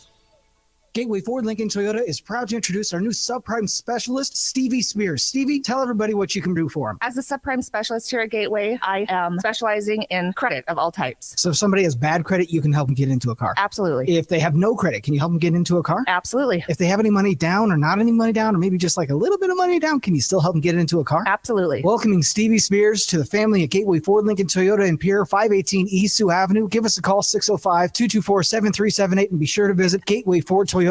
Gateway Ford Lincoln Toyota is proud to introduce our new subprime specialist, Stevie Spears. Stevie, tell everybody what you can do for them. As a subprime specialist here at Gateway, I am specializing in credit of all types. So if somebody has bad credit, you can help them get into a car. Absolutely. If they have no credit, can you help them get into a car? Absolutely. If they have any money down or not any money down, or maybe just like a little bit of money down, can you still help them get into a car? Absolutely. Welcoming Stevie Spears to the family at Gateway Ford Lincoln Toyota in Pierre, 518 East Sioux Avenue. Give us a call, 605-224-7378, and be sure to visit gatewayfordtoyota.com.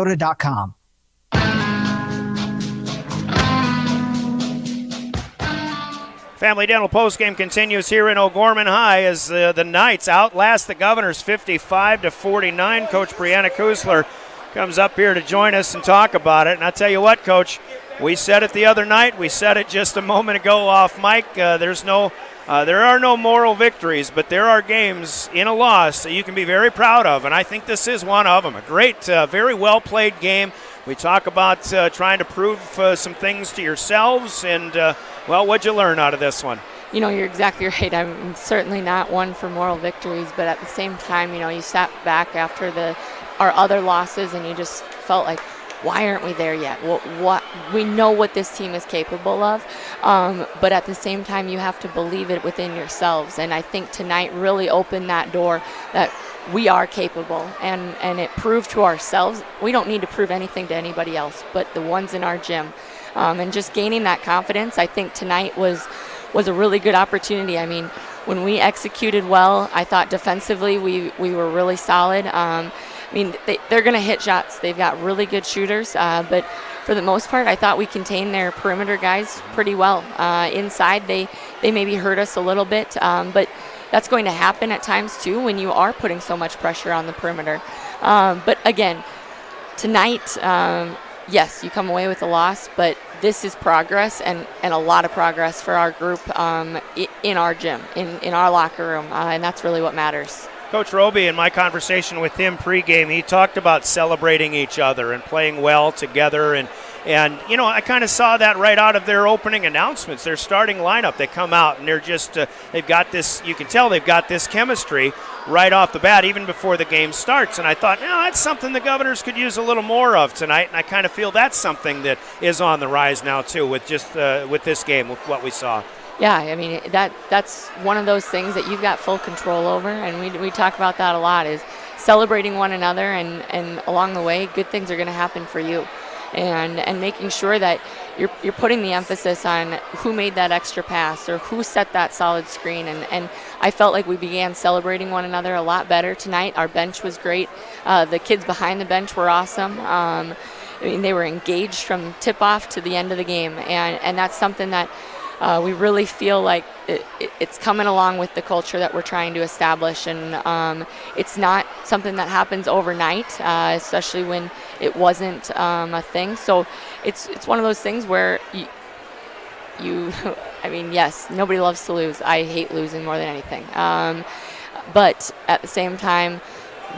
Family Dental postgame continues here in O'Gorman High as the Knights outlast the Governors 55-49. Coach Brianna Kusler comes up here to join us and talk about it. And I tell you what, Coach, we said it the other night. We said it just a moment ago off mic. There are no moral victories, but there are games in a loss that you can be very proud of, and I think this is one of them. A great, very well-played game. We talk about trying to prove some things to yourselves, and, well, what'd you learn out of this one? You know, you're exactly right. I'm certainly not one for moral victories, but at the same time, you know, you sat back after our other losses and you just felt like, why aren't we there yet? What we know what this team is capable of, but at the same time, you have to believe it within yourselves. And I think tonight really opened that door that we are capable, and it proved to ourselves. We don't need to prove anything to anybody else, but the ones in our gym, and just gaining that confidence. I think tonight was a really good opportunity. I mean, when we executed well, I thought defensively we were really solid. I mean, they're going to hit shots. They've got really good shooters, but for the most part, I thought we contained their perimeter guys pretty well. Inside, they maybe hurt us a little bit, but that's going to happen at times too when you are putting so much pressure on the perimeter. But again, tonight, yes, you come away with a loss, but this is progress and a lot of progress for our group in our gym, in our locker room, and that's really what matters. Coach Roby, in my conversation with him pregame, he talked about celebrating each other and playing well together. And I kind of saw that right out of their opening announcements. Their starting lineup, they come out and they're just, they've got this, you can tell they've got this chemistry right off the bat, even before the game starts. And I thought, that's something the Governors could use a little more of tonight. And I kind of feel that's something that is on the rise now, too, with just with this game, with what we saw. Yeah, I mean, that's one of those things that you've got full control over, and we talk about that a lot, is celebrating one another, and along the way, good things are going to happen for you. And making sure that you're putting the emphasis on who made that extra pass or who set that solid screen. And I felt like we began celebrating one another a lot better tonight. Our bench was great. The kids behind the bench were awesome. I mean, they were engaged from tip-off to the end of the game, and that's something that we really feel like it's coming along with the culture that we're trying to establish, and it's not something that happens overnight, especially when it wasn't a thing. So it's one of those things where you I mean, yes, nobody loves to lose. I hate losing more than anything. But at the same time,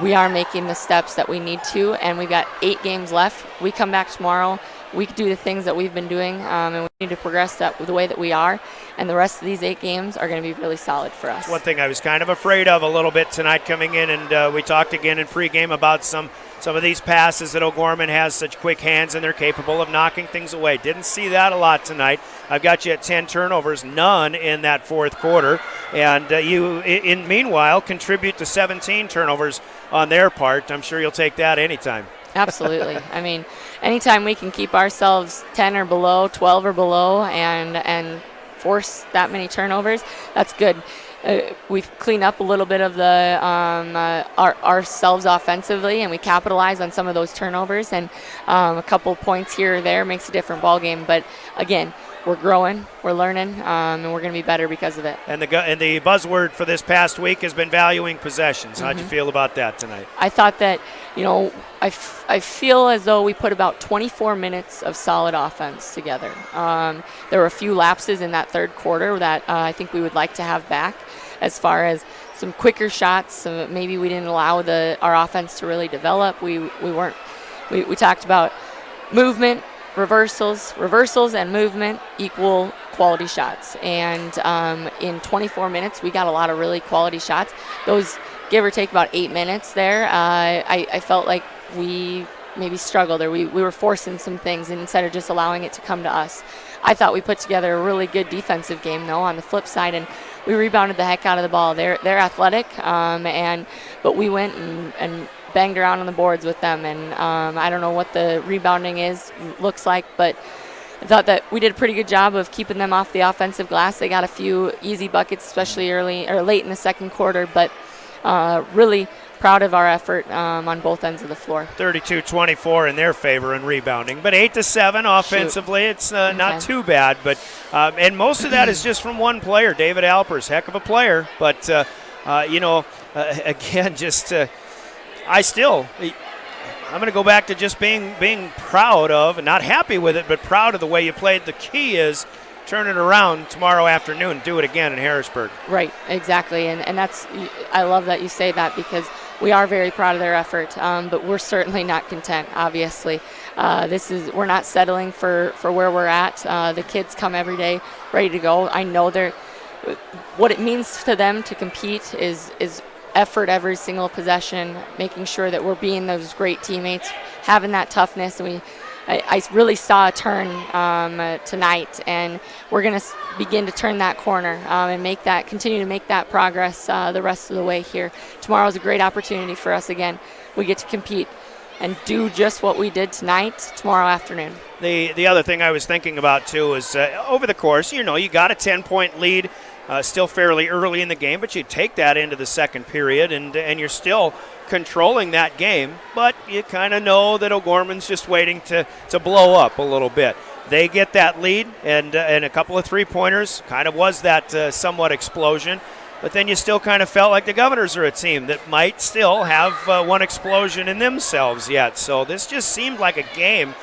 we are making the steps that we need to, and we've got 8 games left. We come back tomorrow. We can do the things that we've been doing, and we need to progress that the way that we are. And the rest of these 8 games are going to be really solid for us. One thing I was kind of afraid of a little bit tonight coming in, and we talked again in pregame about some of these passes that O'Gorman has such quick hands, and they're capable of knocking things away. Didn't see that a lot tonight. I've got you at 10 turnovers, none in that fourth quarter. And you, meanwhile, contribute to 17 turnovers on their part. I'm sure you'll take that anytime. Absolutely. I mean, anytime we can keep ourselves 10 or below, 12 or below, and force that many turnovers, that's good. We've cleaned up a little bit of the ourselves offensively, and we capitalize on some of those turnovers, and a couple points here or there makes a different ball game. But again, we're growing, we're learning, and we're going to be better because of it. And the buzzword for this past week has been valuing possessions. How'd you feel about that tonight? I thought that, I feel as though we put about 24 minutes of solid offense together. There were a few lapses in that third quarter that I think we would like to have back, as far as some quicker shots. Maybe we didn't allow our offense to really develop. We talked about movement, reversals and movement equal quality shots. And in 24 minutes, we got a lot of really quality shots. Those give or take about 8 minutes there. I felt like we maybe struggled, or we were forcing some things instead of just allowing it to come to us. I thought we put together a really good defensive game, though, on the flip side, and we rebounded the heck out of the ball. They're athletic, but we went and banged around on the boards with them, and I don't know what the rebounding looks like, but I thought that we did a pretty good job of keeping them off the offensive glass. They got a few easy buckets, especially early or late in the second quarter, but really proud of our effort on both ends of the floor. 32-24 in their favor in rebounding, but 8-7 offensively. It's not too bad, but and most of that is just from one player, David Alpers, heck of a player, but again, just I'm going to go back to just being proud of, and not happy with it, but proud of the way you played. The key is turn it around tomorrow afternoon, do it again in Harrisburg. Right, exactly, and that's, I love that you say that, because we are very proud of their effort, but we're certainly not content, obviously. We're not settling for where we're at. The kids come every day ready to go. I know what it means to them to compete is effort every single possession, making sure that we're being those great teammates, having that toughness, and I really saw a turn tonight, and we're going to begin to turn that corner and continue to make that progress the rest of the way here. Tomorrow's a great opportunity for us again. We get to compete and do just what we did tonight tomorrow afternoon. The other thing I was thinking about too is over the course, you got a 10-point lead, still fairly early in the game, but you take that into the second period, and you're still controlling that game, but you kind of know that O'Gorman's just waiting to blow up a little bit. They get that lead, and a couple of three-pointers kind of was that somewhat explosion. But then you still kind of felt like the Governors are a team that might still have one explosion in themselves yet. So this just seemed like a game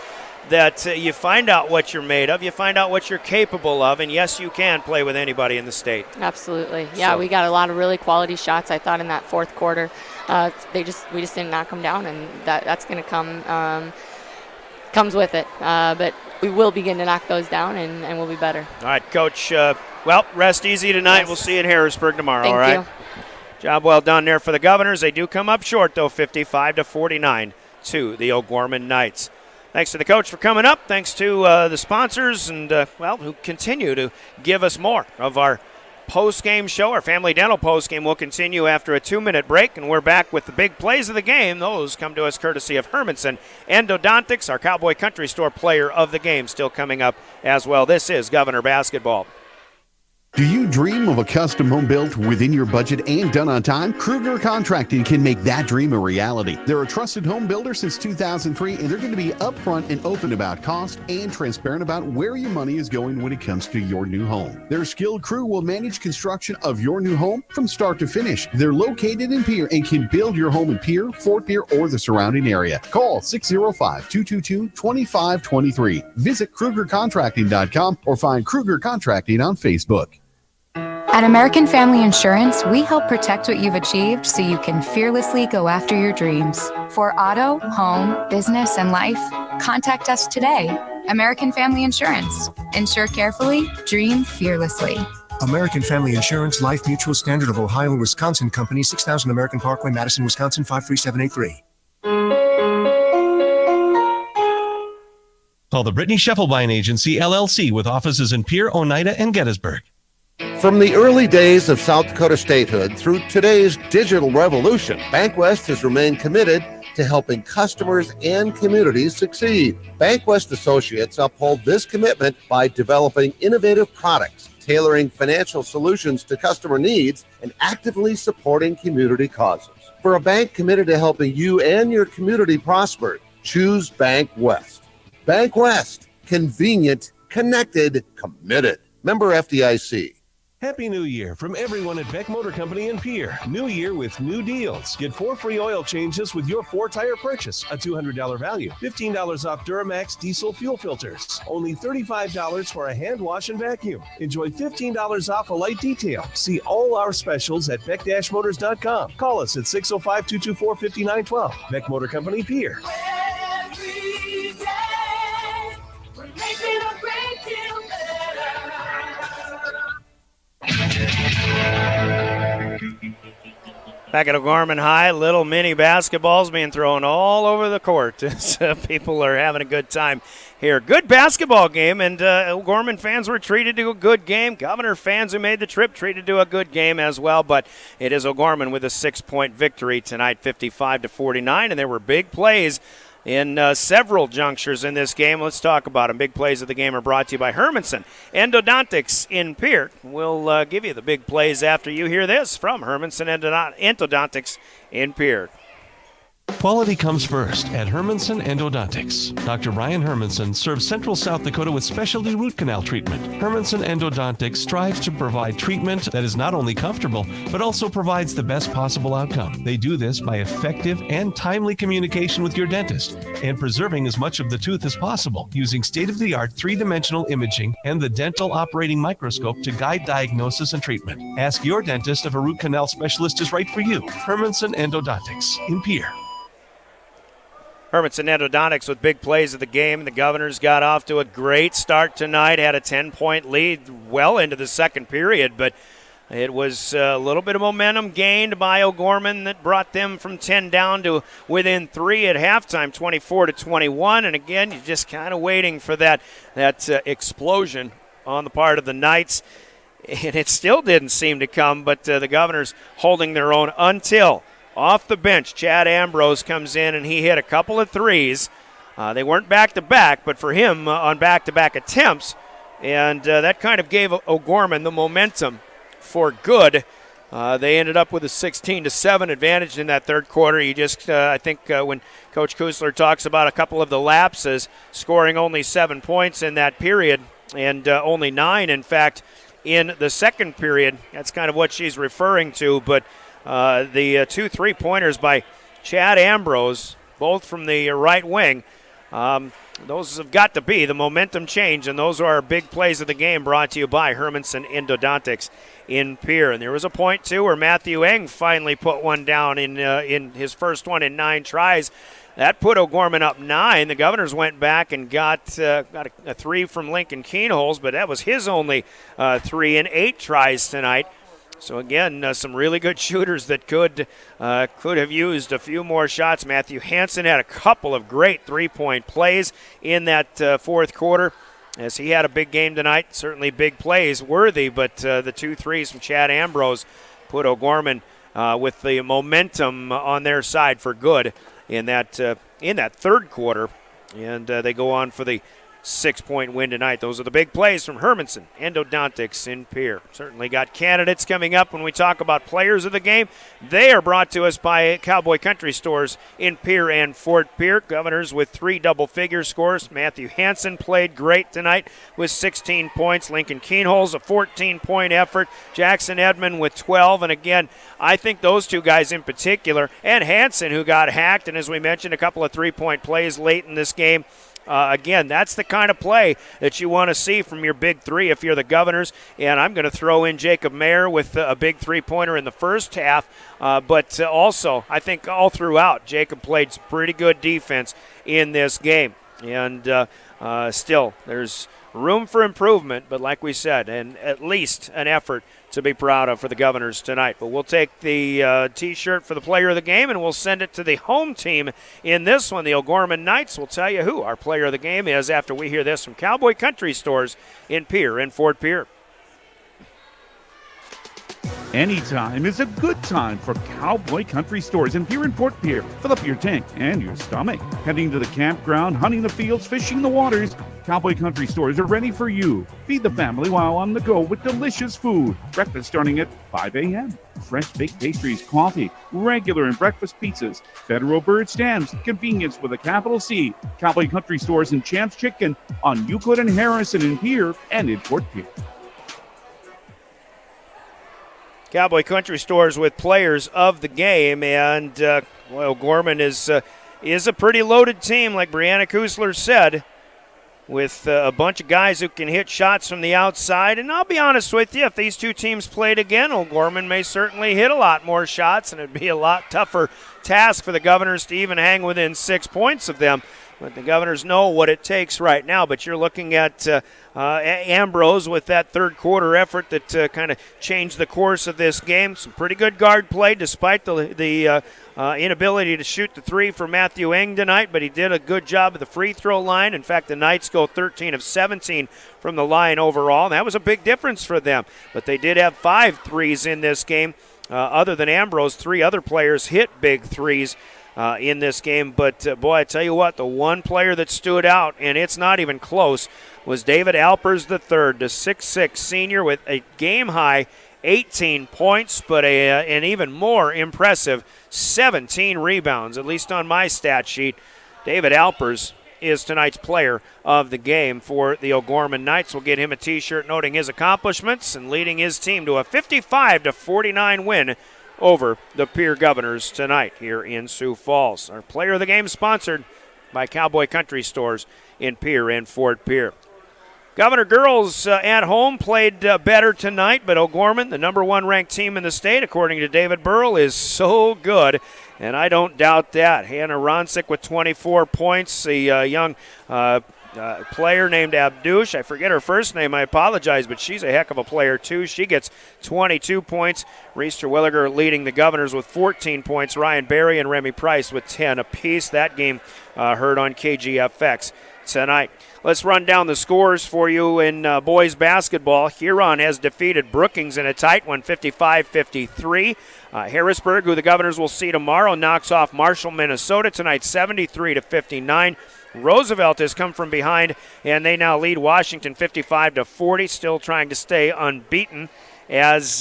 that you find out what you're made of, you find out what you're capable of, and yes, you can play with anybody in the state. Absolutely. Yeah, we got a lot of really quality shots, I thought, in that fourth quarter. We just didn't knock them down, and that's going to comes with it. But we will begin to knock those down, and we'll be better. All right, Coach. Rest easy tonight. Yes. We'll see you in Harrisburg tomorrow. Thank all right. You. Job well done there for the Governors. They do come up short, though, 55-49 to the O'Gorman Knights. Thanks to the coach for coming up. Thanks to the sponsors and, who continue to give us more of our post-game show. Our Family Dental post-game will continue after a 2-minute break, and we're back with the big plays of the game. Those come to us courtesy of Hermanson Endodontics, our Cowboy Country Store player of the game, still coming up as well. This is Governor Basketball. Do you dream of a custom home built within your budget and done on time? Kruger Contracting can make that dream a reality. They're a trusted home builder since 2003, and they're going to be upfront and open about cost and transparent about where your money is going when it comes to your new home. Their skilled crew will manage construction of your new home from start to finish. They're located in Pierre and can build your home in Pierre, Fort Pierre, or the surrounding area. Call 605-222-2523. Visit KrugerContracting.com or find Kruger Contracting on Facebook. At American Family Insurance, we help protect what you've achieved so you can fearlessly go after your dreams. For auto, home, business, and life, contact us today. American Family Insurance. Insure carefully, dream fearlessly. American Family Insurance, Life Mutual, Standard of Ohio and Wisconsin Company, 6000 American Parkway, Madison, Wisconsin, 53783. Call the Brittany Scheffelbein Agency, LLC, with offices in Pierre, Oneida, and Gettysburg. From the early days of South Dakota statehood through today's digital revolution, BankWest has remained committed to helping customers and communities succeed. BankWest Associates uphold this commitment by developing innovative products, tailoring financial solutions to customer needs, and actively supporting community causes. For a bank committed to helping you and your community prosper, choose BankWest. BankWest, convenient, connected, committed. Member FDIC. Happy New Year from everyone at Beck Motor Company in Pierre. New year with new deals. Get 4 free oil changes with your 4-tire purchase. A $200 value. $15 off Duramax diesel fuel filters. Only $35 for a hand wash and vacuum. Enjoy $15 off a light detail. See all our specials at beck-motors.com. Call us at 605-224-5912. Beck Motor Company, Pierre. Every day, we're making a great deal better. Back at O'Gorman High, little mini basketballs being thrown all over the court as people are having a good time here. Good basketball game, and O'Gorman fans were treated to a good game. Governor fans who made the trip treated to a good game as well, but it is O'Gorman with a 6-point victory tonight, 55-49, and there were big plays in several junctures in this game. Let's talk about them. Big plays of the game are brought to you by Hermanson Endodontics in Pierre. We'll give you the big plays after you hear this from Hermanson Endodontics in Pierre. Quality comes first at Hermanson Endodontics. Dr. Brian Hermanson serves Central South Dakota with specialty root canal treatment. Hermanson Endodontics strives to provide treatment that is not only comfortable, but also provides the best possible outcome. They do this by effective and timely communication with your dentist and preserving as much of the tooth as possible using state-of-the-art 3-dimensional imaging and the dental operating microscope to guide diagnosis and treatment. Ask your dentist if a root canal specialist is right for you. Hermanson Endodontics in Pierre. Hermanson Endodontics with big plays of the game. The Governors got off to a great start tonight, had a 10-point lead well into the second period, but it was a little bit of momentum gained by O'Gorman that brought them from 10 down to within 3 at halftime, 24-21. And again, you're just kind of waiting for that explosion on the part of the Knights. And it still didn't seem to come, but the Governors holding their own until off the bench, Chad Ambrose comes in, and he hit a couple of threes. They weren't back-to-back, but for him on back-to-back attempts, and that kind of gave O'Gorman the momentum for good. They ended up with a 16-7 advantage in that third quarter. You just, I think when Coach Kusler talks about a couple of the lapses, scoring only 7 points in that period, and only 9, in fact, in the second period. That's kind of what she's referring to. But the 2 3-pointers by Chad Ambrose, both from the right wing, those have got to be the momentum change, and those are our big plays of the game, brought to you by Hermanson Endodontics in Pierre. And there was a point, too, where Matthew Eng finally put one down in his first one in 9 tries. That put O'Gorman up 9. The Governors went back and got a 3 from Lincoln Keenholz, but that was his only 3 in 8 tries tonight. So, again, some really good shooters that could have used a few more shots. Matthew Hanson had a couple of great three-point plays in that fourth quarter, as he had a big game tonight. Certainly big plays worthy, but the 2 threes from Chad Ambrose put O'Gorman with the momentum on their side for good in that third quarter. And they go on for the 6-point win tonight. Those are the big plays from Hermanson Endodontics in Pierre. Certainly got candidates coming up when we talk about players of the game. They are brought to us by Cowboy Country Stores in Pierre and Fort Pierre. Governors with 3 double-figure scores. Matthew Hanson played great tonight with 16 points. Lincoln Keenholz, a 14-point effort. Jackson Edmond with 12. And again, I think those 2 guys in particular, and Hanson, who got hacked, and as we mentioned, a couple of 3-point plays late in this game. Again, that's the kind of play that you want to see from your big 3 if you're the Governors. And I'm going to throw in Jacob Mayer with a big 3-pointer in the first half. But also, I think all throughout, Jacob played some pretty good defense in this game. And still, there's room for improvement. But like we said, and at least an effort to be proud of for the Governors tonight. But we'll take the T-shirt for the player of the game, and we'll send it to the home team in this one, the O'Gorman Knights. We'll tell you who our player of the game is after we hear this from Cowboy Country Stores in Pierre and Fort Pierre. Anytime is a good time for Cowboy Country Stores in Pierre and Fort Pierre. Fill up your tank and your stomach. Heading to the campground, hunting the fields, fishing the waters, Cowboy Country Stores are ready for you. Feed the family while on the go with delicious food. Breakfast starting at 5 a.m. Fresh baked pastries, coffee, regular and breakfast pizzas, Federal Bird Stamps, convenience with a capital C. Cowboy Country Stores and Champs Chicken on Euclid and Harrison in Pierre and in Fort Pierre. Cowboy Country Stores with players of the game, and Gorman is a pretty loaded team, like Brianna Kusler said, with a bunch of guys who can hit shots from the outside. And I'll be honest with you, if these 2 teams played again, Gorman may certainly hit a lot more shots, and it'd be a lot tougher task for the Governors to even hang within 6 points of them. But the Governors know what it takes right now. But you're looking at Ambrose with that third quarter effort that kind of changed the course of this game. Some pretty good guard play despite the inability to shoot the 3 for Matthew Eng tonight. But he did a good job at the free throw line. In fact, the Knights go 13 of 17 from the line overall. And that was a big difference for them. But they did have 5 threes in this game. Other than Ambrose, 3 other players hit big threes in this game. But, boy, I tell you what, the one player that stood out, and it's not even close, was David Alpers III, the 6'6 senior with a game-high 18 points, but an even more impressive 17 rebounds, at least on my stat sheet. David Alpers is tonight's player of the game for the O'Gorman Knights. We'll get him a T-shirt noting his accomplishments and leading his team to a 55-49 win over the Pierre Governors tonight here in Sioux Falls. Our player of the game sponsored by Cowboy Country Stores in Pierre and Fort Pierre. Governor girls at home played better tonight, but O'Gorman, the number 1 ranked team in the state, according to David Burrell, is so good, and I don't doubt that. Hannah Ronsick with 24 points, a young player named Abdush. I forget her first name, I apologize, but she's a heck of a player too. She gets 22 points. Reese Terwilliger leading the Governors with 14 points. Ryan Berry and Remy Price with 10 apiece. That game heard on KGFX tonight. Let's run down the scores for you in boys basketball. Huron has defeated Brookings in a tight one, 55-53. Harrisburg, who the Governors will see tomorrow, knocks off Marshall, Minnesota tonight, 73-59. Roosevelt has come from behind, and they now lead Washington 55-40, still trying to stay unbeaten as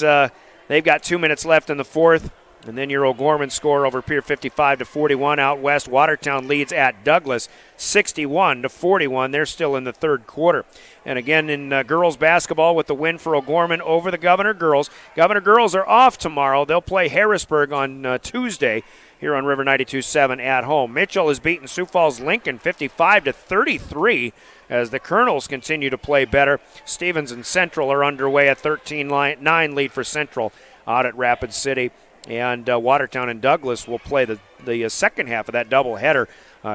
they've got 2 minutes left in the fourth. And then your O'Gorman score over Pierre 55-41. Out west, Watertown leads at Douglas 61-41. They're still in the third quarter. And again in girls basketball with the win for O'Gorman over the Governor Girls. Governor Girls are off tomorrow. They'll play Harrisburg on Tuesday here on River 92.7 at home. Mitchell has beaten Sioux Falls Lincoln 55-33 as the Colonels continue to play better. Stevens and Central are underway, a 13-9 lead for Central out at Rapid City. And Watertown and Douglas will play the second half of that doubleheader.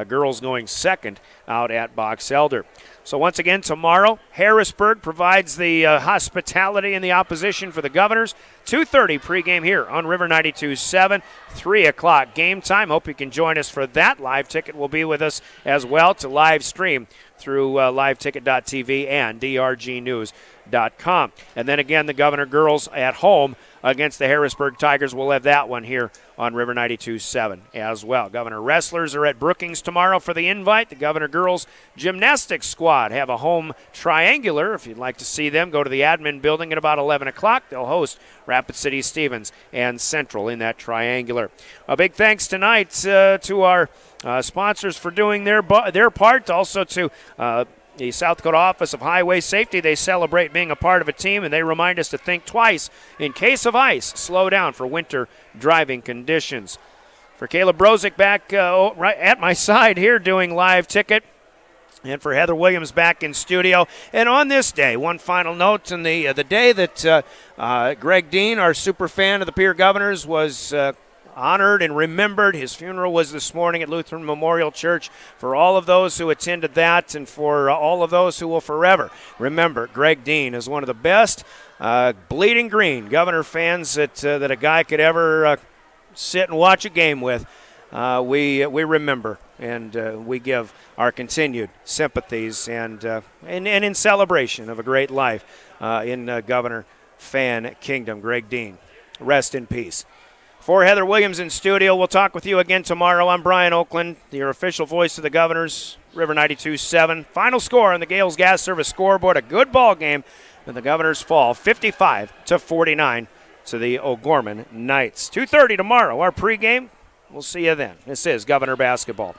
Girls going second out at Box Elder. So once again, tomorrow, Harrisburg provides the hospitality and the opposition for the Governors. 2:30 pregame here on River 92.7, 3 o'clock game time. Hope you can join us for that. Live Ticket will be with us as well to live stream through liveticket.tv and drgnews.com. And then again, the Governor Girls at home against the Harrisburg Tigers. We'll have that one here on River 92.7 as well. Governor Wrestlers are at Brookings tomorrow for the invite. The Governor Girls Gymnastics squad have a home triangular. If you'd like to see them, go to the admin building at about 11 o'clock. They'll host Rapid City, Stevens, and Central in that triangular. A big thanks tonight to our sponsors for doing their part. Also to the South Dakota Office of Highway Safety. They celebrate being a part of a team, and they remind us to think twice. In case of ice, slow down for winter driving conditions. For Caleb Brozick back right at my side here doing Live Ticket, and for Heather Williams back in studio. And on this day, one final note, on the day that Greg Dean, our super fan of the Pierre Governors, was honored and remembered. His funeral was this morning at Lutheran Memorial Church. For all of those who attended that, and for all of those who will forever remember Greg Dean as one of the best bleeding green Governor fans that a guy could ever sit and watch a game with. We remember, and we give our continued sympathies and in celebration of a great life in Governor fan kingdom. Greg Dean, rest in peace. For Heather Williams in studio, we'll talk with you again tomorrow. I'm Brian Oakland, your official voice of the Governors, River 92.7. Final score on the Gales Gas Service scoreboard, a good ball game, and the Governors fall 55-49 to the O'Gorman Knights. 2:30 tomorrow, our pregame. We'll see you then. This is Governor Basketball.